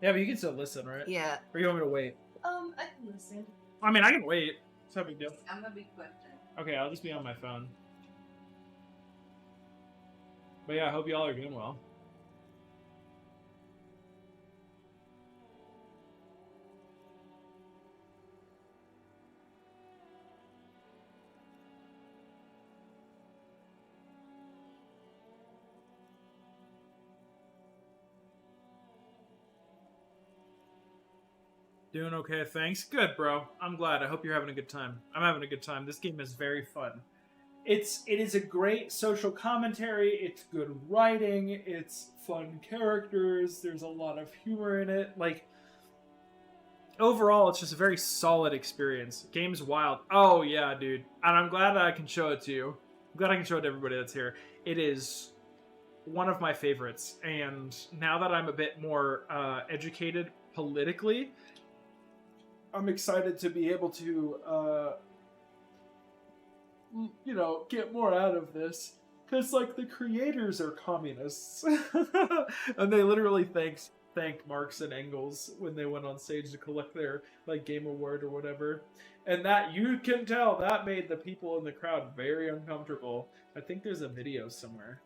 Yeah, but you can still listen, right? Yeah. Or you want me to wait? I can listen. I mean, I can wait. It's no big deal. I'm gonna be quick then. Okay, I'll just be on my phone. But yeah, I hope y'all are doing well. Doing okay, thanks. Good, bro. I'm glad. I hope you're having a good time. I'm having a good time. This game is very fun. It is a great social commentary. It's good writing. It's fun characters. There's a lot of humor in it. Like, overall, it's just a very solid experience. Game's wild. Oh, yeah, dude. And I'm glad that I can show it to you. I'm glad I can show it to everybody that's here. It is one of my favorites. And now that I'm a bit more educated politically, I'm excited to be able to, get more out of this. Because, like, the creators are communists. And they literally thanked Marx and Engels when they went on stage to collect their, like, Game Award or whatever. And that, you can tell, that made the people in the crowd very uncomfortable. I think there's a video somewhere.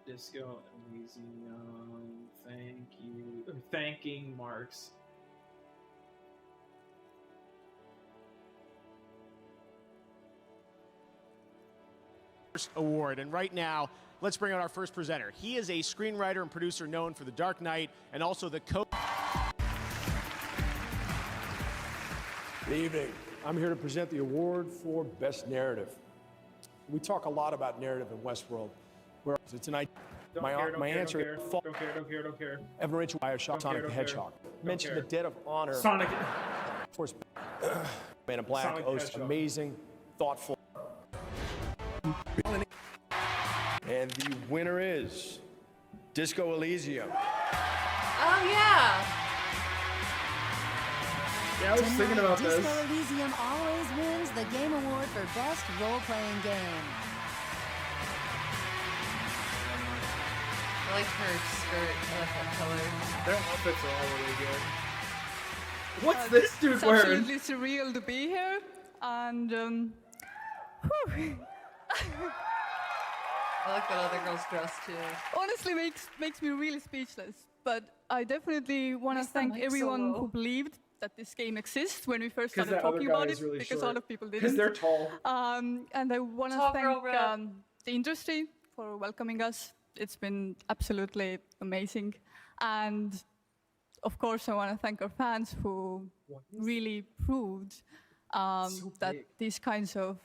Disco Elysium, thank you. Thanking Marx. Award. And right now, let's bring out our first presenter. He is a screenwriter and producer known for The Dark Knight and also the Good evening. I'm here to present the award for Best Narrative. We talk a lot about narrative in Westworld. Where tonight, my answer is Don't care. Evidential Bioshock, Sonic the Hedgehog. Mention the Debt of Honor. Sonic. Of course, Man in Black, Sonic Oath, Hedgehog. amazing, thoughtful. And the winner is Disco Elysium. Oh, yeah. Yeah, I was thinking about Disco this. Elysium always wins the Game Award for Best Role-Playing Game. I like her skirt. I like that color. Their outfits are all really good. What's this dude It's wearing? absolutely surreal to be here, and whew. I like that other girl's dress too. honestly makes me really speechless. But I definitely want to Where's the thank mic so everyone low? who believed that this game exists when we first 'Cause started that other talking guy about is it, really because a short. lot of people didn't. 'Cause they're tall. And I want to Tall girl thank rep. the industry for welcoming us. It's been absolutely amazing. And of course, I want to thank our fans who really proved that these kinds of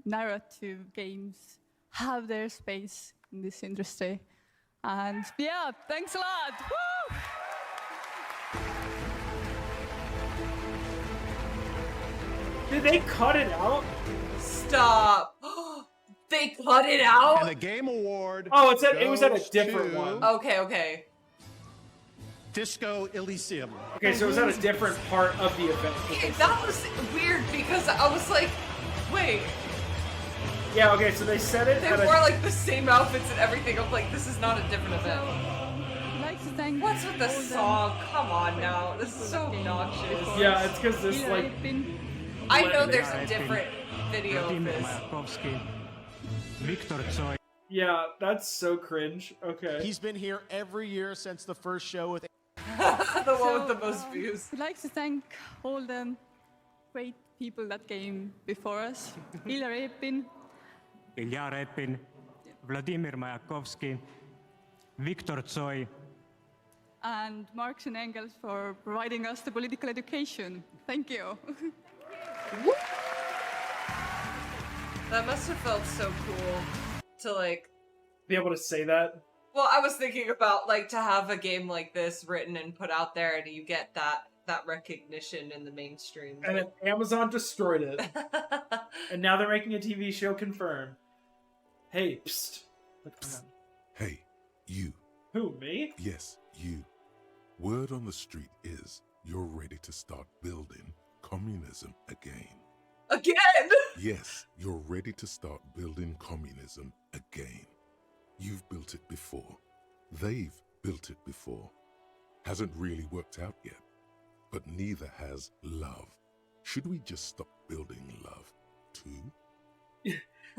narrative games have their space in this industry. And yeah, thanks a lot. Woo! Did they cut it out? Stop. They cut it out? And the game award. Oh, it was at a goes different to one. Okay. Disco Elysium. Okay, so it was at a different part of the event. That was weird because I was like, wait. Yeah, okay, so they said it They at wore like the same outfits and everything. I'm like, this is not a different event. What's with the song? Come on now. This is so obnoxious. Yeah, it's because this like... I know there's a different video of this. Yeah, that's so cringe. Okay. He's been here every year since the first show with The one with the most views. We'd like to thank all the great people that came before us. Ilya Repin, Vladimir Mayakovsky, Viktor Tsoi, and Marx and Engels for providing us the political education. Thank you. That must have felt so cool to like be able to say that. Well, I was thinking about like to have a game like this written and put out there, and you get that recognition in the mainstream. And then Amazon destroyed it. And now they're making a TV show confirmed. Hey, psst. Hey, you. Who, me? Yes, you. Word on the street is you're ready to start building communism again. Again? Yes, you're ready to start building communism again. You've built it before. They've built it before. Hasn't really worked out yet. But neither has love. Should we just stop building love, too?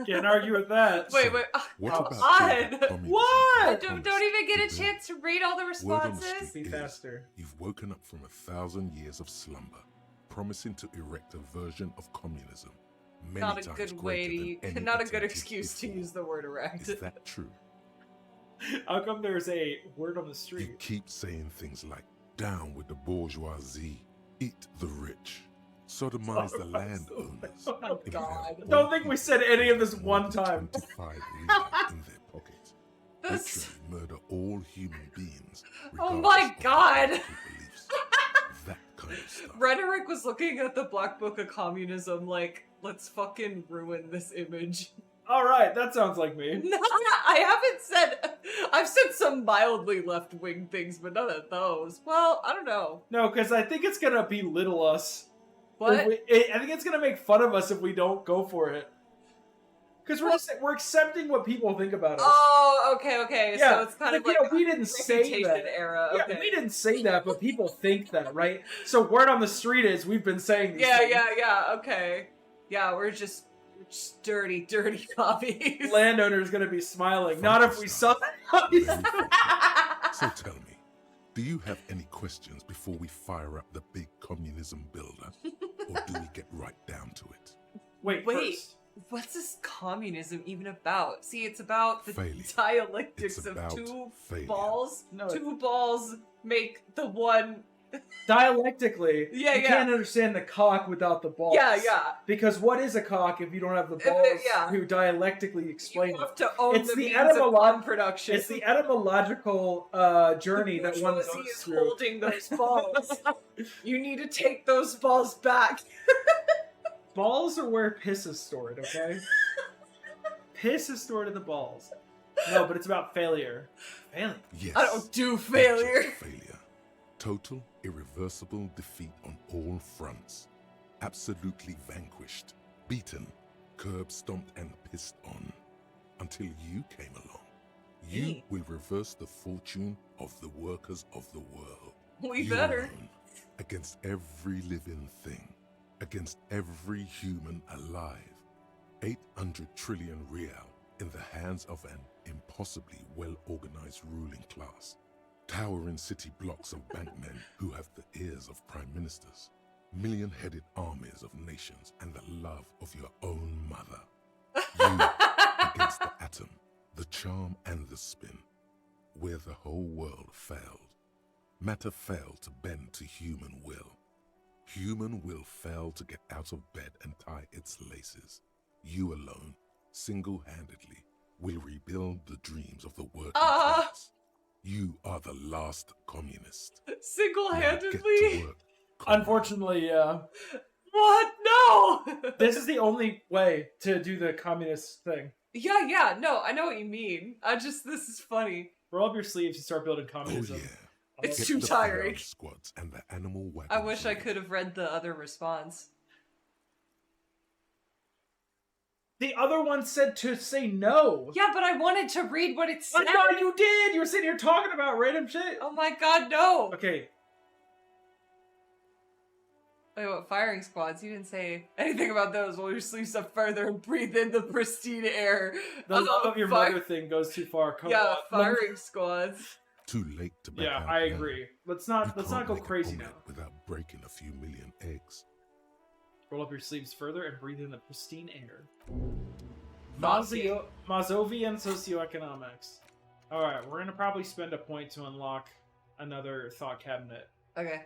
Can't argue with that. Wait. What Come about on. What? communism? Don't even get a chance to read all the Word on the responses. street is you've woken up from 1,000 years of slumber, promising to erect a version of communism. Many Not a times good greater way than to, any not a good attempted excuse to before. use the word erect. Is that true? How come there's a word on the street? You keep saying things like, down with the bourgeoisie, eat the rich, sodomize the landowners. Oh my God. Don't think we said any of this one time. 25 million in their pockets. Literally murder all human beings. Oh my God. That kind of stuff. Rhetoric was looking at the Black Book of Communism like, let's fucking ruin this image. Alright, that sounds like me. No, I've said some mildly left-wing things, but none of those. Well, I don't know. No, because I think it's gonna belittle us. What? I think it's gonna make fun of us if we don't go for it. Because we're accepting what people think about us. Oh, okay. Yeah, So it's kind of like we didn't say that. Era. Yeah, Okay. we didn't say that, but people think that, right? So word on the street is we've been saying these things. Yeah. Okay. Yeah, we're just dirty copies. Landowner's gonna be smiling. Not if we saw that. So tell me, do you have any questions before we fire up the big communism builder? Or do we get right down to it? Wait. First. What's this communism even about? See, it's about the Failure. dialectics It's of about two failure. balls. No, Two balls make the one. Dialectically, Yeah. you can't understand the cock without the balls. Yeah. Because what is a cock if you don't have the balls to dialectically explain You have it? to own It's the the means of etymolo- production. It's the etymological journey that one goes Bourgeoisie is through. holding those balls. You need to take those balls back. Balls are where piss is stored, okay? Piss is stored in the balls. No, but it's about failure. Failure. Yes. I don't do failure. Abject failure. Total, irreversible defeat on all fronts. Absolutely vanquished, beaten, curb stomped and pissed on. Until you came along. You will reverse the fortune of the workers of the world. We Your better. own, against every living thing. Against every human alive. 800 trillion real in the hands of an impossibly well-organized ruling class. Towering city blocks of bankmen who have the ears of prime ministers. Million-headed armies of nations and the love of your own mother. You against the atom, the charm and the spin, where the whole world failed. Matter failed to bend to human will. Human will failed to get out of bed and tie its laces. You alone, single-handedly, will rebuild the dreams of the working class. You are the last communist. Single-handedly? Unfortunately, yeah. What? No! This is the only way to do the communist thing. Yeah, no, I know what you mean. This is funny. Roll up your sleeves and start building communism. Oh yeah. It's Get too the tiring. Ferrari squads and the animal wagon. I wish I could have read the other response. The other one said to say no. Yeah, but I wanted to read what it said. I know you did. You were sitting here talking about random shit. Oh my god, no. Okay. Wait, what? Firing squads? You didn't say anything about those. Roll your sleeves up further and breathe in the pristine air. The love of your mother thing goes too far. Come on. Firing squads. Too late to back Yeah, out I now. agree. Let's not go crazy now. Without breaking a few million eggs. Roll up your sleeves further and breathe in the pristine air. Mazovian socioeconomics. Alright, we're gonna probably spend a point to unlock another thought cabinet. Okay.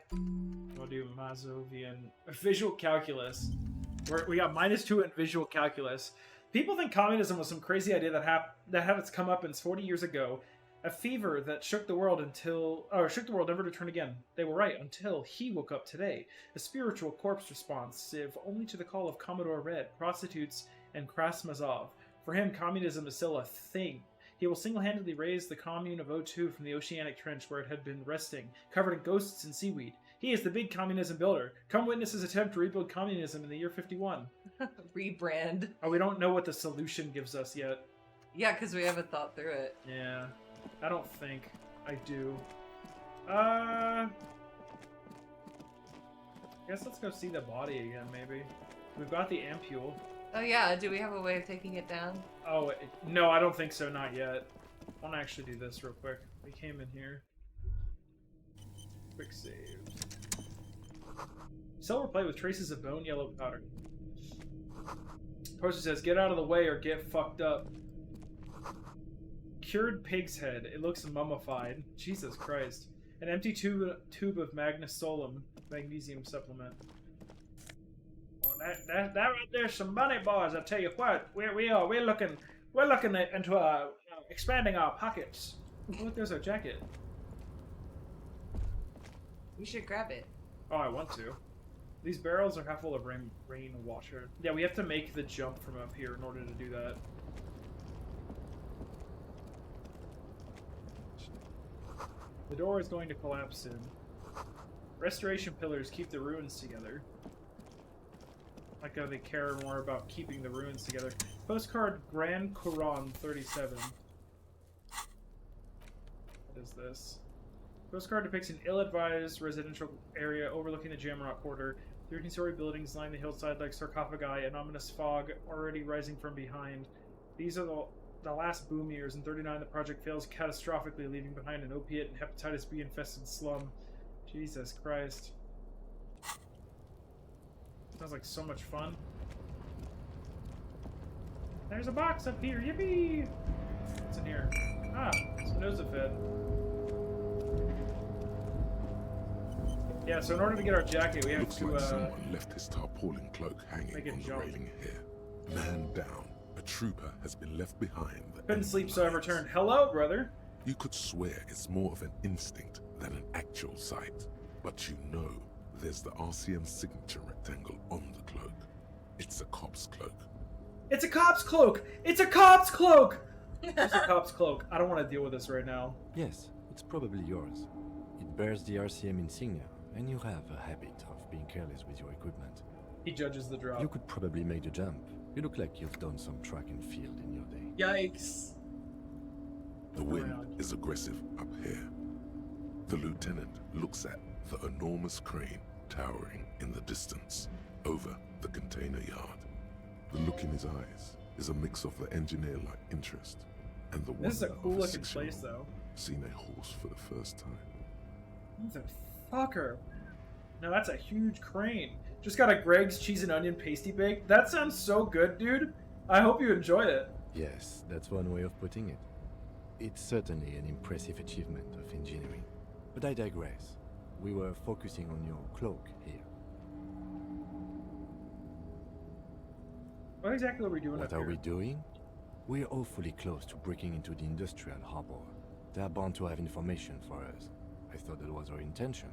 We'll do Mazovian visual calculus. We got -2 in visual calculus. People think communism was some crazy idea that had its comeuppance 40 years ago. A fever that shook the world never to return again. They were right until he woke up today. A spiritual corpse responsive only to the call of Commodore Red, prostitutes, and Krasmazov. For him, communism is still a thing. He will single-handedly raise the commune of O2 from the oceanic trench where it had been resting, covered in ghosts and seaweed. He is the big communism builder. Come witness his attempt to rebuild communism in the year 51. Rebrand. Oh, we don't know what the solution gives us yet. Yeah, because we haven't thought through it. Yeah. I don't think I do. I guess let's go see the body again, maybe. We've got the ampule. Oh yeah, do we have a way of taking it down? Oh, no, I don't think so, not yet. I want to actually do this real quick. We came in here. Quick save. Silver plate with traces of bone yellow powder. Poster says, get out of the way or get fucked up. Cured pig's head. It looks mummified. Jesus Christ. An empty tube of magnesium supplement. Well, that right there's some money, boys. I tell you what, we're looking into expanding our pockets. Oh, look, there's our jacket. We should grab it. Oh, I want to. These barrels are half full of rainwater. Yeah, we have to make the jump from up here in order to do that. The door is going to collapse soon. Restoration pillars keep the ruins together. Like how they care more about keeping the ruins together. Postcard Grand Couronne 37. What is this? Postcard depicts an ill-advised residential area overlooking the Jamrock Quarter. 13-story buildings line the hillside like sarcophagi, an ominous fog already rising from behind. These are the last boom years. In 39, the project fails catastrophically, leaving behind an opiate and hepatitis B-infested slum. Jesus Christ. Sounds like so much fun. There's a box up here, yippee! What's in here? Ah, some Nosafed. Yeah, so in order to get our jacket, we have Looks to, like someone left his tarpaulin cloak hanging make a on the jump. railing here. Man down. A trooper has been left behind. Couldn't sleep, so I returned. Hello, brother! You could swear it's more of an instinct than an actual sight. But you know, there's the RCM signature rectangle on the cloak. It's a cop's cloak. It's a cop's cloak! It's a cop's cloak! It's a cop's cloak. I don't want to deal with this right now. Yes, it's probably yours. It bears the RCM insignia, and you have a habit of being careless with your equipment. He judges the drop. You could probably make the jump. You look like you've done some track and field in your day. Yikes. The wind is aggressive up here. The lieutenant looks at the enormous crane towering in the distance over the container yard. The look in his eyes is a mix of the engineer-like interest and the This is a wonder cool of looking 6-year-old place, though. seeing a horse for the first time. Motherfucker. Now that's a huge crane. Just got a Greg's cheese and onion pasty bake. That sounds so good, dude. I hope you enjoy it. Yes, that's one way of putting it. It's certainly an impressive achievement of engineering. But I digress. We were focusing on your cloak here. What exactly are we doing What up are here? we doing? We're awfully close to breaking into the industrial harbor. They're bound to have information for us. I thought that was our intention.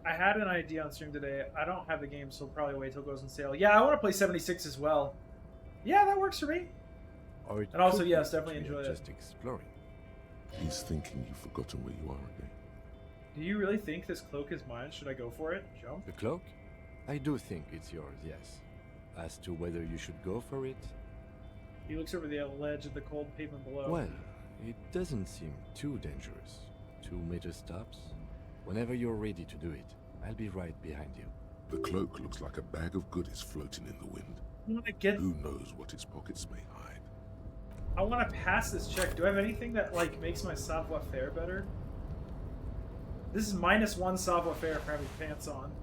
I had an idea on stream today. I don't have the game, so I'll probably wait till it goes on sale. Yeah, I want to play 76 as well. Yeah, that works for me. Or it And also, could yes, be definitely that we are enjoy it. just exploring. He's thinking you've forgotten where you are again. Do you really think this cloak is mine? Should I go for it? Jump? The cloak? I do think it's yours, yes. As to whether you should go for it, He looks over the ledge of the cold pavement below. well, it doesn't seem too dangerous. 2 meter stops. Whenever you're ready to do it, I'll be right behind you. The cloak looks like a bag of goodies floating in the wind. Who knows what its pockets may hide? I want to pass this check. Do I have anything that like makes my savoir-faire better? This is -1 savoir-faire for having pants on.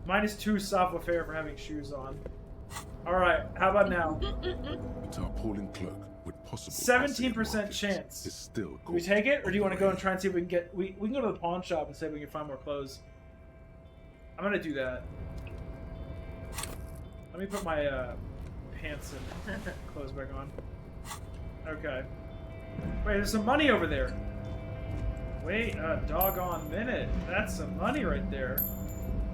-2 savoir-faire for having shoes on. Alright, how about now? A tarpaulin cloak with possible 17% chance. is still Do we take it, or do you want to go and try and see if we can get... We can go to the pawn shop and see if we can find more clothes. I'm gonna do that. Let me put my pants and clothes back on. Okay. Wait, there's some money over there. Wait a doggone minute. That's some money right there.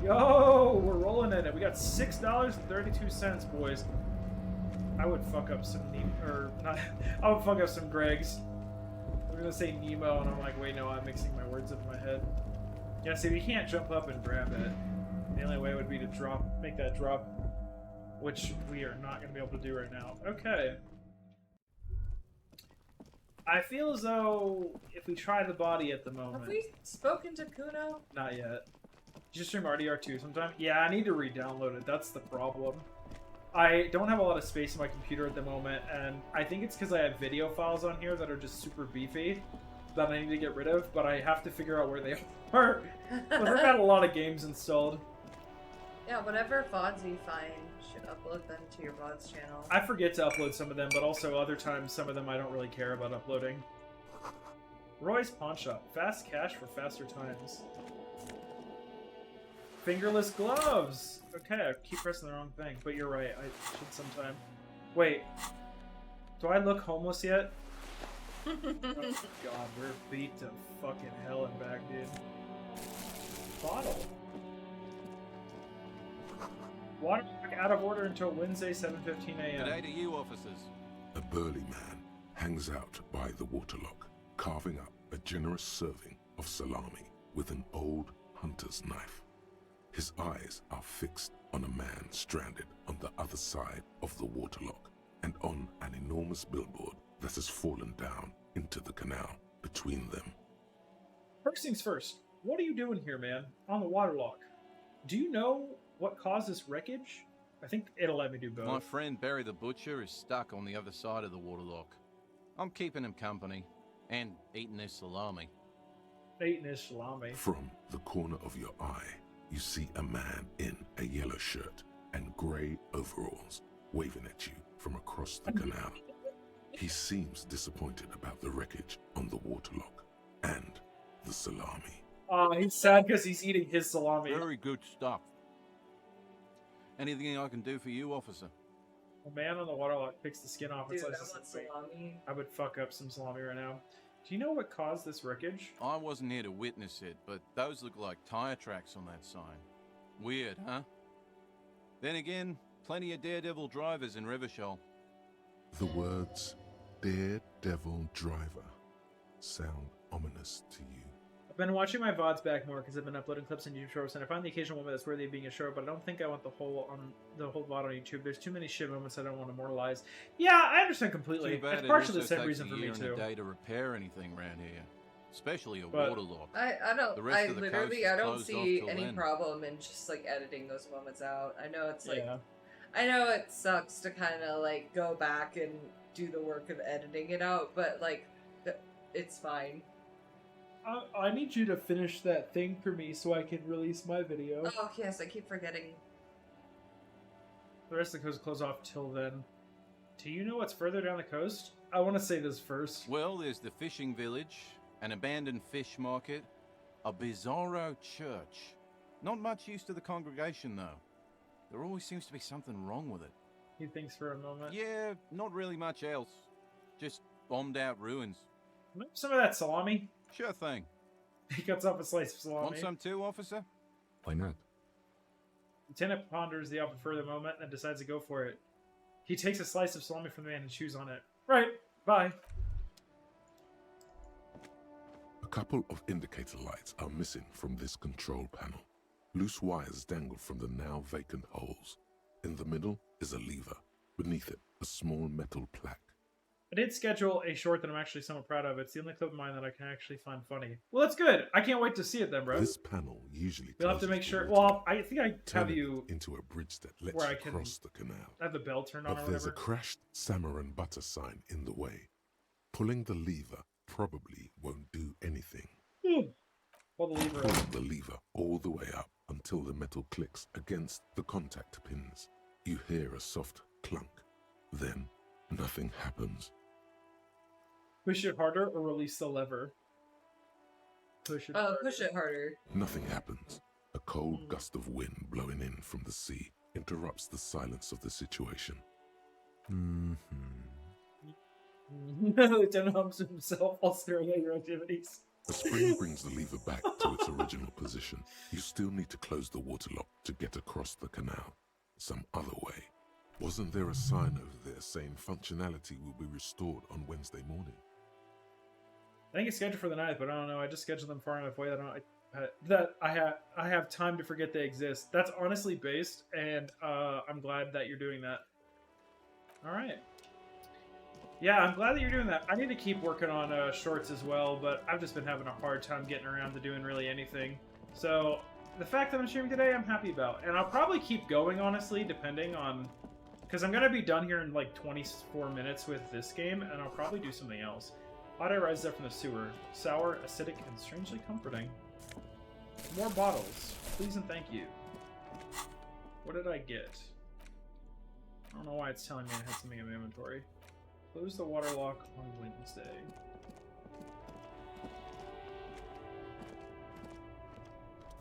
Yo, we're rolling in it. We got $6.32, boys. I would fuck up some I would fuck up some Gregs. We're gonna say Nemo, and I'm like, wait, no, I'm mixing my words up in my head. Yeah, see, we can't jump up and grab it. The only way would be to make that drop, which we are not gonna be able to do right now. Okay. I feel as though if we try the body at the moment. Have we spoken to Kuno? Not yet. Did you stream RDR2 sometime? Yeah, I need to re-download it. That's the problem. I don't have a lot of space in my computer at the moment, and I think it's because I have video files on here that are just super beefy that I need to get rid of, but I have to figure out where they are. But I've got a lot of games installed. Yeah, whatever VODs you find, should upload them to your VODs channel. I forget to upload some of them, but also other times, some of them I don't really care about uploading. Roy's Pawn Shop. Fast cash for faster times. Fingerless gloves! Okay, I keep pressing the wrong thing, but you're right, I should sometime. Wait. Do I look homeless yet? Oh god, we're beat to fucking hell and back, dude. Bottle. Water out of order until Wednesday, 7:15 a.m. G'day to you, officers. A burly man hangs out by the waterlock, carving up a generous serving of salami with an old hunter's knife. His eyes are fixed on a man stranded on the other side of the waterlock and on an enormous billboard that has fallen down into the canal between them. First things first, what are you doing here, man? On the waterlock. Do you know what caused this wreckage? I think it'll let me do both. My friend Barry the Butcher is stuck on the other side of the waterlock. I'm keeping him company and eating his salami. Eating his salami. From the corner of your eye, you see a man in a yellow shirt and grey overalls waving at you from across the canal. He seems disappointed about the wreckage on the waterlock and the salami. He's sad because he's eating his salami. Very good stuff. Anything I can do for you, officer? A man on the waterlock picks the skin off and Dude, I slices want it. salami. I would fuck up some salami right now. Do you know what caused this wreckage? I wasn't here to witness it, but those look like tire tracks on that sign. Weird, huh? Then again, plenty of daredevil drivers in Rivershell. The words Daredevil Driver sound ominous to you. I've been watching my VODs back more because I've been uploading clips on YouTube Shorts, and I find the occasional moment that's worthy of being a show, but I don't think I want the whole VOD on YouTube. There's too many shit moments I don't want to immortalize. Yeah, I understand completely. Too bad It's it partially the also same takes reason a for me year and too. a day to repair anything around here, especially a But- waterlock. I don't. The rest I of the literally, coast is I don't closed see off till any then. problem in just like editing those moments out. I know it's like, Yeah. I know it sucks to kind of like go back and do the work of editing it out, but like, it's fine. I need you to finish that thing for me so I can release my video. Oh yes, I keep forgetting. The rest of the coast close off till then. Do you know what's further down the coast? I want to say this first. Well, there's the fishing village, an abandoned fish market, a bizarro church. Not much use to the congregation, though. There always seems to be something wrong with it. He thinks for a moment. Yeah, not really much else. Just bombed out ruins. Some of that salami. Sure thing. He cuts off a slice of salami. Want some too, officer? Why not? Lieutenant ponders the offer for the moment and decides to go for it. He takes a slice of salami from the man and chews on it. Right, bye. A couple of indicator lights are missing from this control panel. Loose wires dangle from the now vacant holes. In the middle is a lever. Beneath it, a small metal plaque. I did schedule a short that I'm actually somewhat proud of. It's the only clip of mine that I can actually find funny. Well, that's good. I can't wait to see it then, bro. This panel usually We'll have to tells make you sure. the water Well, I think I have you into a bridge that lets where I you can cross the canal. have the bell turned on But or there's a whatever. crashed salmon and butter sign in the way. Pulling the lever probably won't do anything. Pull the lever Pull up. the lever all the way up until the metal clicks against the contact pins. You hear a soft clunk. Then nothing happens. Push it harder or release the lever. Push it harder. Push it harder. Nothing happens. A cold gust of wind blowing in from the sea interrupts the silence of the situation. Lieutenant hums to himself while staring at your activities. A spring brings the lever back to its original position. You still need to close the water lock to get across the canal. Some other way. Wasn't there a sign over there saying functionality will be restored on Wednesday morning? I think it's scheduled for the 9th, but I don't know. I just scheduled them far enough away that I have time to forget they exist. That's honestly based, and I'm glad that you're doing that. All right. Yeah, I'm glad that you're doing that. I need to keep working on shorts as well, but I've just been having a hard time getting around to doing really anything. So the fact that I'm streaming today, I'm happy about, and I'll probably keep going, honestly, depending on, because I'm gonna be done here in like 24 minutes with this game, and I'll probably do something else. Hot air rises up from the sewer. Sour, acidic, and strangely comforting. More bottles. Please and thank you. What did I get? I don't know why it's telling me I had something in my inventory. Close the water lock on Wednesday.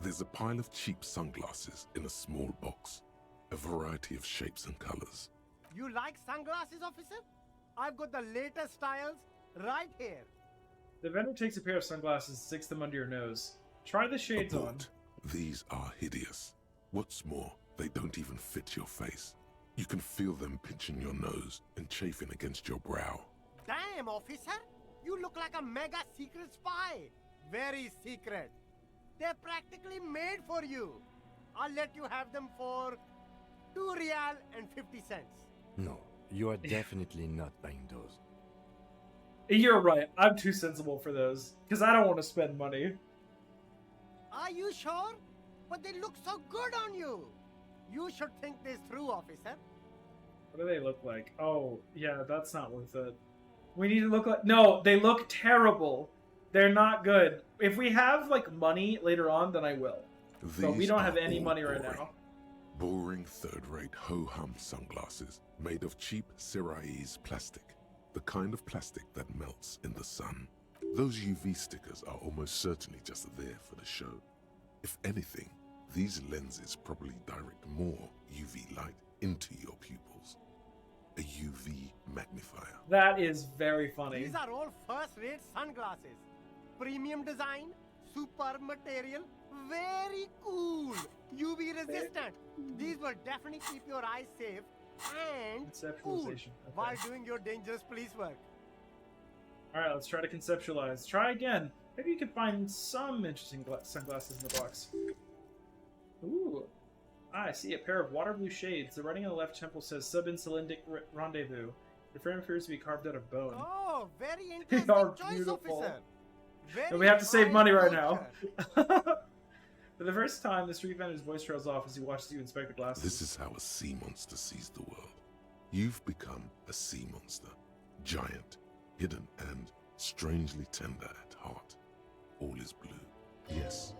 There's a pile of cheap sunglasses in a small box. A variety of shapes and colors. You like sunglasses, officer? I've got the latest styles right here. The vendor takes a pair of sunglasses and sticks them under your nose. Try the shades on. These are hideous. What's more, they don't even fit your face. You can feel them pinching your nose and chafing against your brow. Damn, officer! You look like a mega secret spy. Very secret. They're practically made for you. I'll let you have them for $2.50. No, you are definitely not buying those. You're right. I'm too sensible for those. Because I don't want to spend money. Are you sure? But they look so good on you. You should think this through, officer. What do they look like? Oh, yeah, that's not worth it. We need to look like... No, they look terrible. They're not good. If we have, like, money later on, then I will. But we don't have any money right now. Boring third-rate ho-hum sunglasses made of cheap Syrahese plastic. The kind of plastic that melts in the sun. Those UV stickers are almost certainly just there for the show. If anything, these lenses probably direct more UV light into your pupils. A UV magnifier. That is very funny. These are all first-rate sunglasses. Premium design, super material, very cool. UV resistant. These will definitely keep your eyes safe and cool while doing your dangerous police work. Alright, let's try to conceptualize. Try again. Maybe you can find some interesting sunglasses in the box. Ooh. Ah, I see a pair of water blue shades. The writing on the left temple says Sub-Insulindic Rendezvous. The frame appears to be carved out of bone. Oh, very They interesting are choice, beautiful. officer. And we have to save money right now. For the first time, the street vendor's voice trails off as he watches you inspect the glasses. This is how a sea monster sees the world. You've become a sea monster. Giant, hidden, and strangely tender at heart. All is blue, yes.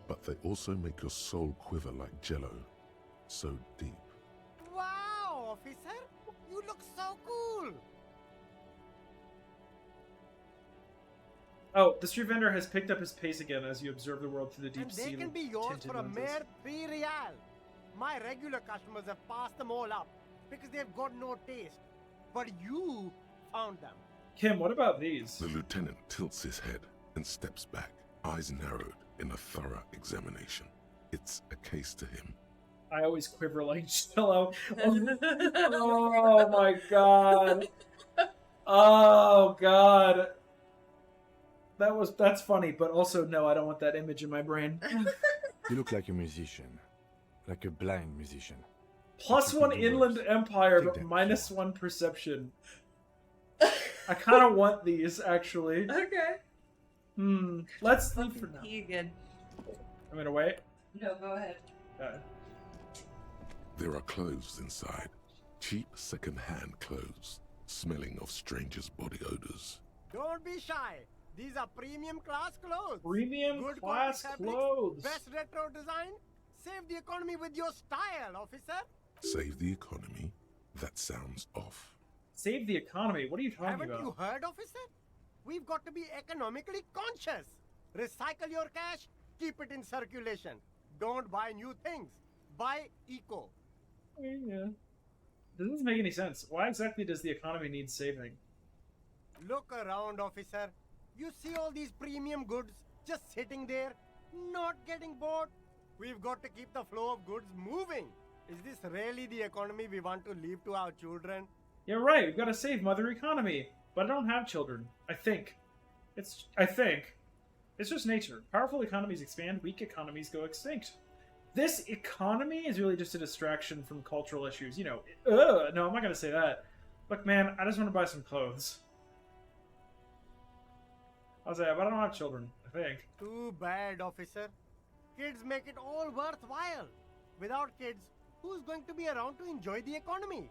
But they also make your soul quiver like jello. So deep. Wow, officer. You look so cool. Oh, the street vendor has picked up his pace again as you observe the world through the deep And they sea can be yours tinted for a lenses. mere 3 real. My regular customers have passed them all up because they've got no taste. But you found them. Kim, what about these? The lieutenant tilts his head and steps back, eyes narrowed in a thorough examination. It's a case to him. I always quiver like jello. Oh my god. Oh god. That's funny, but also no, I don't want that image in my brain. You look like a musician. Like a blind musician. +1 Inland Empire, but -1 Perception. I kind of want these, actually. Okay. Let's leave for now. Pee again. I'm gonna wait. No, go ahead. There are clothes inside. Cheap second-hand clothes, smelling of strangers' body odors. Don't be shy. These are premium class clothes. Premium Good class quality fabrics, clothes. Best retro design. Save the economy with your style, officer. Save the economy? That sounds off. Save the economy? What are you talking Haven't about? you heard, officer? We've got to be economically conscious. Recycle your cash, keep it in circulation. Don't buy new things. Buy eco. Yeah. Doesn't make any sense. Why exactly does the economy need saving? Look around, officer. You see all these premium goods just sitting there, not getting bought? We've got to keep the flow of goods moving. Is this really the economy we want to leave to our children? You're right, we've got to save Mother Economy. But I don't have children. I think. It's just nature. Powerful economies expand, weak economies go extinct. This economy is really just a distraction from cultural issues. You know, no, I'm not going to say that. Look, man, I just want to buy some clothes. I'll say, but I don't have children, I think. Too bad, officer. Kids make it all worthwhile. Without kids, who's going to be around to enjoy the economy?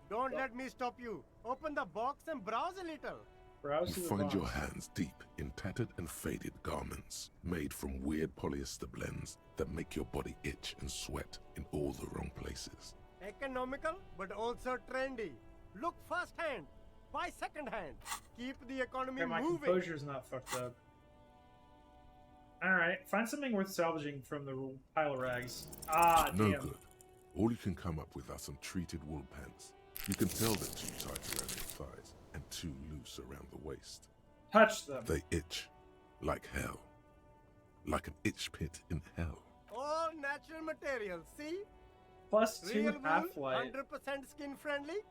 Don't let me stop you. Open the box and browse a little. You find your hands deep in tattered and faded garments made from weird polyester blends that make your body itch and sweat in all the wrong places. Economical, but also trendy. Look first-hand. Buy second-hand. Keep the economy My moving. composure's not fucked up. Alright, find something worth salvaging from the pile of rags. Ah, No damn. good. All you can come up with are some treated wool pants. You can tell they're too tight around your thighs and too loose around the waist. Touch them. They itch like hell. Like an itch pit in hell. All natural materials, see? +2 Real wool, half-light. 100% skin-friendly.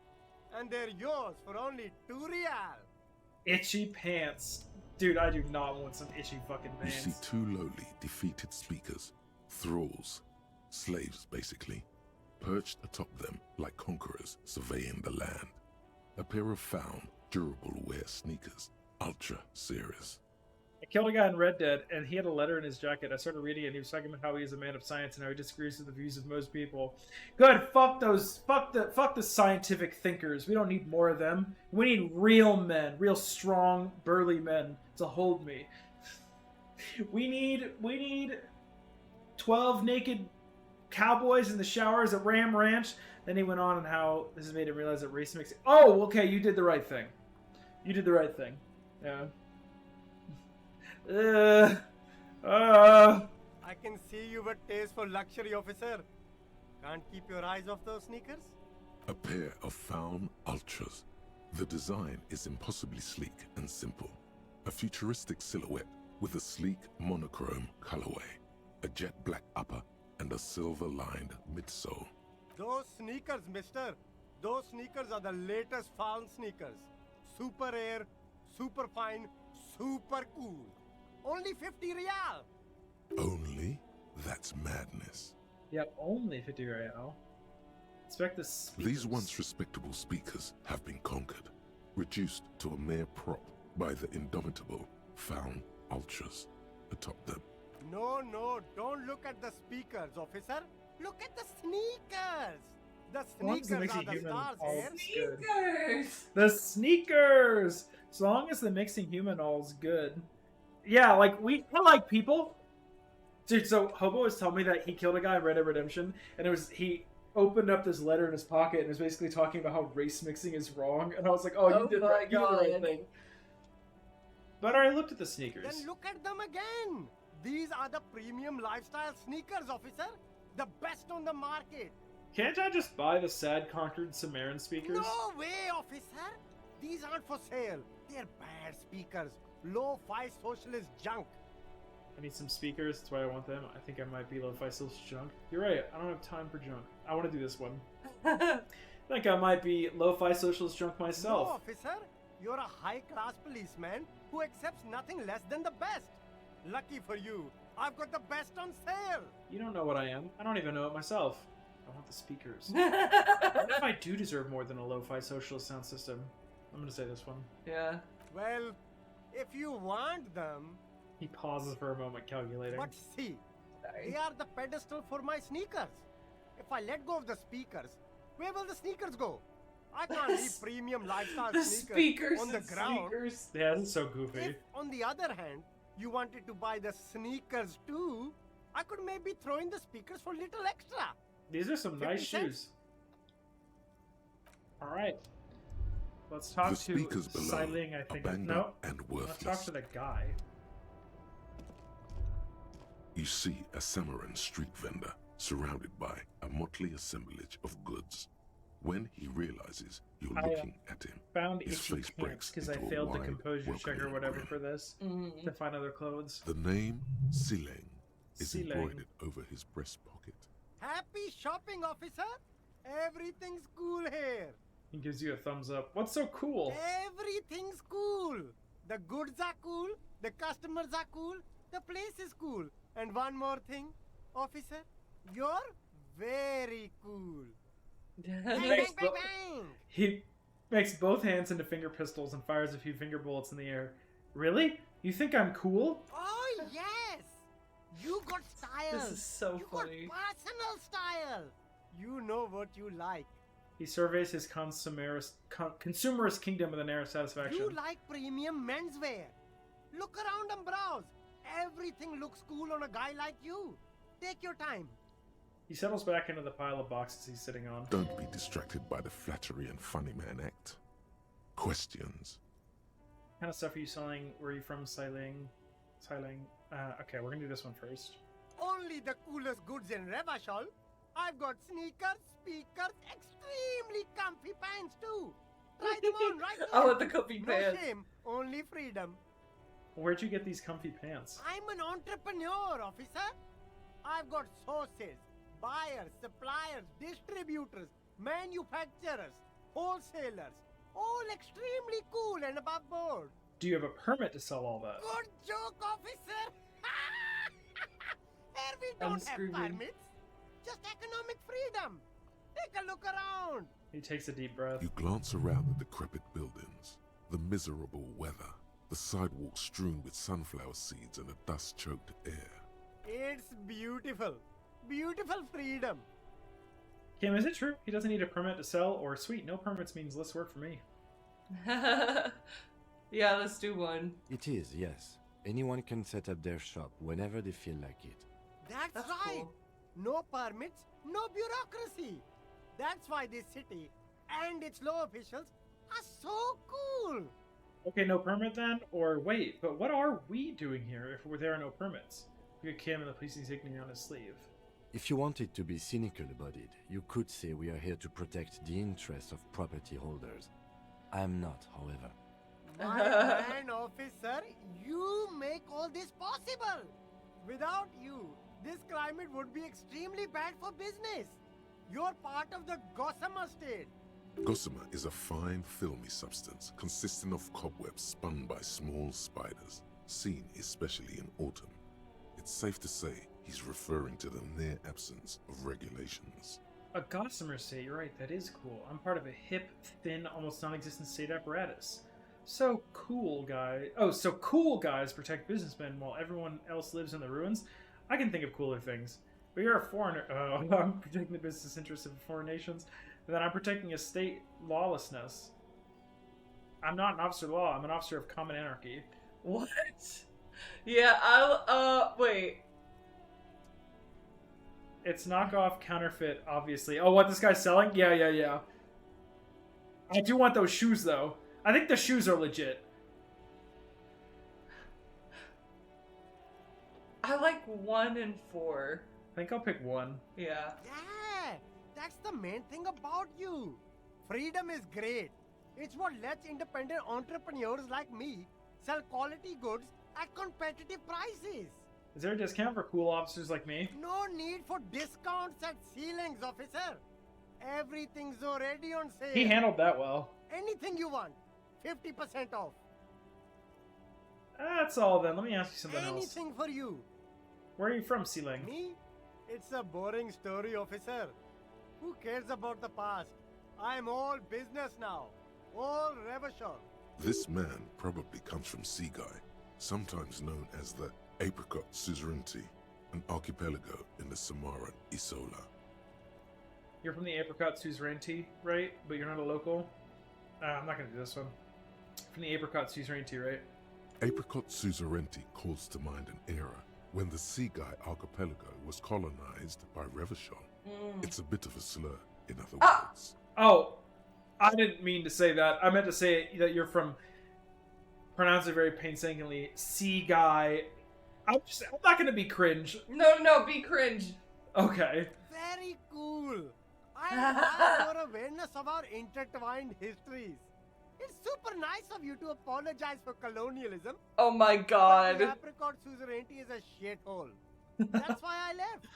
And they're yours for only 2 real. Itchy pants. Dude, I do not want some itchy fucking You pants. see two lowly, defeated speakers, thralls, slaves basically, perched atop them like conquerors surveying the land. A pair of found, durable wear sneakers, ultra serious. I killed a guy in Red Dead, and he had a letter in his jacket. I started reading it, and he was talking about how he is a man of science and how he disagrees with the views of most people. Good, fuck the scientific thinkers. We don't need more of them. We need real men, real strong, burly men to hold me. We need 12 naked cowboys in the showers at Ram Ranch. Then he went on and how this has made him realize that race mixing. Oh, okay, you did the right thing. You did the right thing. Yeah. I can see you with taste for luxury, officer. Can't keep your eyes off those sneakers? A pair of found ultras. The design is impossibly sleek and simple. A futuristic silhouette with a sleek monochrome colorway, a jet black upper, and a silver-lined midsole. Those sneakers, mister. Those sneakers are the latest found sneakers. Super air, super fine, super cool. Only 50 real. Only? That's madness. Yep, only 50 real. Inspect the speakers. These once respectable speakers have been conquered, reduced to a mere prop by the indomitable found ultras atop them. No, don't look at the speakers, officer. Look at the sneakers. The sneakers are the stars here. Sneakers! The sneakers! As long as the mixing human all's good. Yeah, like, I like people. Dude, so Hobo was telling me that he killed a guy in Red Dead Redemption, and opened up this letter in his pocket and was basically talking about how race mixing is wrong, and I was like, "Oh, you did the right thing." But I looked at the sneakers. Then look at them again. These are the premium lifestyle sneakers, officer. The best on the market. Can't I just buy the sad conquered Sumerian speakers? No way, officer. These aren't for sale. They're bad speakers. Low-fi socialist junk. I need some speakers. That's why I want them. I think I might be lo-fi socialist junk. You're right. I don't have time for junk. I want to do this one. I think I might be lo-fi socialist junk myself. No, officer. You're a high-class policeman who accepts nothing less than the best. Lucky for you, I've got the best on sale. You don't know what I am. I don't even know it myself. I want the speakers. What if I do deserve more than a lo-fi socialist sound system? I'm gonna say this one. Yeah. Well, if you want them... He pauses for a moment, calculating. But see, they are the pedestal for my sneakers. If I let go of the speakers, where will the sneakers go? I can't leave premium lifestyle sneakers on the ground. Yeah, this is so goofy. If, on the other hand, you wanted to buy the sneakers too, I could maybe throw in the speakers for little extra. These are some nice 50 cents. shoes. Alright. Let's talk The to speakers below, Siling, I think. abandoned No. and Let's talk worthless. to the guy. You see a Samaran street vendor surrounded by a motley assemblage of goods. When he realizes you're I, looking at him, Found his itchy face pants breaks because I into a failed the wide, composure check or welcoming whatever grin. for this to find other clothes. The name Sileng is Sileng. embroidered over his breast pocket. Happy shopping, officer. Everything's cool here. He gives you a thumbs up. What's so cool? Everything's cool. The goods are cool. The customers are cool. The place is cool. And one more thing, officer, you're very cool. Bang, bang, bang, bang. He makes both hands into finger pistols and fires a few finger bullets in the air. Really? You think I'm cool? Oh, yes. You got style. This is so you funny. got personal style. You know what you like. He surveys his consumerist kingdom with an air of satisfaction. You like premium menswear. Look around and browse. Everything looks cool on a guy like you. Take your time. He settles back into the pile of boxes he's sitting on. Don't be distracted by the flattery and funny man act. Questions. What kind of stuff are you selling? Where are you from, Siling? Okay, we're gonna do this one first. Only the coolest goods in Revachol. I've got sneakers, speakers, extremely comfy pants too. Try them on right here. I want the comfy No pants. shame, only freedom. Where'd you get these comfy pants? I'm an entrepreneur, officer. I've got sources, buyers, suppliers, distributors, manufacturers, wholesalers, all extremely cool and above board. Do you have a permit to sell all that? Good joke, officer. Here we I'm don't screaming. have permits, just economic freedom. Take a look around. He takes a deep breath. You glance around the decrepit buildings, the miserable weather, the sidewalks strewn with sunflower seeds and a dust-choked air. It's beautiful. Beautiful freedom. Kim, is it true he doesn't need a permit to sell? Or sweet, no permits means less work for me. Yeah, let's do one. It is, yes. Anyone can set up their shop whenever they feel like it. That's right. cool. No permits, no bureaucracy. That's why this city and its law officials are so cool. Okay, no permit then? Or wait, but what are we doing here if there are no permits? Look at Kim and the police insignia on his sleeve. If you wanted to be cynical about it, you could say we are here to protect the interests of property holders. I am not, however. My man, officer, you make all this possible. Without you, this climate would be extremely bad for business. You're part of the Gossamer state. Gossamer is a fine, filmy substance consisting of cobwebs spun by small spiders, seen especially in autumn. It's safe to say he's referring to the near absence of regulations. A gossamer state, you're right, that is cool. I'm part of a hip, thin, almost non-existent state apparatus. So cool guys protect businessmen while everyone else lives in the ruins? I can think of cooler things. But you're a foreigner. I'm protecting the business interests of foreign nations. And then I'm protecting a state lawlessness. I'm not an officer of law, I'm an officer of common anarchy. What? Yeah, wait. It's knockoff, counterfeit, obviously. Oh, what this guy's selling? Yeah. I do want those shoes, though. I think the shoes are legit. I like 1 and 4. I think I'll pick 1. Yeah. Yeah, that's the main thing about you. Freedom is great. It's what lets independent entrepreneurs like me sell quality goods at competitive prices. Is there a discount for cool officers like me? No need for discounts at ceilings, officer. Everything's already on sale. He handled that well. Anything you want, 50% off. That's all then. Let me ask you something else. Anything for you. Where are you from, Sealing? Me? It's a boring story, officer. Who cares about the past? I'm all business now. All Revachol. This man probably comes from Seaguy, sometimes known as the Apricot Suzerainty, an archipelago in the Samaran Isola. You're from the Apricot Suzerainty, right? But you're not a local? I'm not gonna do this one. From the Apricot Suzerainty, right? Apricot Suzerainty calls to mind an era when the Seaguy archipelago was colonized by Revachol. It's a bit of a slur, in other words. Oh, I didn't mean to say that. I meant to say that you're from, pronounce it very painstakingly, Seaguy. I'm not gonna be cringe. No, be cringe. Okay. Very cool. I'm glad your awareness of our intertwined histories. It's super nice of you to apologize for colonialism. Oh my god. But the Apricot Suzerainty is a shithole. That's why I left.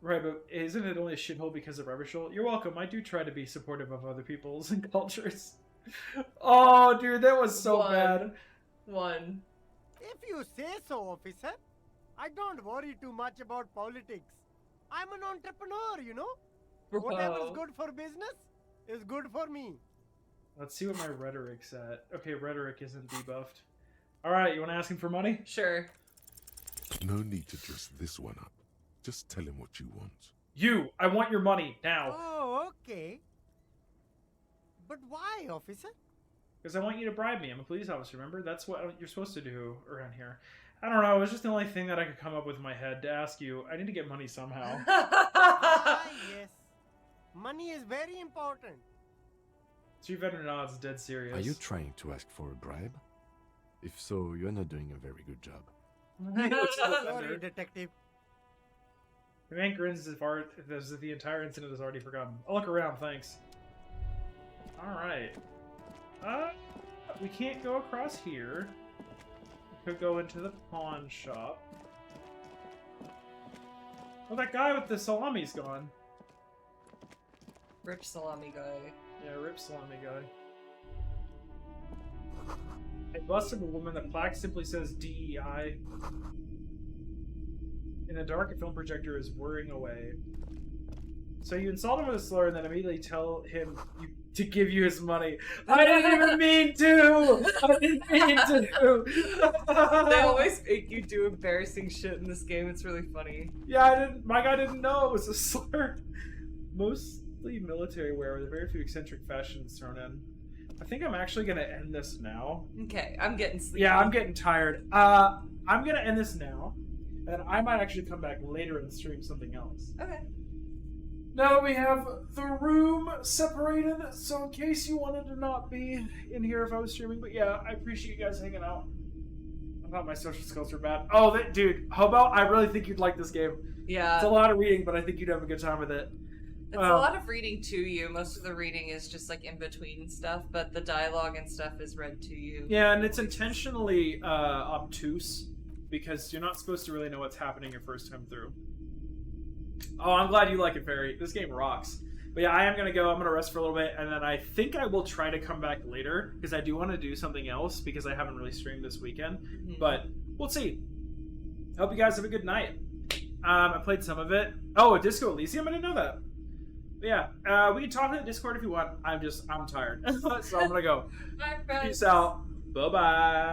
Right, but isn't it only a shithole because of Revachol? You're welcome. I do try to be supportive of other peoples and cultures. Oh, dude, that was so bad. 1. If you say so, officer. I don't worry too much about politics. I'm an entrepreneur, you know? Whatever's good for business is good for me. Let's see what my rhetoric's at. Okay, rhetoric isn't debuffed. Alright, you want to ask him for money? Sure. No need to dress this one up. Just tell him what you want. You! I want your money, now! Oh, okay. But why, officer? Because I want you to bribe me. I'm a police officer, remember? That's what you're supposed to do around here. I don't know, it was just the only thing that I could come up with in my head to ask you. I need to get money somehow. Yes. Money is very important. 3 veteran odds, dead serious. Are you trying to ask for a bribe? If so, you're not doing a very good job. Sorry, detective. The man grins as if the entire incident is already forgotten. I'll look around, thanks. Alright. We can't go across here. We could go into the pawn shop. Oh, that guy with the salami's gone. Rip salami guy. Yeah, rip salami guy. I busted a woman. The plaque simply says DEI. In the dark, a film projector is whirring away. So you insult him with a slur and then immediately tell him to give you his money. I didn't even mean to! I didn't mean to! They always make you do embarrassing shit in this game. It's really funny. Yeah, my guy didn't know it was a slur. Mostly military wear with very few eccentric fashions thrown in. I think I'm actually gonna end this now. Okay, I'm getting sleepy. Yeah, I'm getting tired. I'm gonna end this now. And I might actually come back later and stream something else. Okay. Now we have the room separated, so in case you wanted to not be in here if I was streaming, but yeah, I appreciate you guys hanging out. I thought my social skills were bad. Oh, dude, Hobo, I really think you'd like this game. Yeah. It's a lot of reading, but I think you'd have a good time with it. It's a lot of reading to you. Most of the reading is just like in between stuff, but the dialogue and stuff is read to you. Yeah, and it's intentionally obtuse, because you're not supposed to really know what's happening your first time through. Oh, I'm glad you like it, Ferry. This game rocks. But yeah, I am going to go. I'm going to rest for a little bit, and then I think I will try to come back later, because I do want to do something else, because I haven't really streamed this weekend. But we'll see. Hope you guys have a good night. I played some of it. Oh, Disco Elysium? I didn't know that. But yeah, we can talk in the Discord if you want. I'm tired. So I'm going to go. Bye, friends. Peace out. Bye-bye.